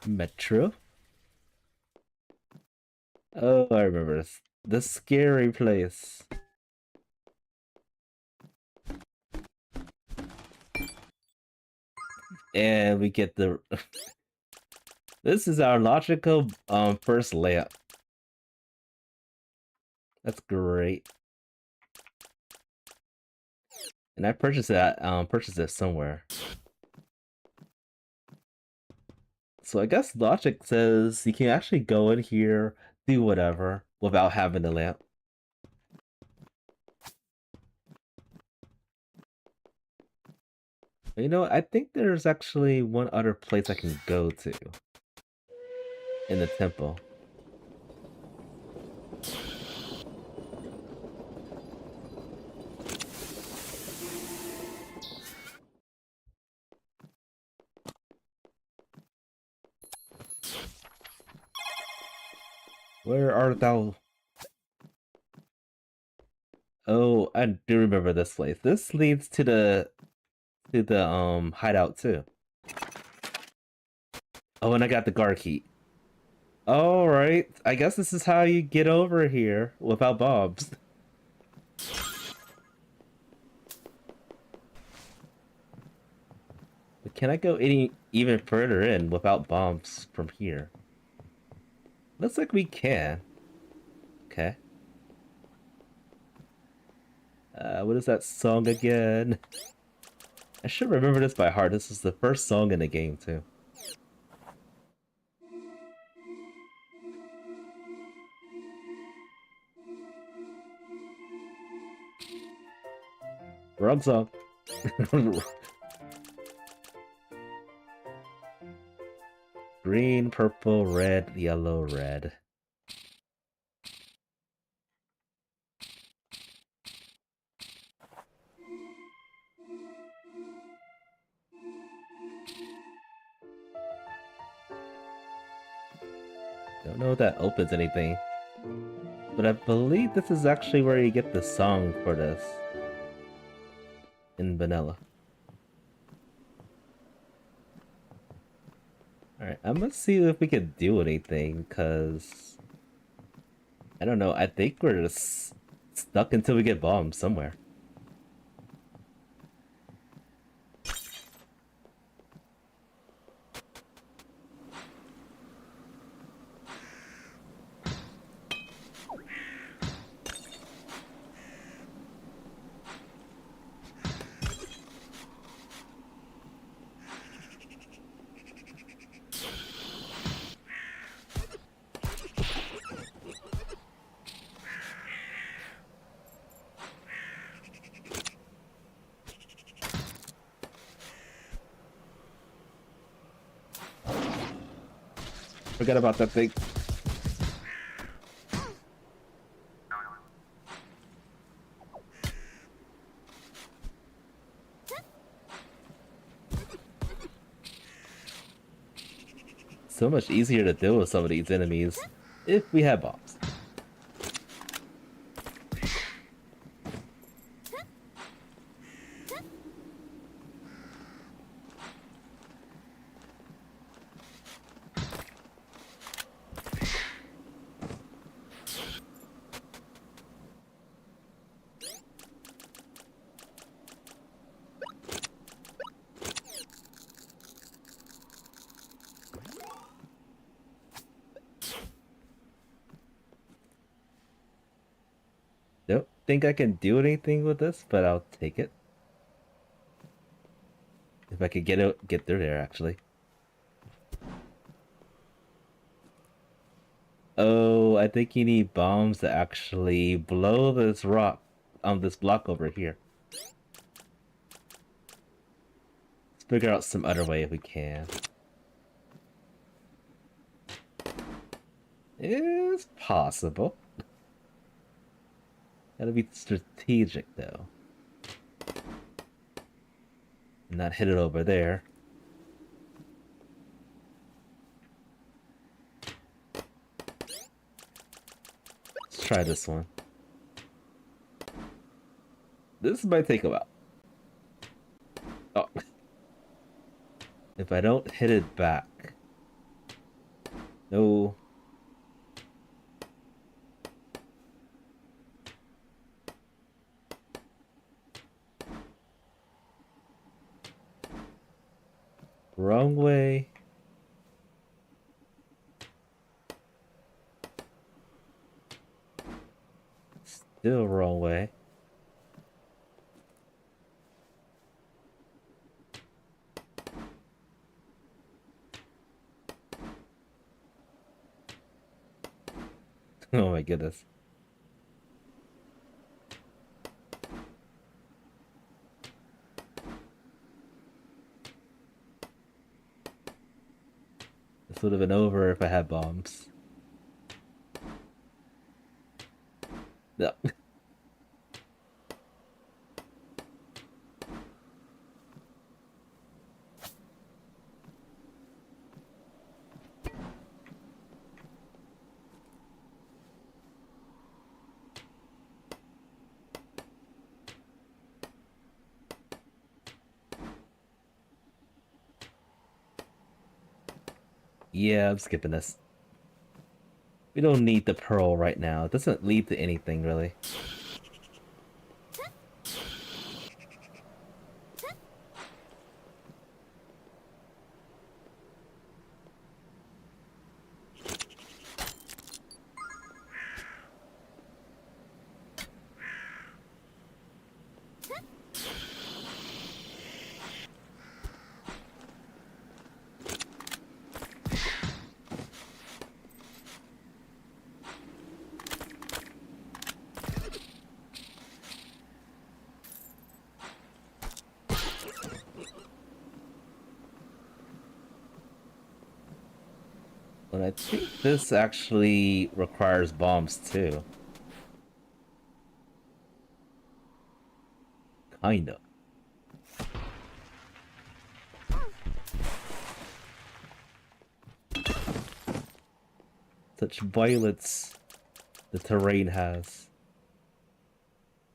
Metro? Oh, I remember this. The scary place. And we get the... This is our logical first layup. That's great. And I purchased it somewhere. So I guess logic says you can actually go in here, do whatever, without having the lamp. You know, I think there's actually one other place I can go to. In the temple. Where art thou? Oh, I do remember this place. This leads to the hideout too. Oh, and I got the guard key. All right, I guess this is how you get over here without bombs. But can I go even further in without bombs from here? Looks like we can. Okay. What is that song again? I should remember this by heart. This is the first song in the game too. Wrong song. Green, purple, red, yellow, red. Don't know if that opens anything. But I believe this is actually where you get the song for this. In vanilla. Alright, I'm gonna see if we can do anything, cause... I don't know, I think we're just stuck until we get bombed somewhere. Forget about that thing. So much easier to deal with some of these enemies if we had bombs. Don't think I can do anything with this, but I'll take it. If I could get through there, actually. Oh, I think you need bombs to actually blow this rock, this block over here. Let's figure out some other way if we can. It's possible. Gotta be strategic though. Not hit it over there. Let's try this one. This might take a while. Oh. If I don't hit it back. No. Wrong way. Still wrong way. Oh my goodness. This would have been over if I had bombs. No. Yeah, I'm skipping this. We don't need the pearl right now. It doesn't lead to anything, really. But I think this actually requires bombs too. Kind of. Such violence the terrain has.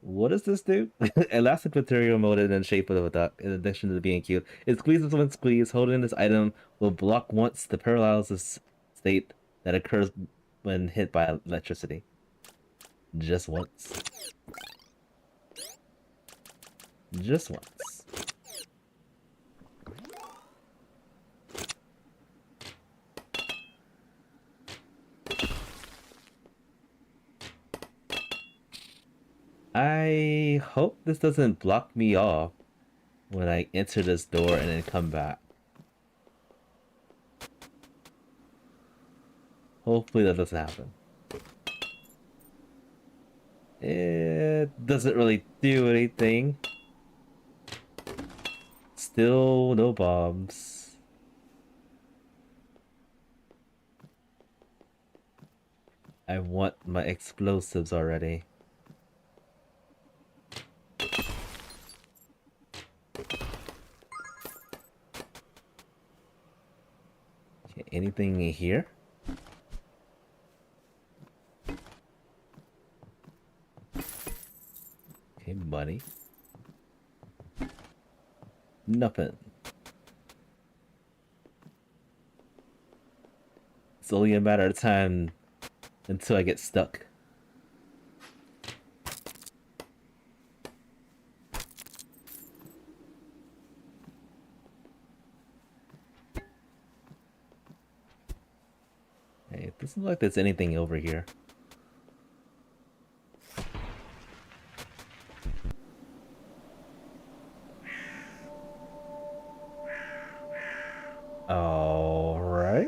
What does this do? Elastic material molded in shape of a duck, in addition to the being cute. It squeezes when squeezed. Holding this item will block once the paralysis state that occurs when hit by electricity. Just once. Just once. I hope this doesn't block me off when I enter this door and then come back. Hopefully that doesn't happen. It doesn't really do anything. Still no bombs. I want my explosives already. Okay, anything in here? Okay, money. Nothing. It's only a matter of time until I get stuck. Hey, it doesn't look like there's anything over here. Alright.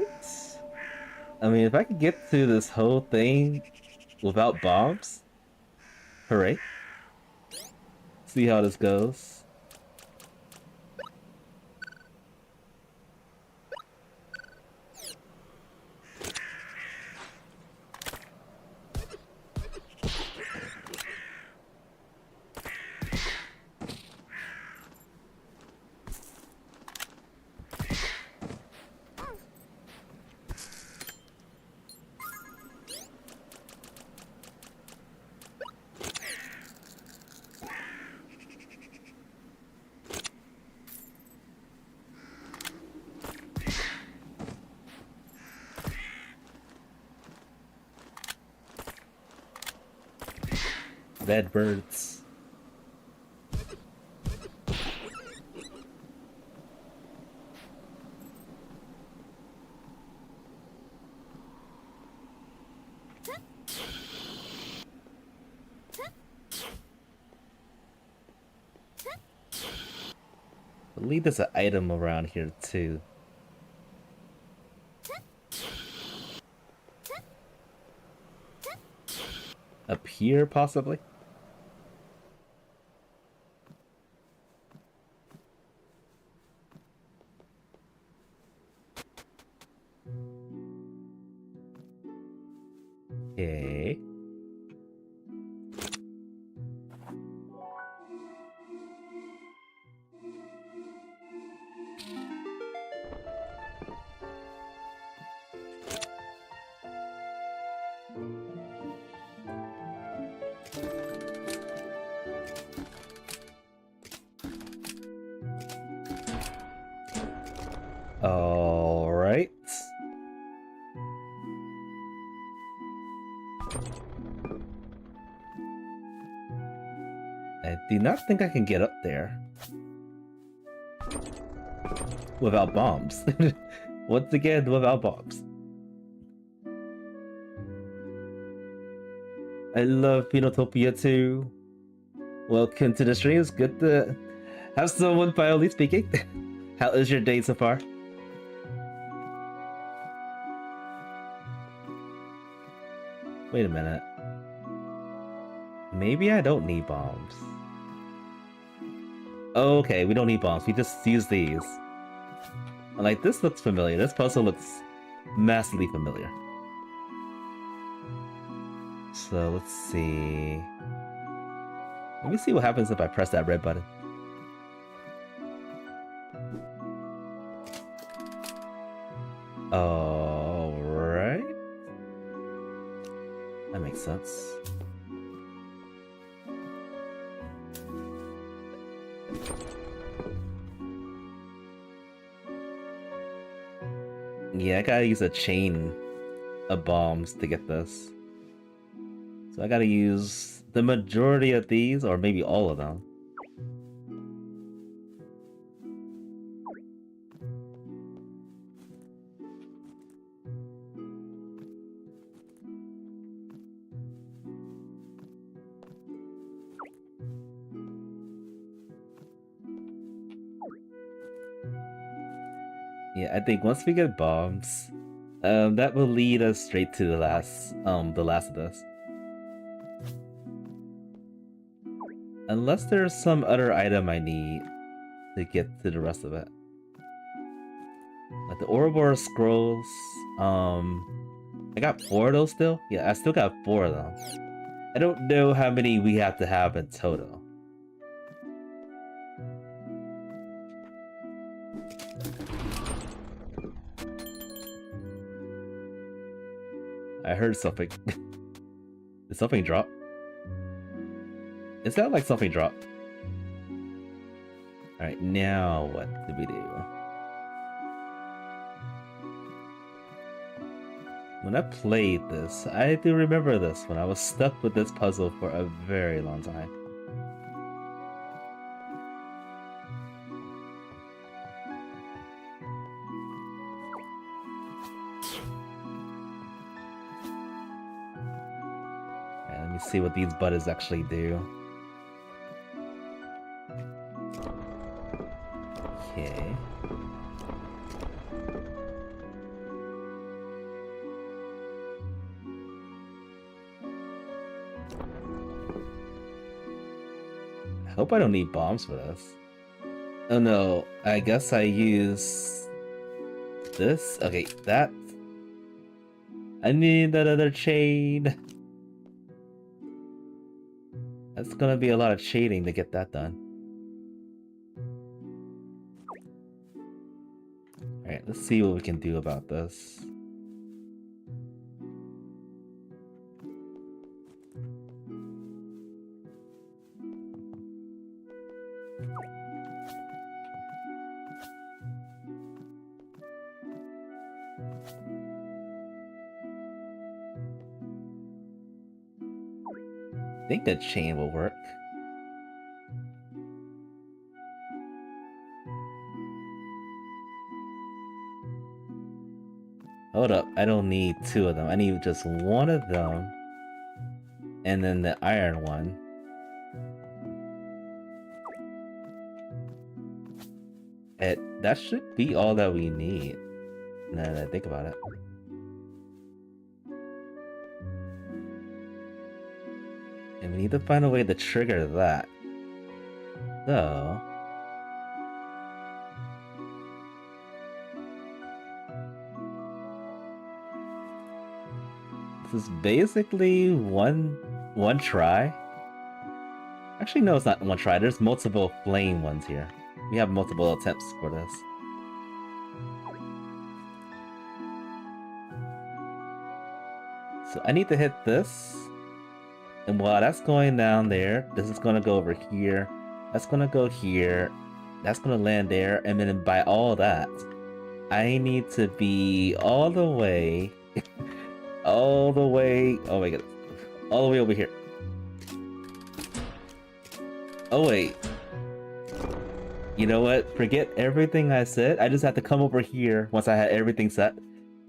I mean, if I could get to this whole thing without bombs, hooray. See how this goes. Dead birds. I believe there's an item around here too. Up here, possibly? Okay. All right. I do not think I can get up there without bombs. Once again, without bombs. I love Phenotopia too. Welcome to the stream. It's good to have someone finally speaking. How is your day so far? Wait a minute. Maybe I don't need bombs. Okay, we don't need bombs. We just use these. Like, this looks familiar. This puzzle looks massively familiar. So, let's see. Let me see what happens if I press that red button. Alright. That makes sense. Yeah, I gotta use a chain of bombs to get this. So I gotta use the majority of these, or maybe all of them. Yeah, I think once we get bombs, that will lead us straight to the last of this. Unless there's some other item I need to get to the rest of it. Like the Ouroboros scrolls, I got 4 of those still? Yeah, I still got 4 of them. I don't know how many we have to have in total. I heard something. Did something drop? It sounded like something dropped. Alright, now what do we do? When I played this, I do remember this when I was stuck with this puzzle for a very long time. Alright, let me see what these buttons actually do. Okay. hope I don't need bombs for this. Oh no, I guess I use this. Okay, that. I need that other chain. That's gonna be a lot of shading to get that done. Alright, let's see what we can do about this. I think a chain will work. Hold up, I don't need two of them. I need just one of them. And then the iron one. That should be all that we need. Now that I think about it. And we need to find a way to trigger that. So... this is basically one try. Actually, no, it's not one try. There's multiple flame ones here. We have multiple attempts for this. So I need to hit this. And while that's going down there, this is going to go over here. That's going to go here. That's going to land there. And then by all that, I need to be all the way... all the way... oh my god. All the way over here. Oh wait. You know what? Forget everything I said. I just have to come over here once I had everything set.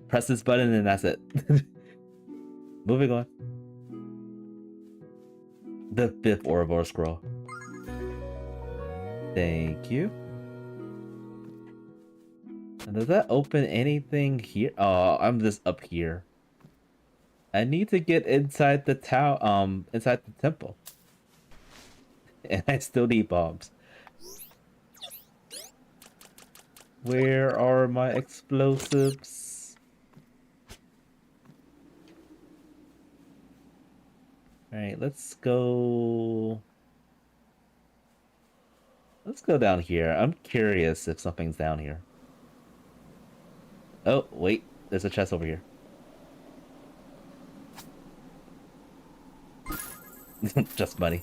Press this button and that's it. Moving on. The 5th Ouroboros scroll. Thank you. And does that open anything here? Oh, I'm just up here. I need to get inside the town, inside the temple. And I still need bombs. Where are my explosives? Alright, let's go... let's go down here. I'm curious if something's down here. Oh, wait. There's a chest over here. Just money.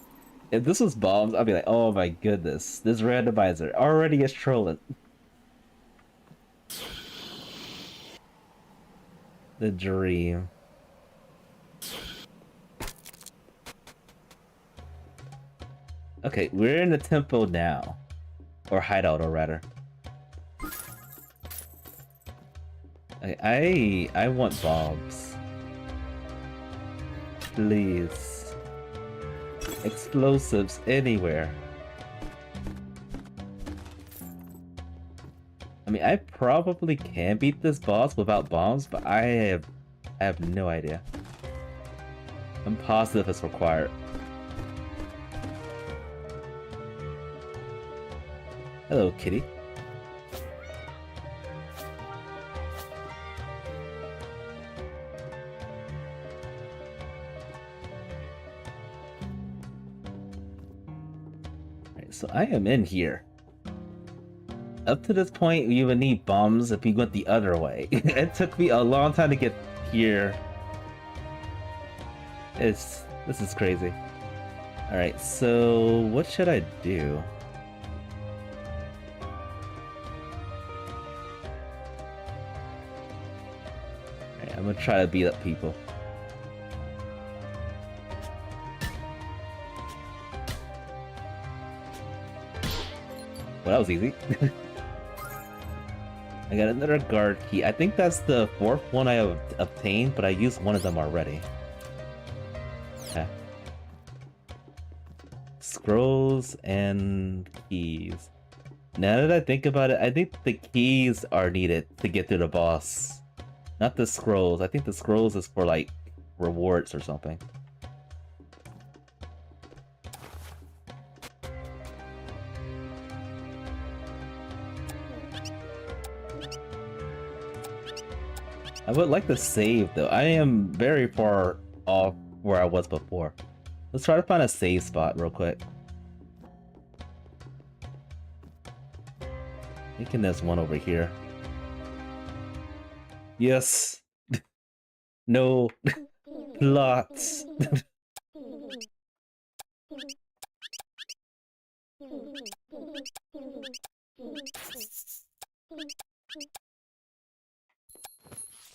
If this was bombs, I'd be like, oh my goodness. This randomizer already is trolling. The dream. Okay, we're in the temple now. Or hideout, or rather. I want bombs. Please. Explosives anywhere. I mean, I probably can beat this boss without bombs, but I have no idea. I'm positive it's required. Hello, kitty. Alright, so I am in here. Up to this point, you would need bombs if you went the other way. It took me a long time to get here. This is crazy. Alright, so what should I do? Alright, I'm gonna try to beat up people. Well, that was easy. I got another guard key. I think that's the 4th one I have obtained, but I used one of them already. Okay. Scrolls and keys. Now that I think about it, I think the keys are needed to get through the boss. Not the scrolls. I think the scrolls is for, like, rewards or something. I would like to save though. I am very far off where I was before. Let's try to find a save spot real quick. Thinking there's one over here. Yes. No. Lots.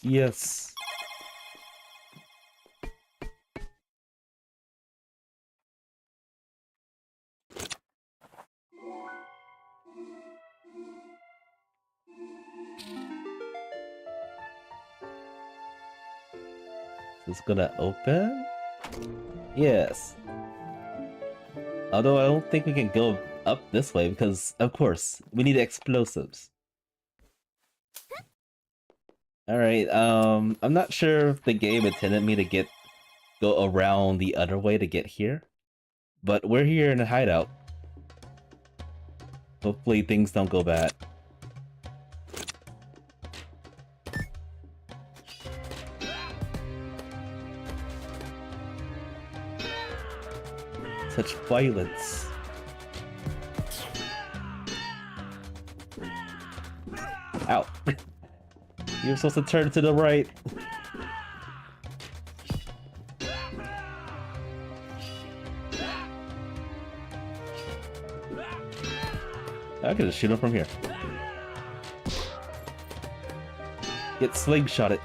Yes. Is this gonna open? Yes. Although I don't think we can go up this way because, of course, we need explosives. Alright, I'm not sure if the game intended me to go around the other way to get here. But we're here in a hideout. Hopefully things don't go bad. Such violence. Ow. You're supposed to turn to the right. I can just shoot him from here. Get slingshotted.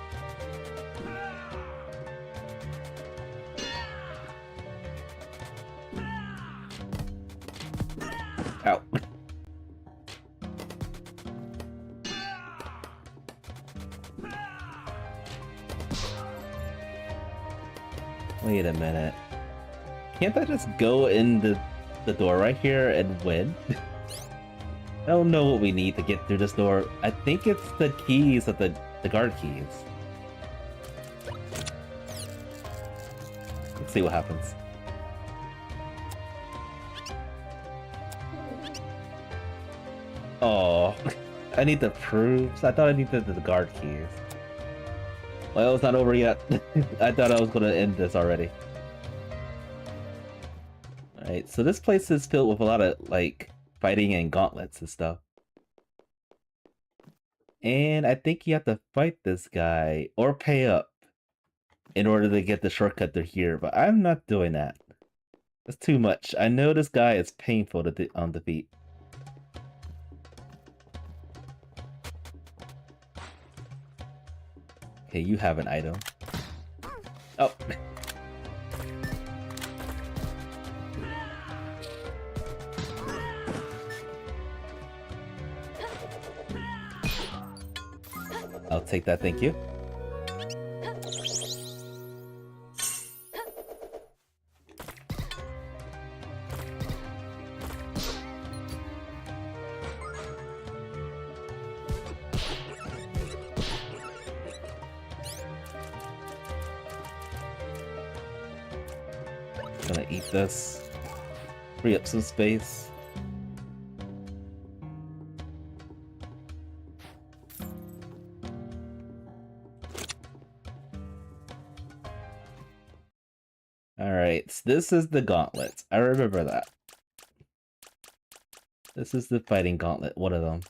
Ow. Wait a minute. Can't I just go in the door right here and win? I don't know what we need to get through this door. I think it's the keys of the guard keys. Let's see what happens. Oh, I need the proofs. I thought I needed the guard keys. Well, it's not over yet. I thought I was gonna end this already. Alright, so this place is filled with a lot of, like, fighting and gauntlets and stuff. And I think you have to fight this guy or pay up in order to get the shortcut to here, but I'm not doing that. That's too much. I know this guy is painful to defeat. Okay, you have an item. Oh. I'll take that, thank you. Gonna eat this. Free up some space. Alright, so this is the gauntlet. I remember that. This is the fighting gauntlet, one of them.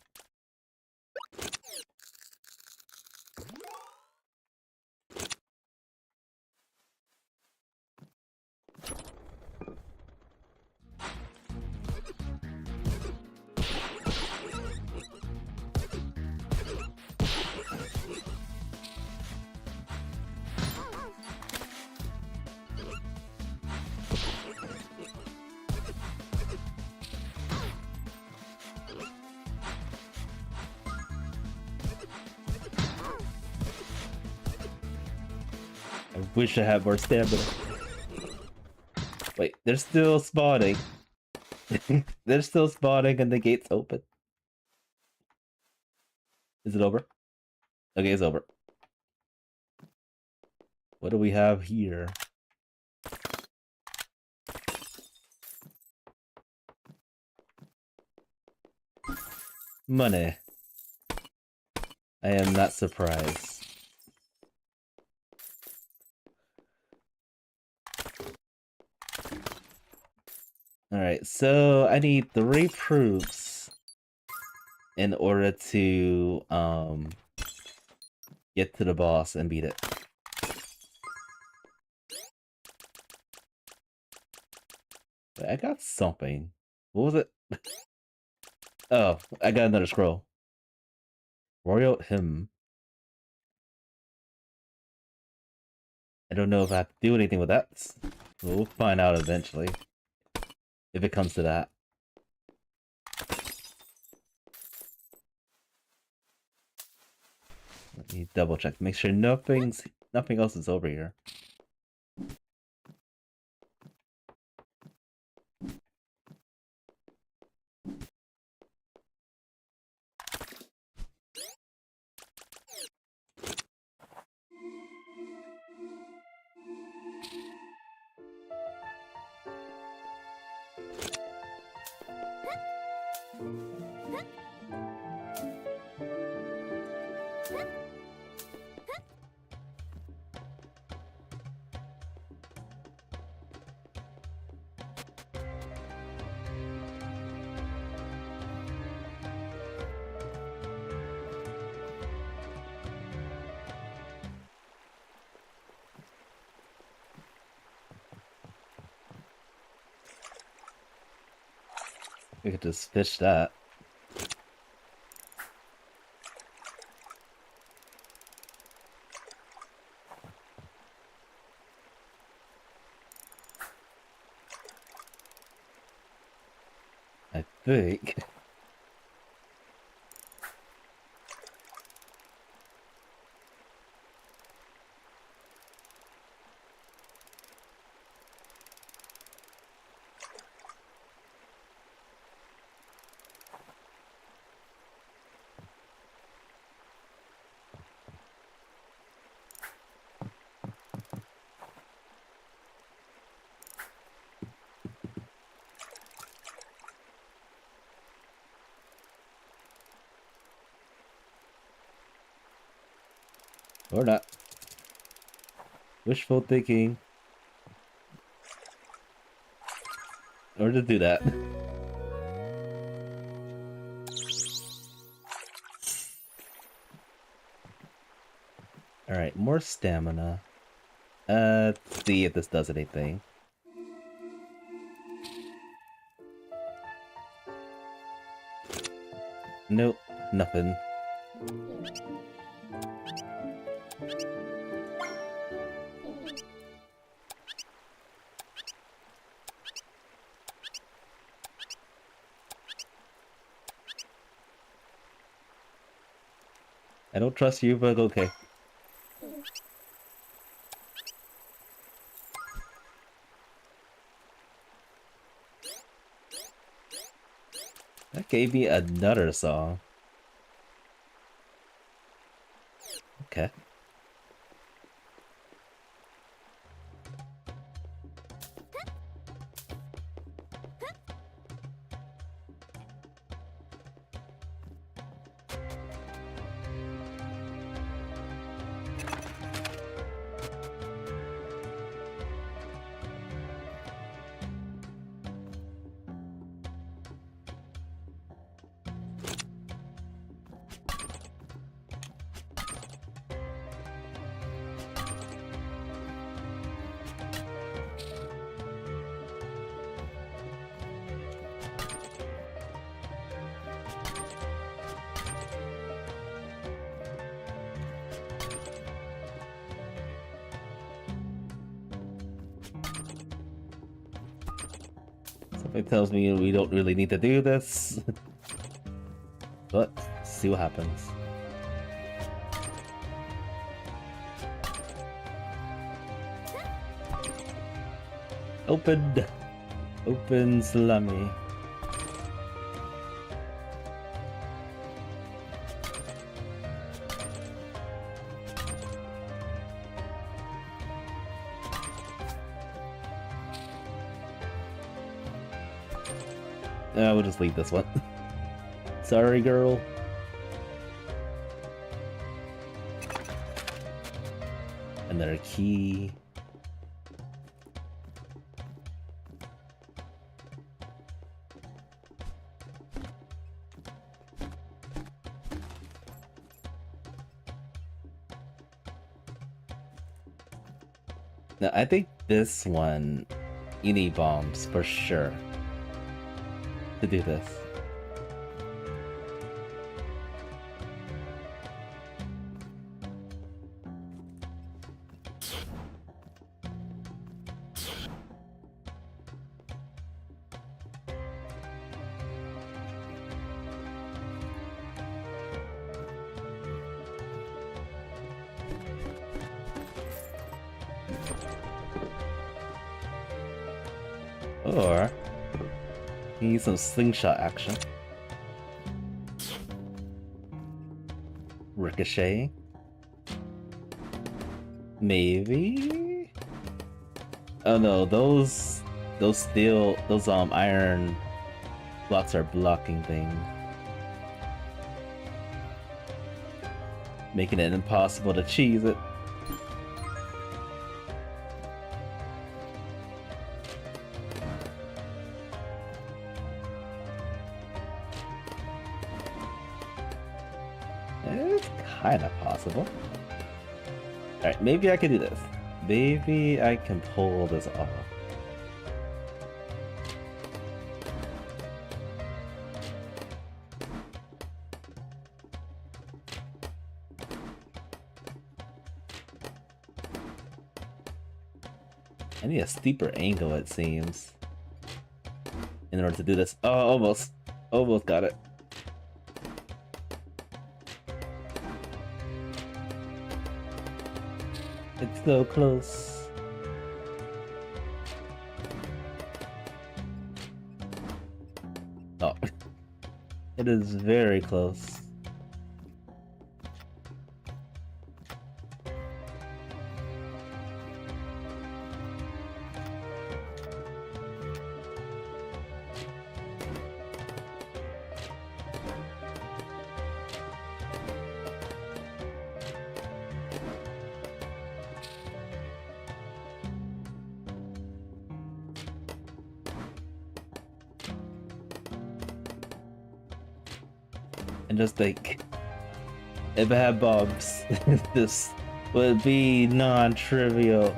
I wish I had more stamina. Wait, they're still spawning. They're still spawning and the gate's open. Is it over? Okay, it's over. What do we have here? Money. I am not surprised. Alright, so I need 3 proofs in order to get to the boss and beat it. Wait, I got something. What was it? Oh, I got another scroll. Royal Hymn. I don't know if I have to do anything with that. We'll find out eventually. If it comes to that. Let me double check. Make sure nothing else is over here. We could just fish that. I think. Or not. Wishful thinking. Or to do that. Alright, more stamina. Let's see if this does anything. Nope, nothing. I don't trust you, but okay. That gave me another song. Okay. Something tells me we don't really need to do this. But, see what happens. Opened! Open salami. We'll just leave this one. Sorry, girl. Another key. No, I think this one, you need bombs for sure to do this. Or you need some slingshot action. Ricochet. Maybe? Oh no, those iron blocks are blocking things. Making it impossible to cheese it. It's kinda possible. Alright, maybe I can do this. Maybe I can pull this off. I need a steeper angle, it seems, in order to do this. Oh, almost. Almost got it. It's so close. Oh. It is very close. And just think, if I had bombs, this would be non-trivial.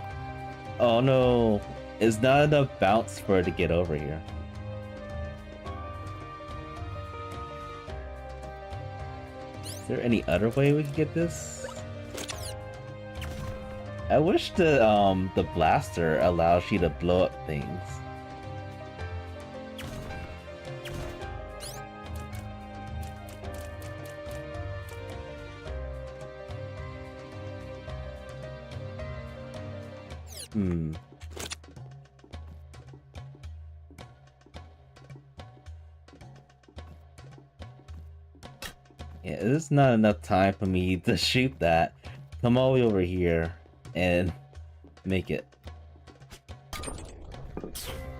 Oh no, it's not enough bounce for it to get over here. Is there any other way we could get this? I wish the blaster allows you to blow up things. Yeah, there's not enough time for me to shoot that. Come all the way over here and make it.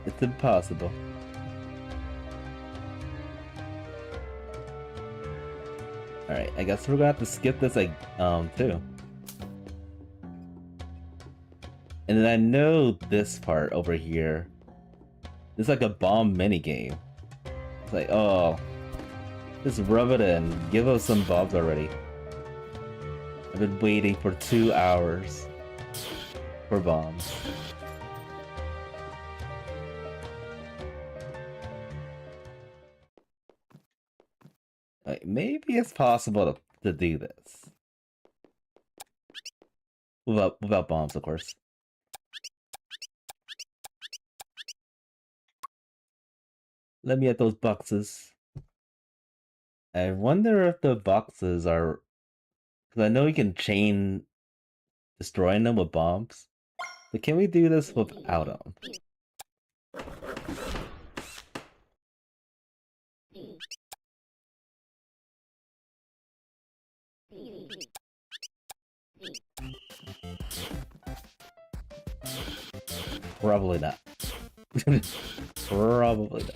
It's impossible. Alright, I guess we're gonna have to skip this too. And then I know this part over here. It's like a bomb minigame. It's like, oh, just rub it in. Give us some bombs already. I've been waiting for 2 hours for bombs. Like, maybe it's possible to do this. Without bombs, of course. Let me at those boxes. I wonder if the boxes are... Because I know you can chain destroying them with bombs. But can we do this without them? Probably not. Probably not.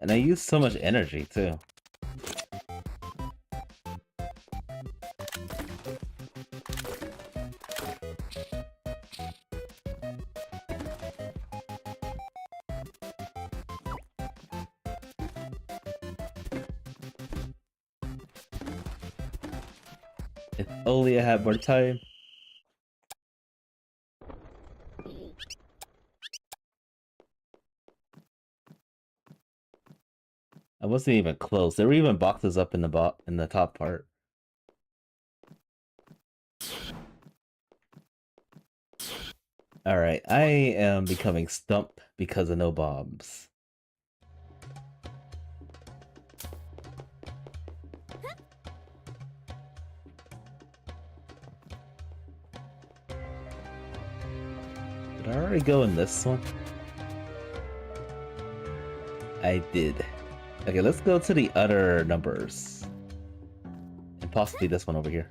And I use so much energy too. If only I had more time. I wasn't even close. There were even boxes up in the top part. Alright, I am becoming stumped because of no bombs. Did I already go in this one? I did. Okay, let's go to the other numbers. And possibly this one over here.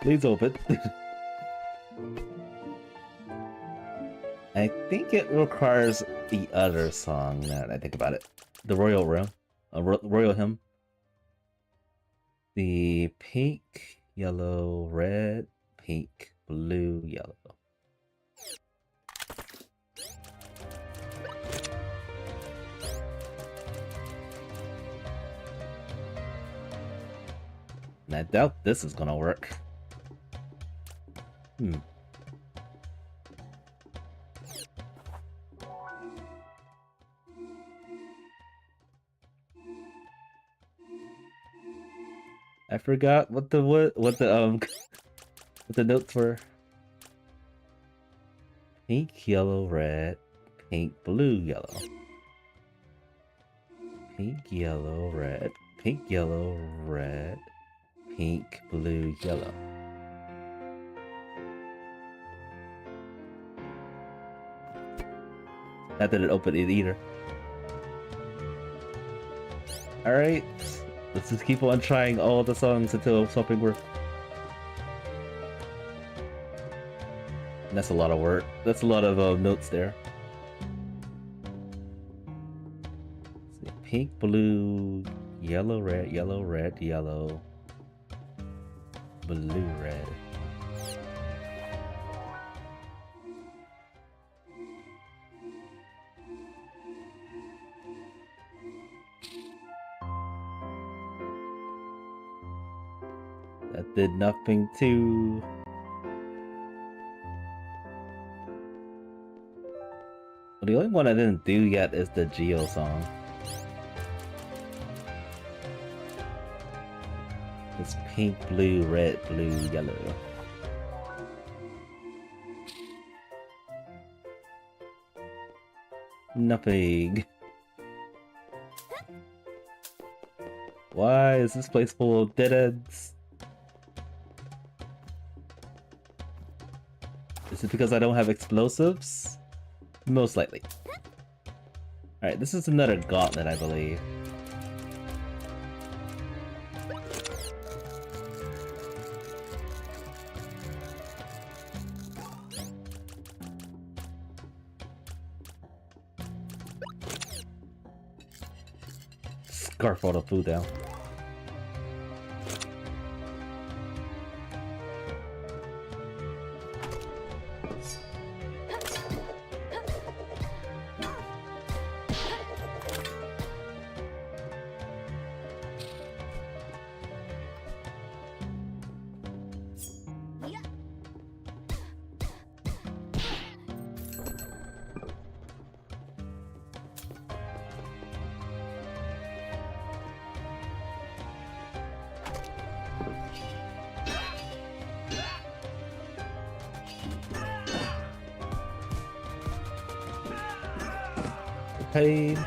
Please open. I think it requires the other song now that I think about it. The Royal Realm. Royal Hymn. The pink, yellow, red, pink, blue, yellow. And I doubt this is gonna work. I forgot what the what the notes were. Pink, yellow, red, pink, blue, yellow. Pink, yellow, red, pink, yellow, red, pink, blue, yellow. Not that it opened it either. Alright, let's just keep on trying all the songs until something works. And that's a lot of work. That's a lot of notes there. Let's see. Pink, blue, yellow, red, yellow, red, yellow, blue, red. That did nothing to... Well, the only one I didn't do yet is the Geo song. It's pink, blue, red, blue, yellow. Nothing. Why is this place full of dead ends? Is it because I don't have explosives? Most likely. Alright, this is another gauntlet, I believe. Scarf all the food down. Pain.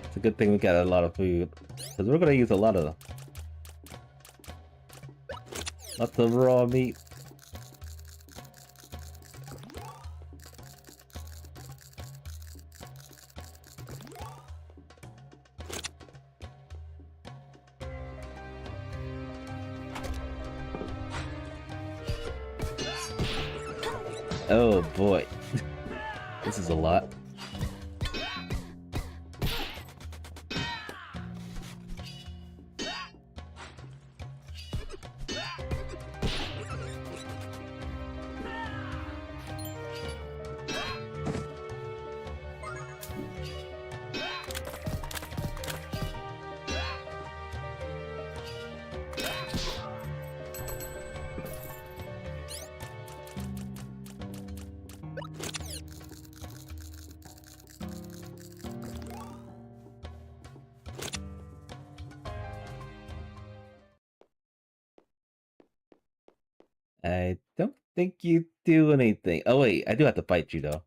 It's a good thing we got a lot of food. Because we're gonna use a lot of lots of raw meat. Oh boy. This is a lot. I don't think you do anything. Oh wait, I do have to fight you though.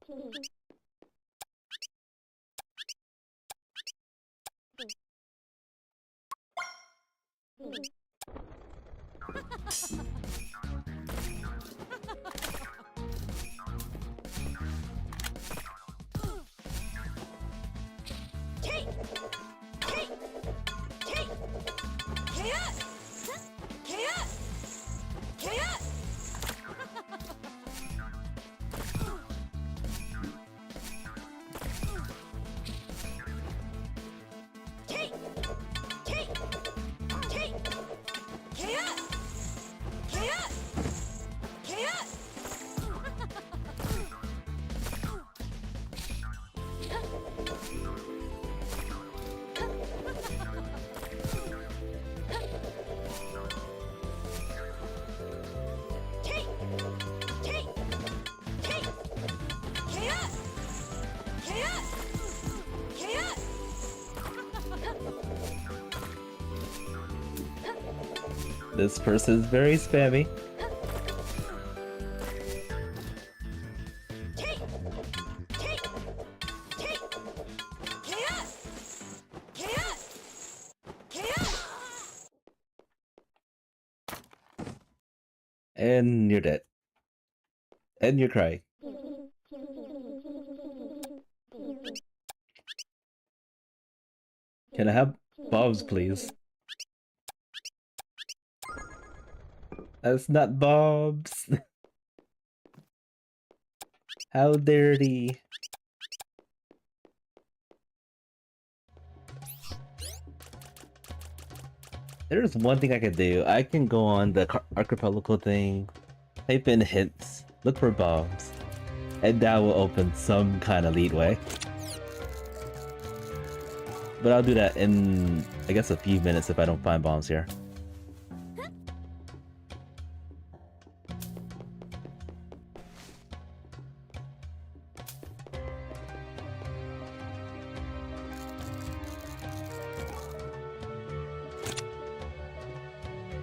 This person is very spammy. And you're dead. And you're crying. Can I have bombs, please? That's not bombs. How dirty. There's one thing I can do. I can go on the archipelago thing, type in hints, look for bombs, and that will open some kind of leadway. But I'll do that in, I guess, a few minutes if I don't find bombs here.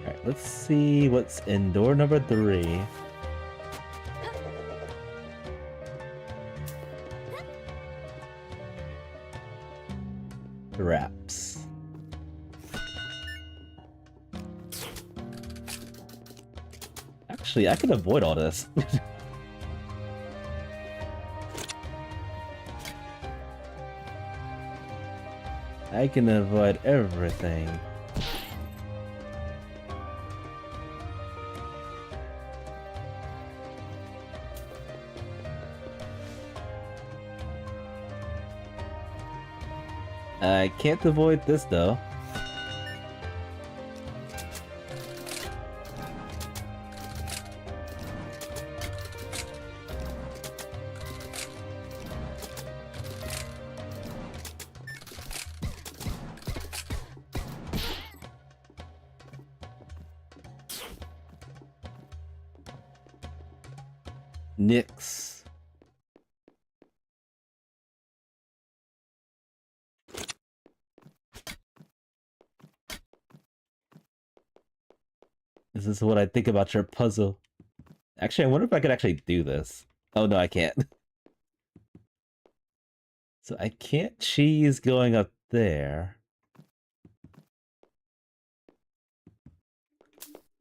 Alright, let's see what's in door number 3. Wraps. Actually, I can avoid all this. I can avoid everything. I can't avoid this though. Nix. This is what I think about your puzzle. Actually, I wonder if I could actually do this. Oh no, I can't. So I can't cheese going up there.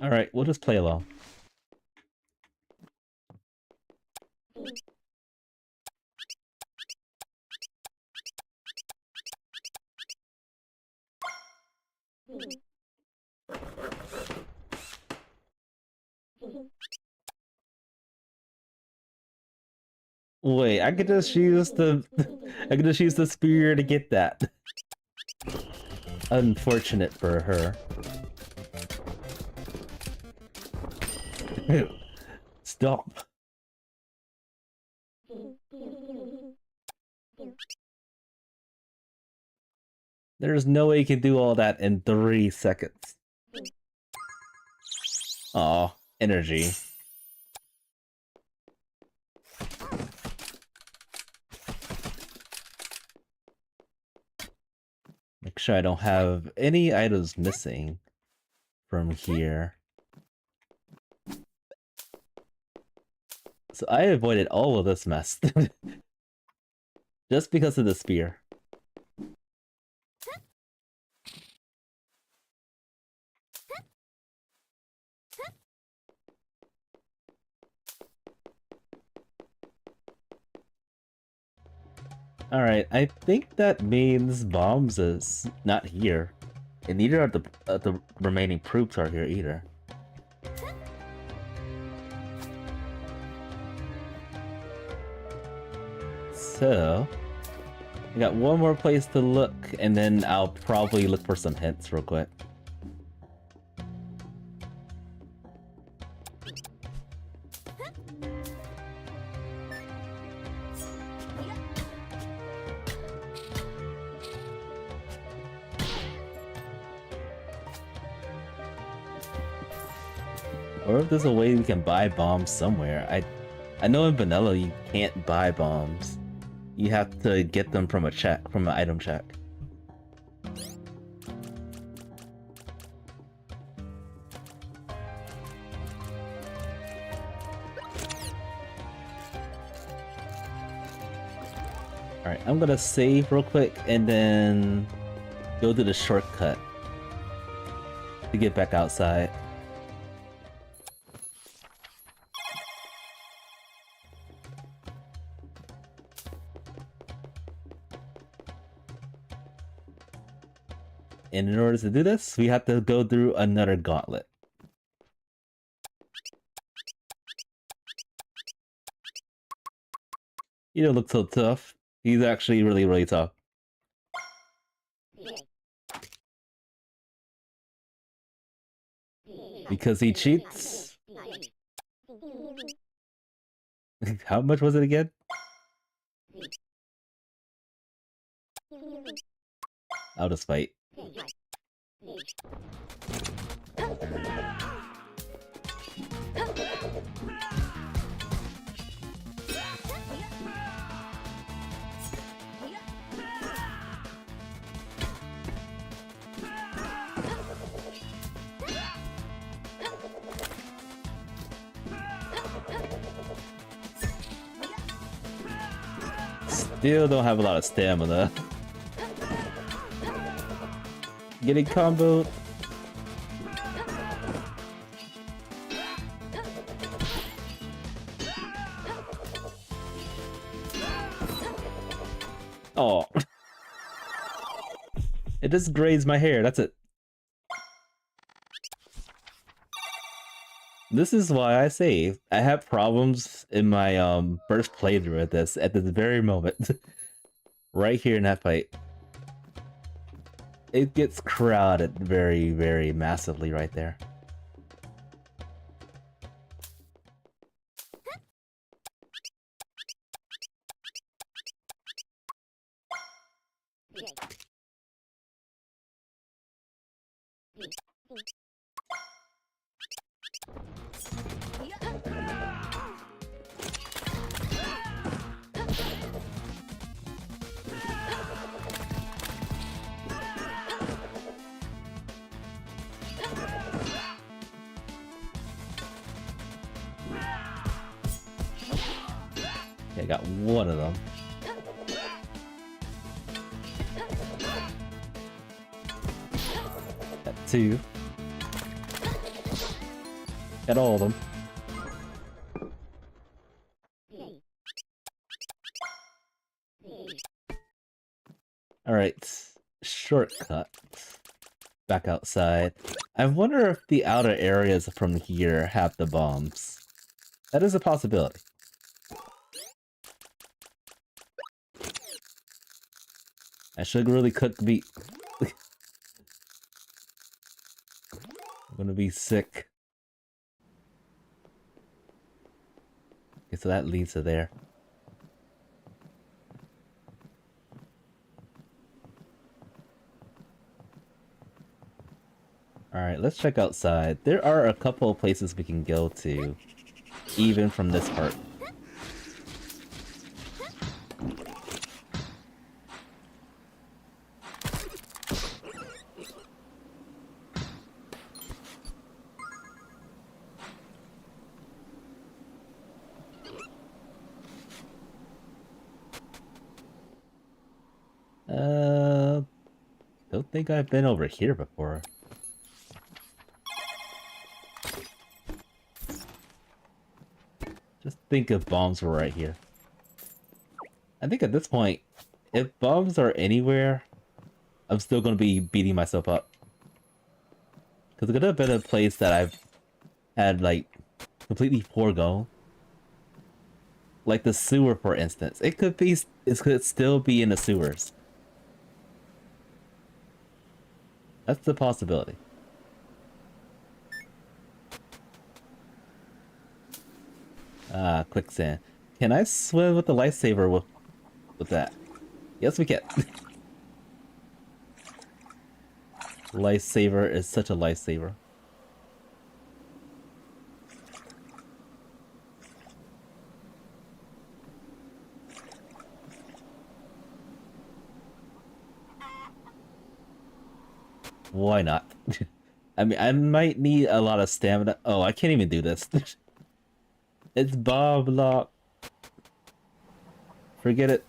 Alright, we'll just play along. Wait, I could just use the I could just use the spear to get that. Unfortunate for her. Stop. There's no way you can do all that in 3 seconds. Aw, energy. Make sure I don't have any items missing from here. So I avoided all of this mess. Just because of the spear. Alright, I think that means bombs is not here. And neither are the remaining proofs are here either. So, I got one more place to look, and then I'll probably look for some hints real quick. Or if there's a way we can buy bombs somewhere. I know in vanilla you can't buy bombs. You have to get them from an item check. Alright, I'm gonna save real quick and then go to the shortcut to get back outside. And in order to do this, we have to go through another gauntlet. You don't look so tough. He's actually really, really tough. Because he cheats. How much was it again? I'll just fight. Still don't have a lot of stamina. Getting comboed. Oh. It just grazed my hair, that's it. This is why I say I have problems in my first playthrough at this very moment. Right here in that fight. It gets crowded very, very massively right there. Okay, I got one of them. Got two. At all of them. Alright. Shortcut. Back outside. I wonder if the outer areas from here have the bombs. That is a possibility. I should really cook meat. I'm gonna be sick. Okay, so that leads to there. Alright, let's check outside. There are a couple of places we can go to, even from this part. Don't think I've been over here before. Just think if bombs were right here. I think at this point, if bombs are anywhere, I'm still gonna be beating myself up. Because it could have been a place that I've had, like, completely foregone. Like the sewer, for instance. It could still be in the sewers. That's the possibility. Ah, quicksand. Can I swim with the lifesaver with that? Yes, we can. Lifesaver is such a lifesaver. Why not? I mean, I might need a lot of stamina. Oh, I can't even do this. It's Bob Lock. Forget it.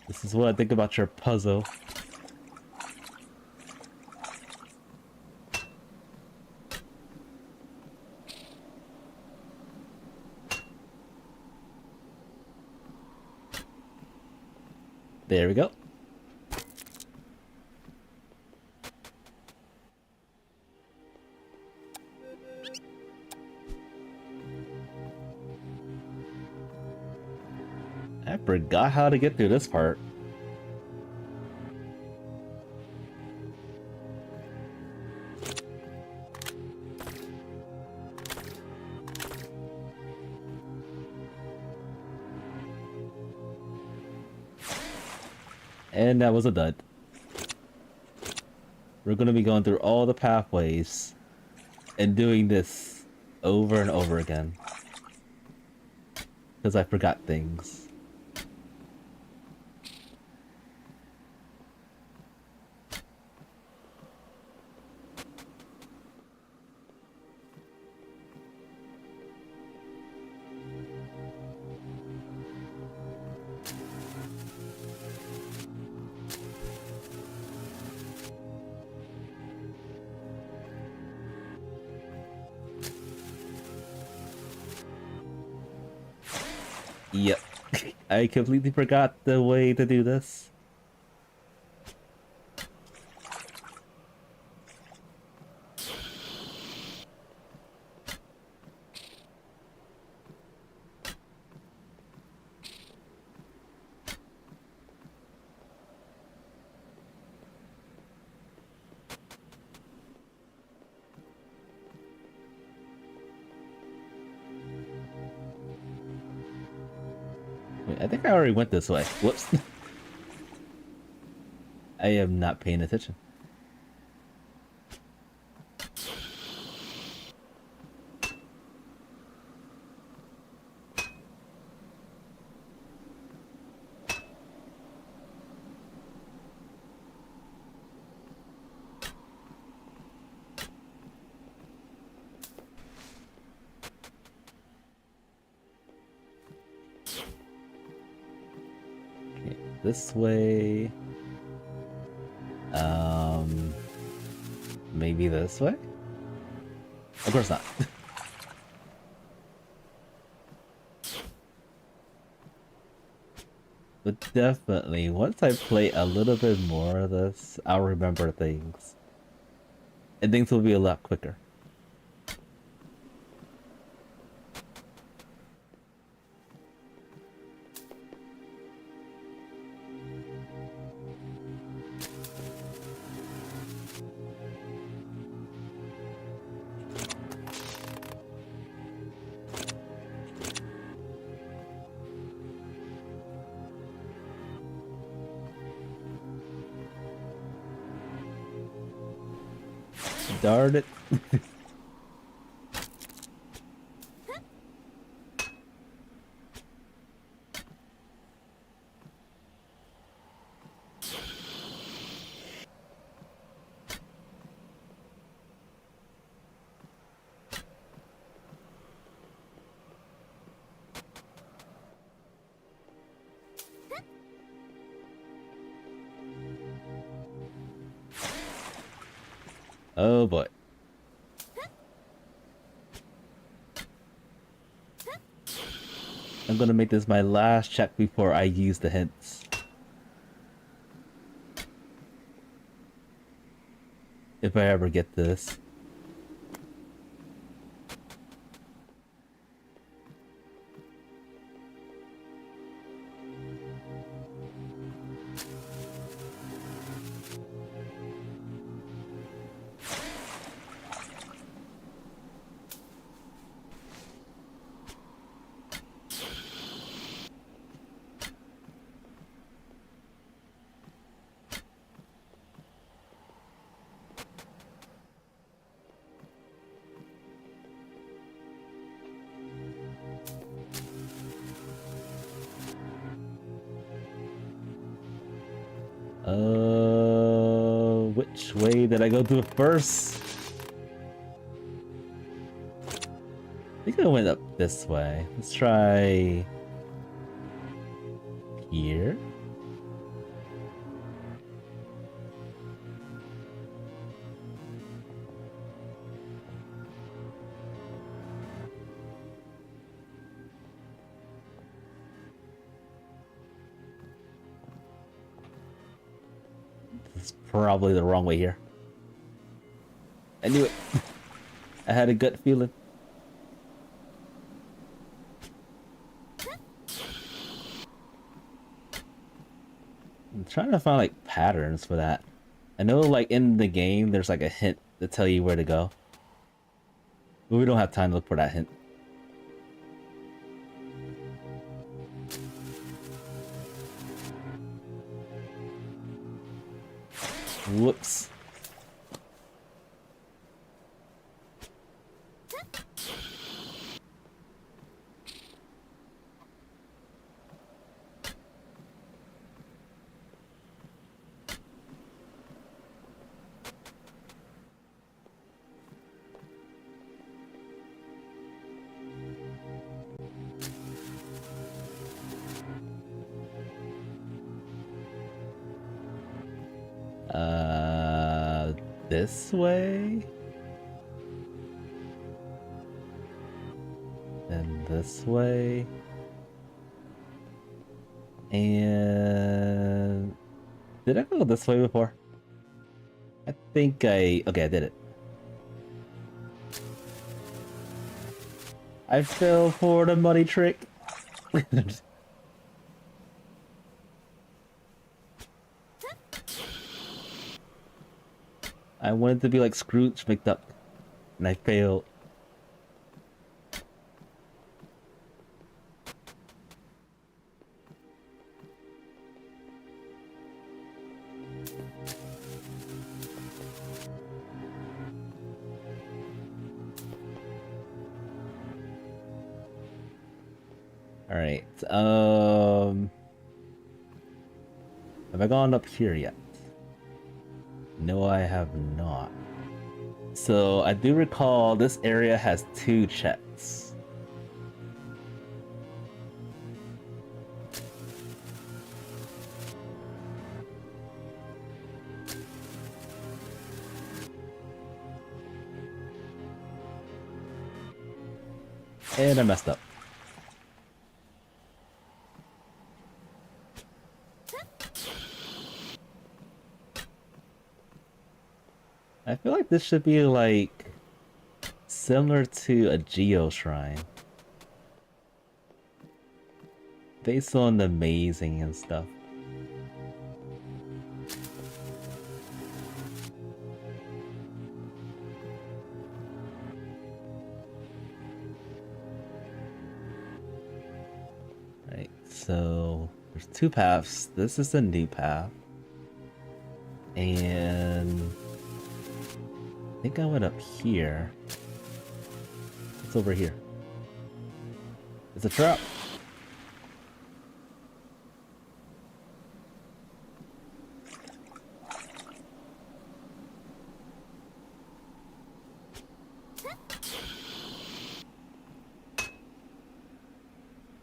This is what I think about your puzzle. There we go. I forgot how to get through this part. And that was a dud. We're gonna be going through all the pathways and doing this over and over again. Because I forgot things. Yep. I completely forgot the way to do this. Wait, I think I already went this way. Whoops. I am not paying attention. Okay, this way. Maybe this way? Of course not. But definitely, once I play a little bit more of this, I'll remember things. And things will be a lot quicker. Darn it. Oh boy. I'm gonna make this my last check before I use the hints. If I ever get this. Which way did I go to first? I think I went up this way. Let's try here. This is probably the wrong way here. I knew it. I had a gut feeling. I'm trying to find like patterns for that. I know like in the game there's like a hint to tell you where to go. But we don't have time to look for that hint. Whoops. This way? And this way? And... did I go this way before? I think I... okay, I did it. I fell for the money trick. I wanted to be like Scrooge McDuck, and I failed. Alright, have I gone up here yet? No, I have not. So, I do recall this area has 2 chests. And I messed up. I feel like this should be like similar to a Geo Shrine. Based on the amazing and stuff. Right, so there's 2 paths. This is the new path. And I think I went up here. What's over here? It's a trap.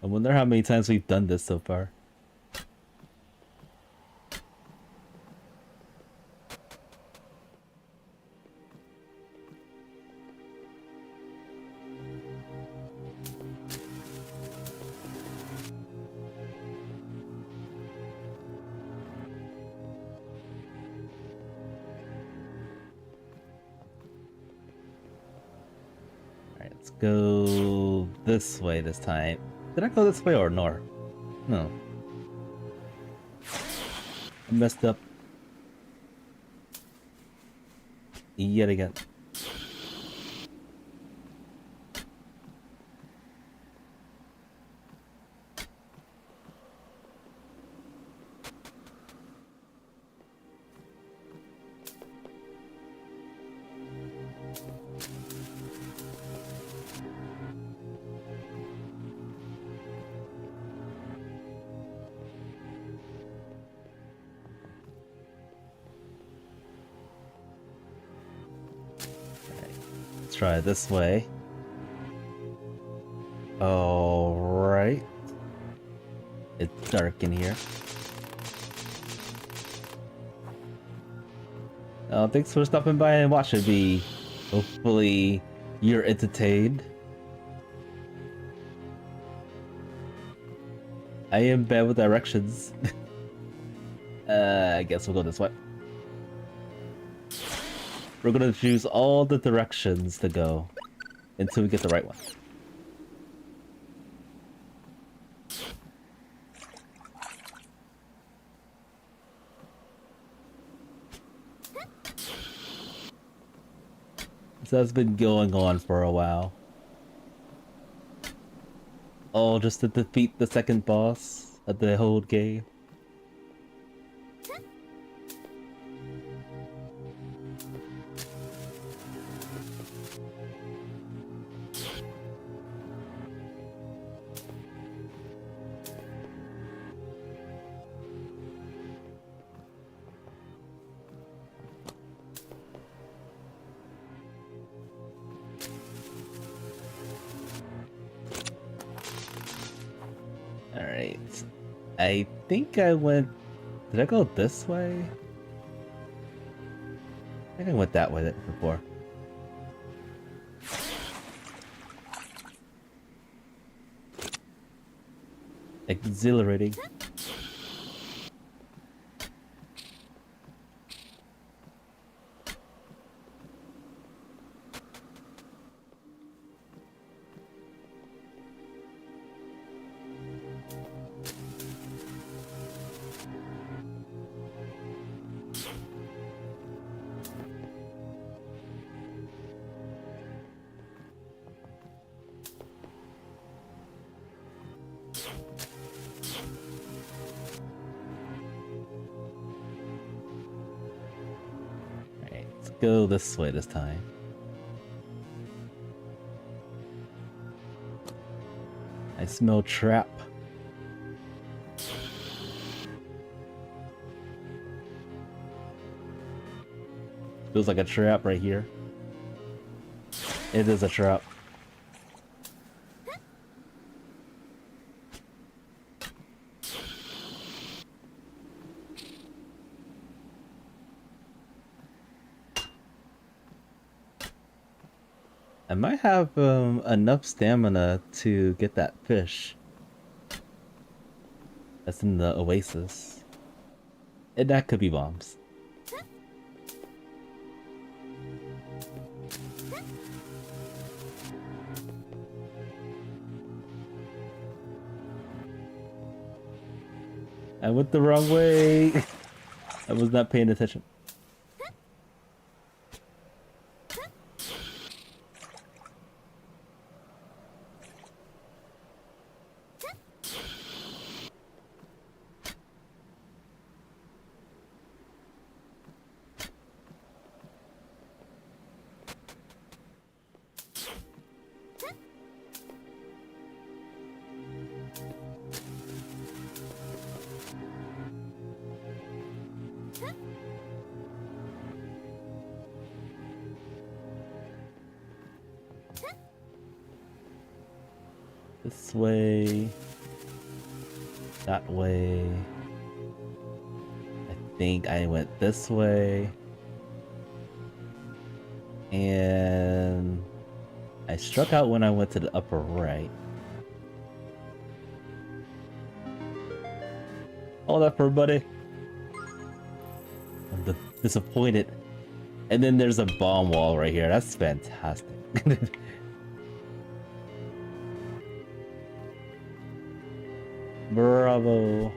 I wonder how many times we've done this so far. Alright, let's go this way this time. Did I go this way or north? No. I messed up. Yet again. Try it this way. Alright. It's dark in here. Thanks for stopping by and watching me. Hopefully you're entertained. I am bad with directions. I guess we'll go this way. We're gonna choose all the directions to go until we get the right one. This has been going on for a while. All just to defeat the second boss of the whole game. Alright. I think I went... Did I go this way? I think I went that way before. Exhilarating. Go this way this time. I smell trap. Feels like a trap right here. It is a trap. I might have enough stamina to get that fish that's in the oasis. And that could be bombs. I went the wrong way. I was not paying attention. This way. That way. I think I went this way. And I struck out when I went to the upper right. All that for buddy. I'm disappointed. And then there's a bomb wall right here. That's fantastic. Bravo.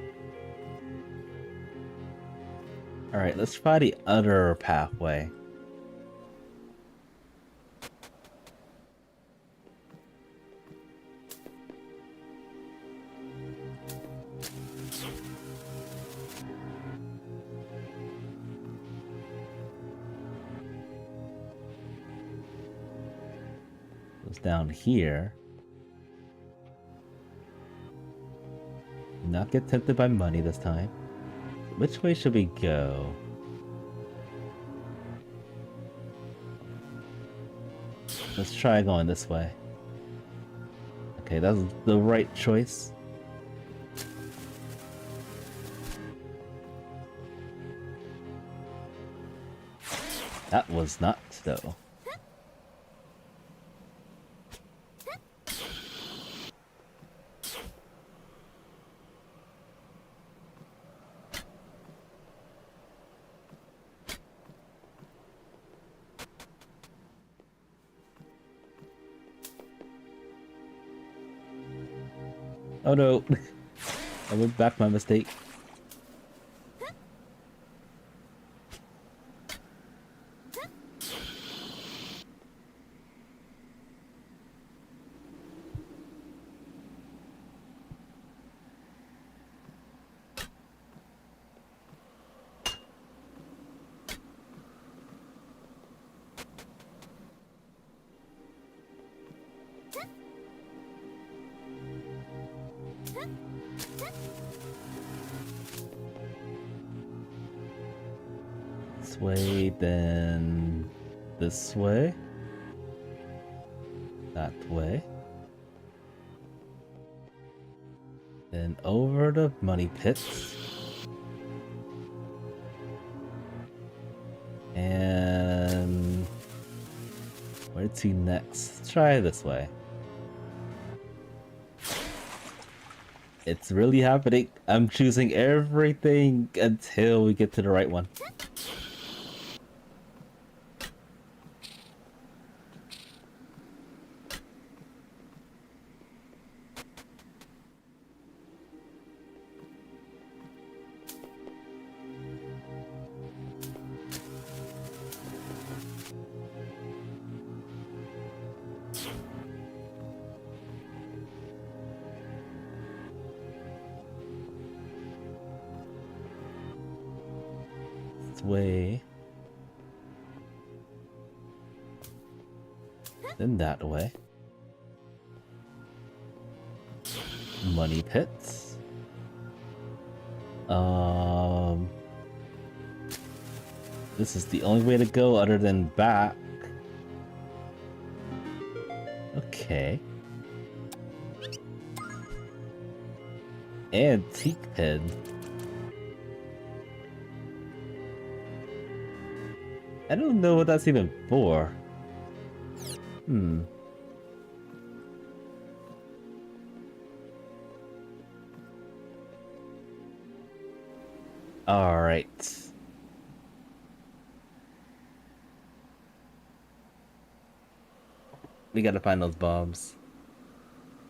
Alright, let's try the other pathway. Goes down here. Not get tempted by money this time. Which way should we go? Let's try going this way. Okay, that's the right choice. That was not, though. Oh no, I went back, my mistake. This way, then this way, that way, then over the money pits, and where to next? Let's try this way. It's really happening. I'm choosing everything until we get to the right one. Way, then that way. Money pits. This is the only way to go other than back. Okay. Antique pin. I don't know what that's even for. Alright. We gotta find those bombs.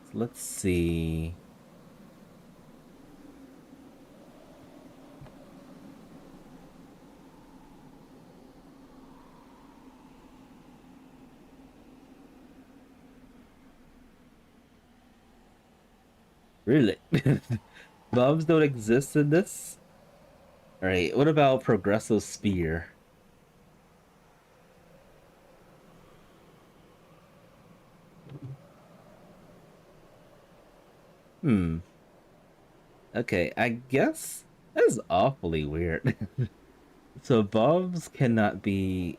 So let's see. Really? Bombs don't exist in this? Alright, what about Progressive Spear? Okay, I guess that's awfully weird. So bombs cannot be...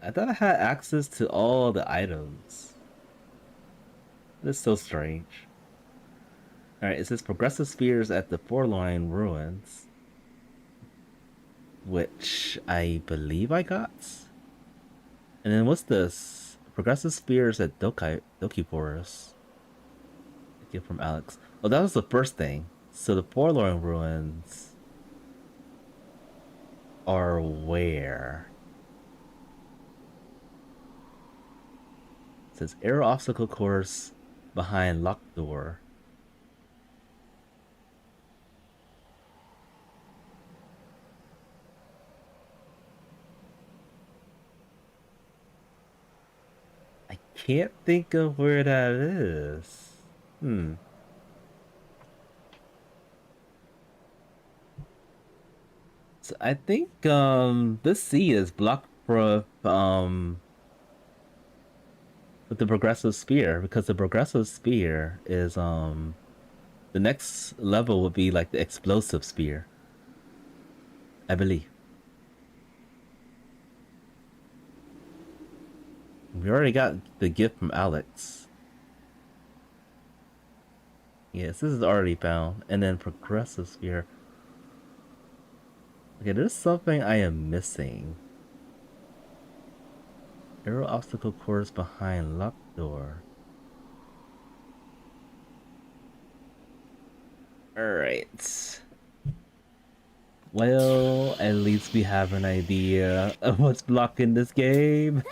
I thought I had access to all the items. That's so strange. Alright, it says Progressive Spears at the Forlorn Ruins. Which I believe I got? And then what's this? Progressive Spears at Doki Forest. Gift from Alex. Oh, that was the first thing. So the Forlorn Ruins are where? It says Arrow Obstacle Course behind Locked Door. I can't think of where that is. So I think this sea is blocked for with the Progressive Spear, because the Progressive Spear is the next level would be like the Explosive Spear, I believe. We already got the gift from Alex. Yes, this is already found. And then Progressive Sphere. Okay, there's something I am missing. Arrow obstacle course behind locked door. Alright. Well, at least we have an idea of what's blocking this game.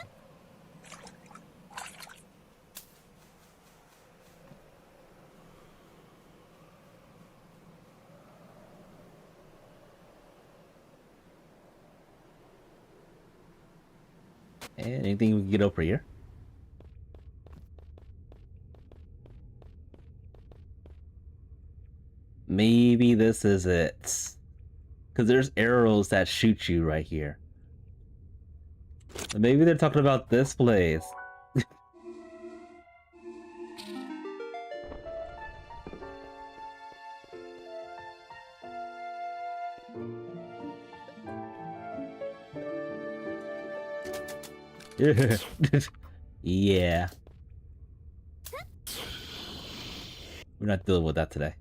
And anything we can get over here? Maybe this is it. Because there's arrows that shoot you right here. Maybe they're talking about this place. Yeah. We're not dealing with that today.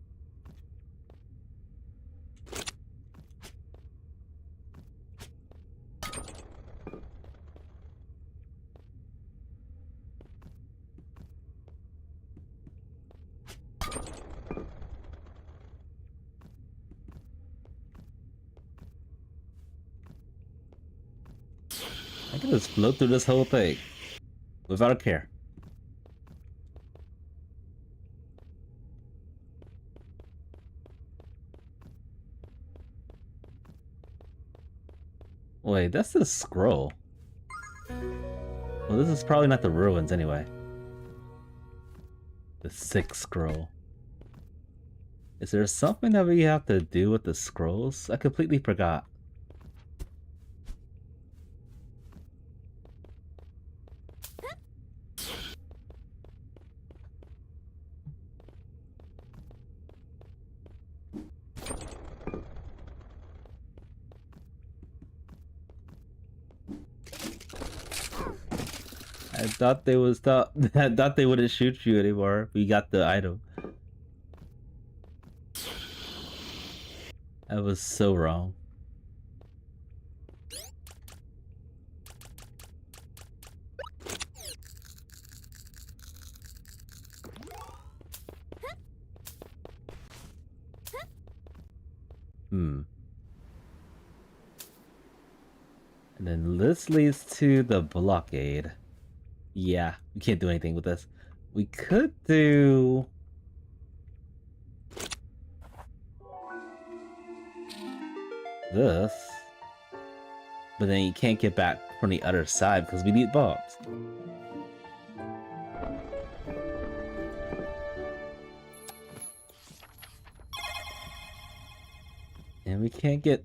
I can just float through this whole thing without a care. Wait, that's the scroll. Well, this is probably not the ruins anyway. The 6th scroll. Is there something that we have to do with the scrolls? I completely forgot. thought they would stop. I thought they wouldn't shoot you anymore. We got the item. I was so wrong. Hmm. And then this leads to the blockade. Yeah, we can't do anything with this. We could do... this. But then you can't get back from the other side because we need bombs. And we can't get...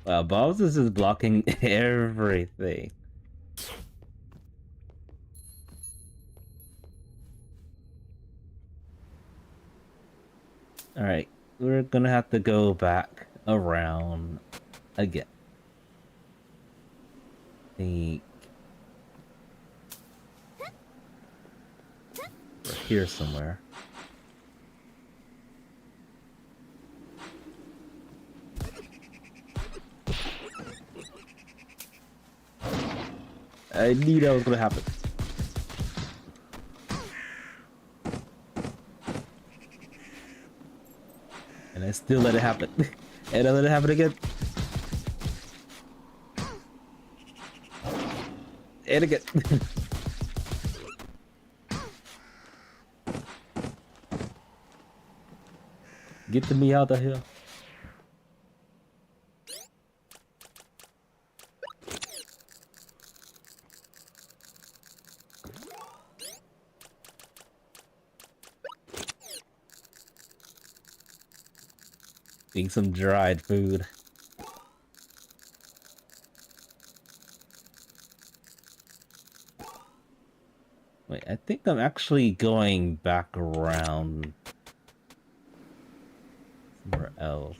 Wow, bombs is just blocking everything. Alright, we're gonna have to go back around again. Think we're here somewhere. I knew that was gonna happen. And I still let it happen. And I let it happen again. And again. Get to me out of here. Eating some dried food. Wait, I think I'm actually going back around somewhere else.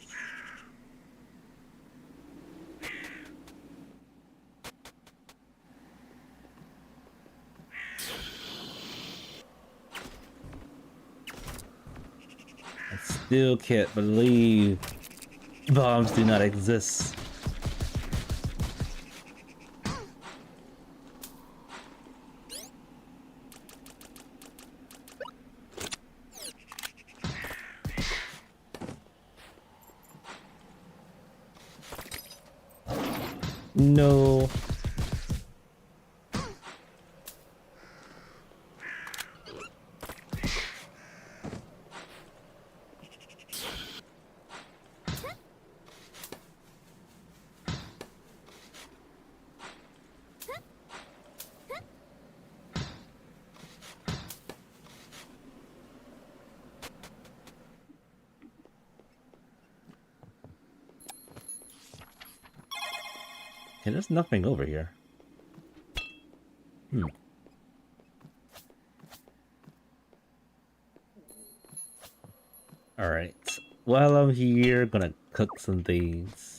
I still can't believe bombs do not exist. No. Okay, there's nothing over here. Alright. While I'm here, gonna cook some things.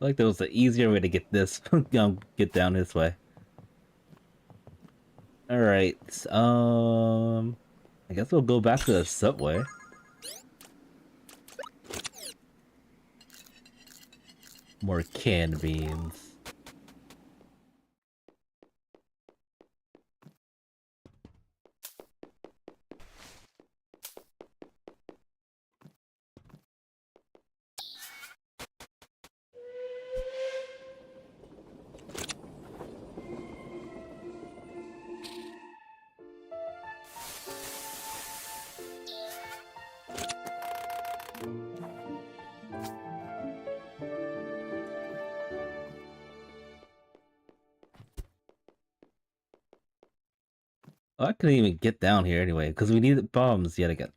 feel like there was an easier way to get this, get down this way. Alright, I guess we'll go back to the subway. More canned beans. Oh, I couldn't even get down here anyway, because we need bombs yet again.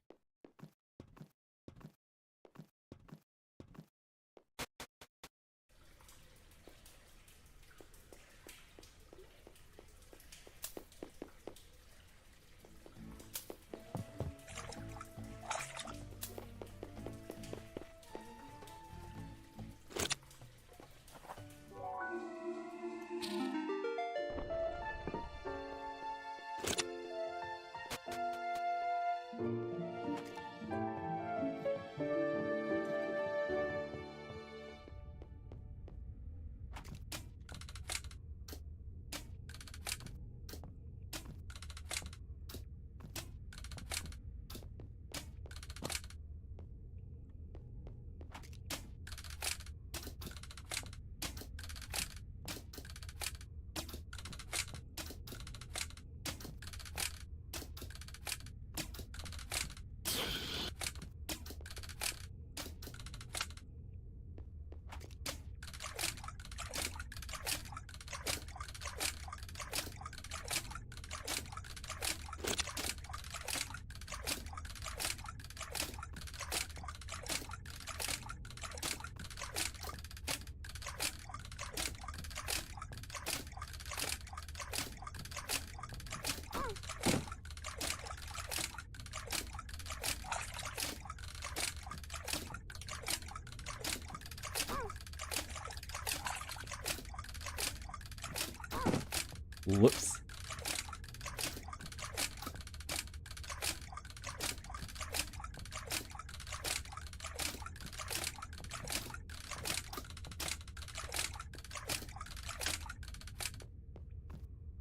Whoops.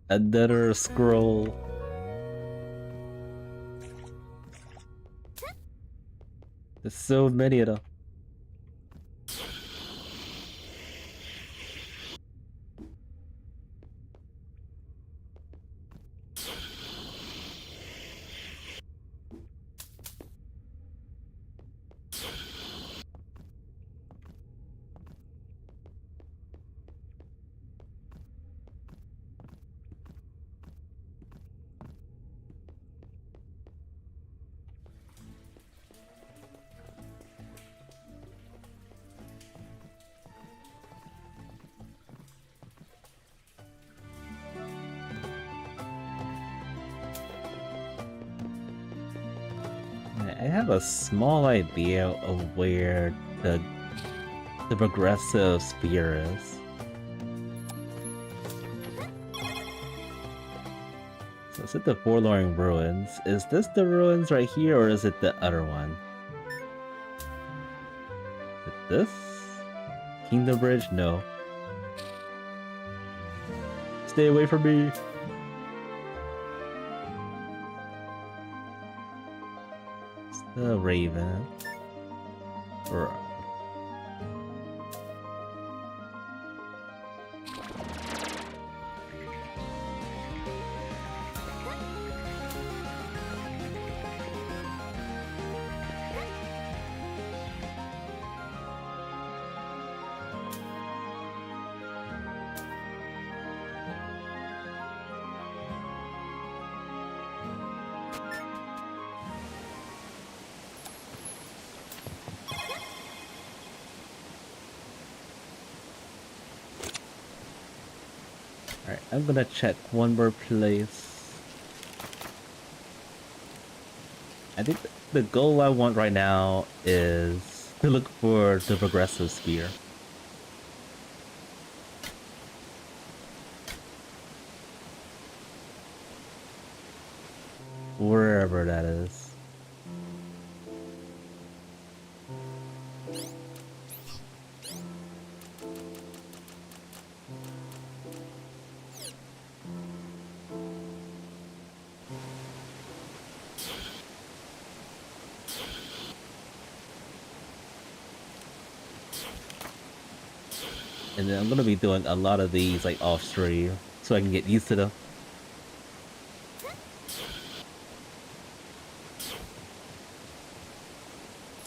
Another scroll. There's so many of them. I have a small idea of where the progressive sphere is. So is it the Forlorn Ruins? Is this the ruins right here, or is it the other one? Is it this? Kingdom Bridge? No. Stay away from me! It's the Raven. Or... Alright, I'm gonna check one more place. I think the goal I want right now is to look for the progressive sphere. Wherever that is. And then I'm gonna be doing a lot of these like off stream so I can get used to them.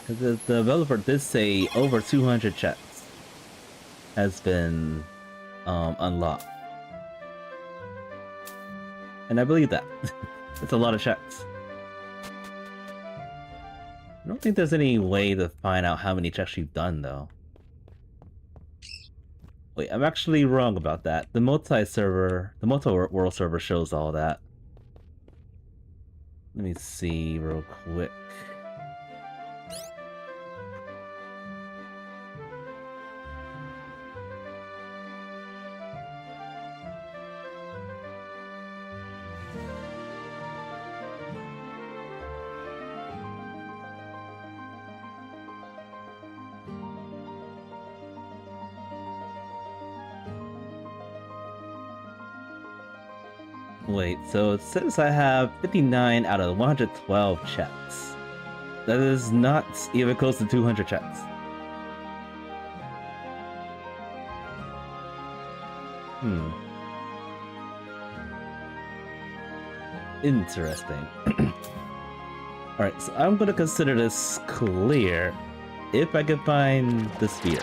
The developer did say over 200 checks has been unlocked. And I believe that. It's a lot of checks. I don't think there's any way to find out how many checks you've done though. Wait, I'm actually wrong about that. The multi-world server shows all that. Let me see real quick. Wait, so it says I have 59 out of 112 checks. That is not even close to 200 checks. Interesting. Alright, so I'm gonna consider this clear if I can find the sphere.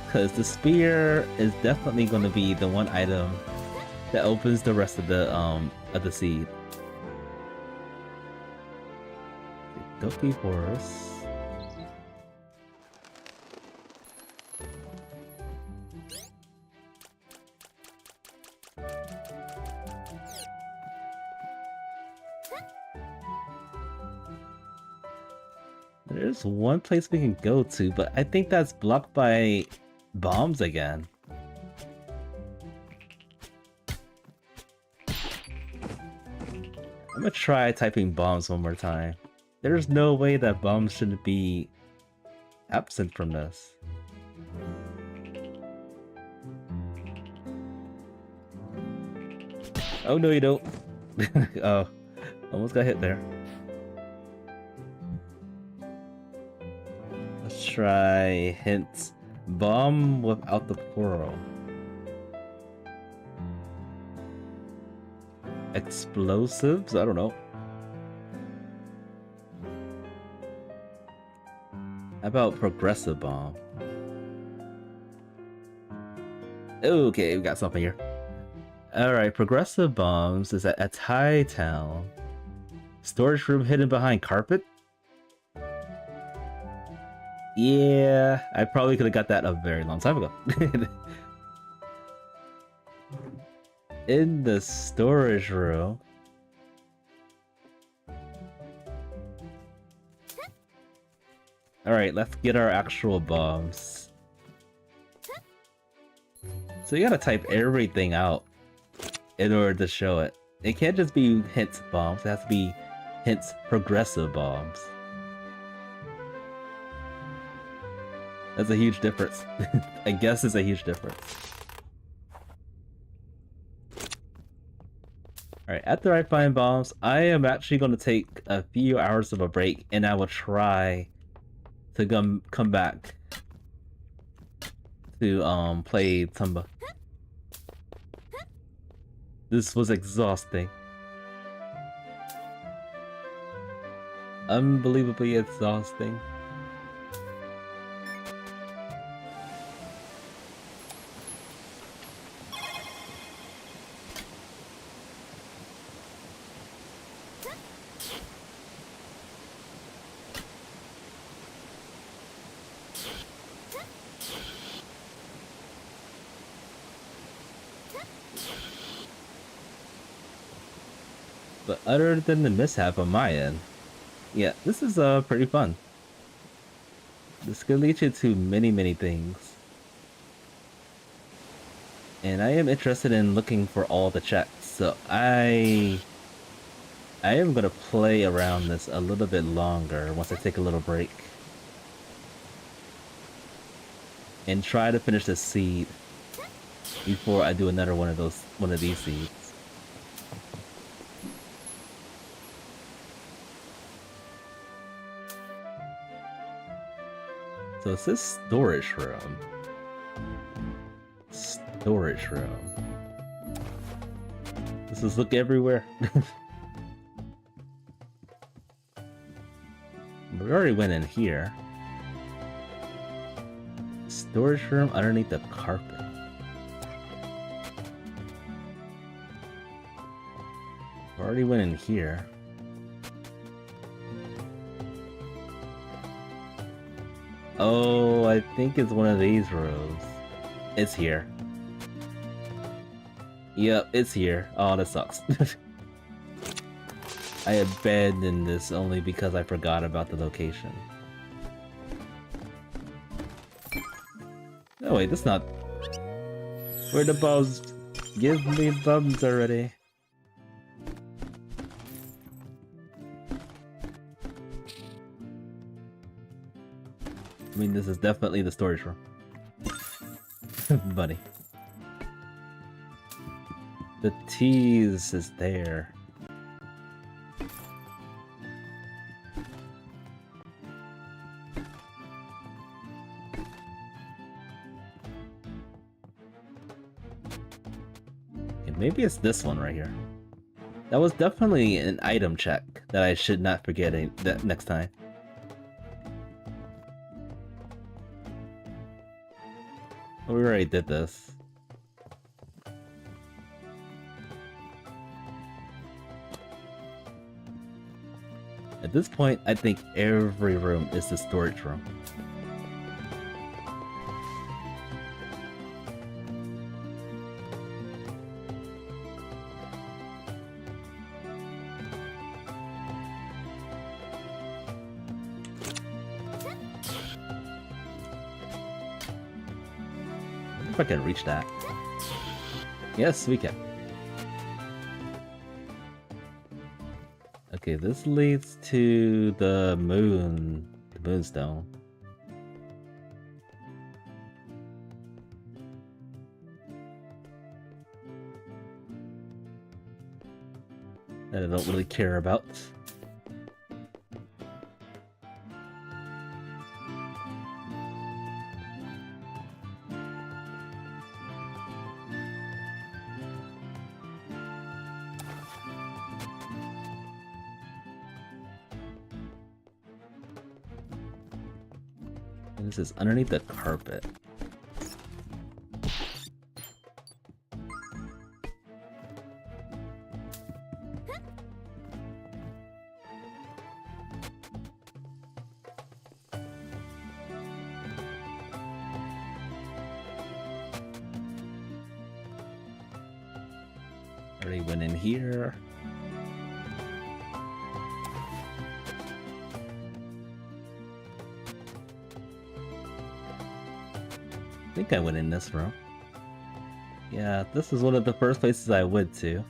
Because the spear is definitely going to be the one item that opens the rest of the seed. Doki Horse. There's one place we can go to, but I think that's blocked by bombs again. I'm gonna try typing bombs one more time. There's no way that bombs shouldn't be absent from this. Oh no, you don't. Oh, almost got hit there. Let's try hints. Bomb without the plural. Explosives? I don't know. How about progressive bomb? Okay, we got something here. Alright, progressive bombs is at a Thai town. Storage room hidden behind carpet? Yeah, I probably could have got that a very long time ago. In the storage room. Alright, let's get our actual bombs. So you gotta type everything out in order to show it. It can't just be hints bombs, it has to be hints progressive bombs. That's a huge difference. I guess it's a huge difference. Alright, after I find bombs, I am actually going to take a few hours of a break and I will try to come back to play Tomba. This was exhausting. Unbelievably exhausting. But other than the mishap on my end, yeah, this is pretty fun. This could lead you to many things. And I am interested in looking for all the checks, so I am gonna play around this a little bit longer once I take a little break. And try to finish this seed before I do another one of these seeds. So it says storage room. Storage room. This is look everywhere. We already went in here. Storage room underneath the carpet. We already went in here. Oh, I think it's one of these rooms. It's here. Yep, it's here. Oh, that sucks. I abandoned this only because I forgot about the location. Oh wait, that's not... Where the bums? Give me bums already. I mean, this is definitely the storage room. Buddy. The tease is there. Okay, maybe it's this one right here. That was definitely an item check that I should not forget that next time. We already did this. At this point, I think every room is the storage room. If I can reach that. Yes, we can. Okay, this leads to the moonstone. That I don't really care about. This is underneath the carpet. Already went in here. I think I went in this room. Yeah, this is one of the first places I went to.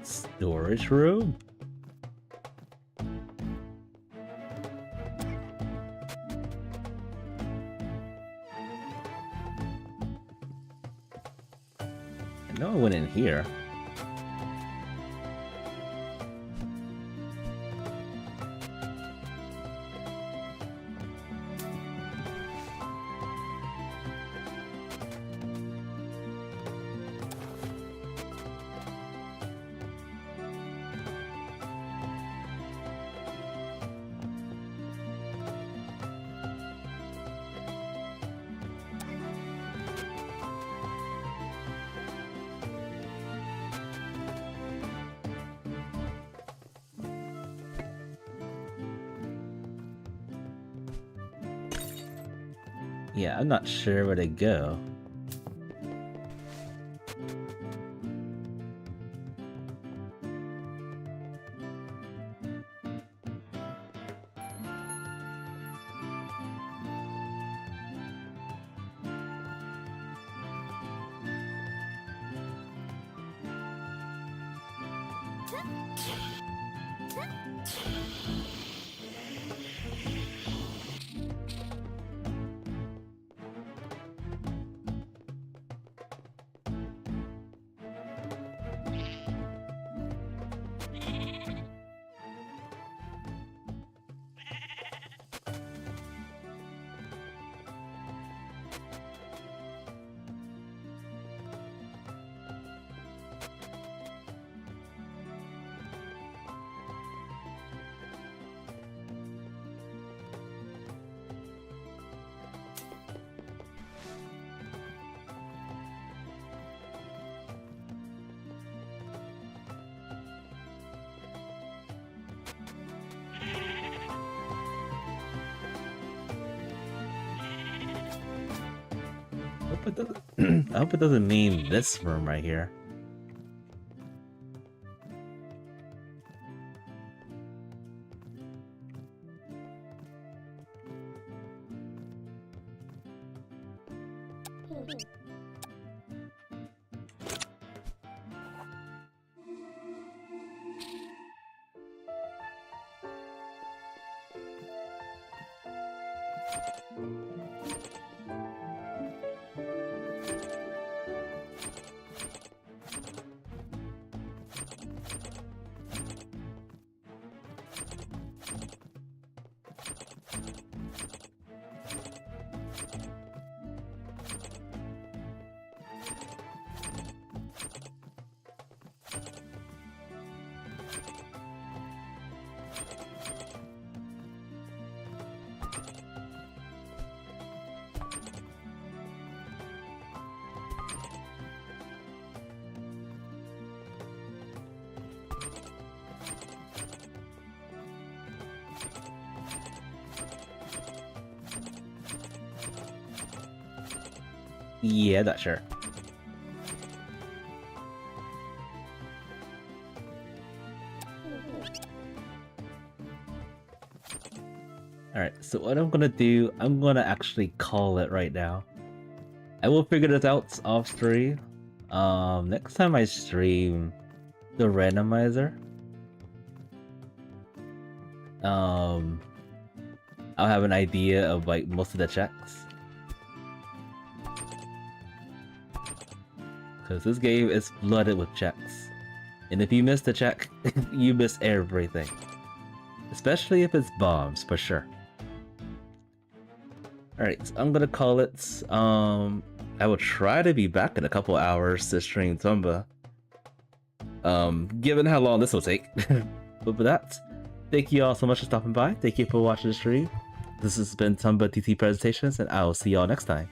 Storage room? I know I went in here. Yeah, I'm not sure where to go. I hope it doesn't mean this room right here. Yeah, not sure. Alright, so what I'm gonna do, I'm gonna actually call it right now. I will figure this out off stream. Next time I stream the randomizer, I'll have an idea of like most of the checks. Because this game is flooded with checks. And if you miss the check, you miss everything. Especially if it's bombs, for sure. Alright, so I'm gonna call it. I will try to be back in a couple hours to stream Tomba. Given how long this will take. But for that, thank you all so much for stopping by. Thank you for watching the stream. This has been Tomba TT Presentations, and I will see y'all next time.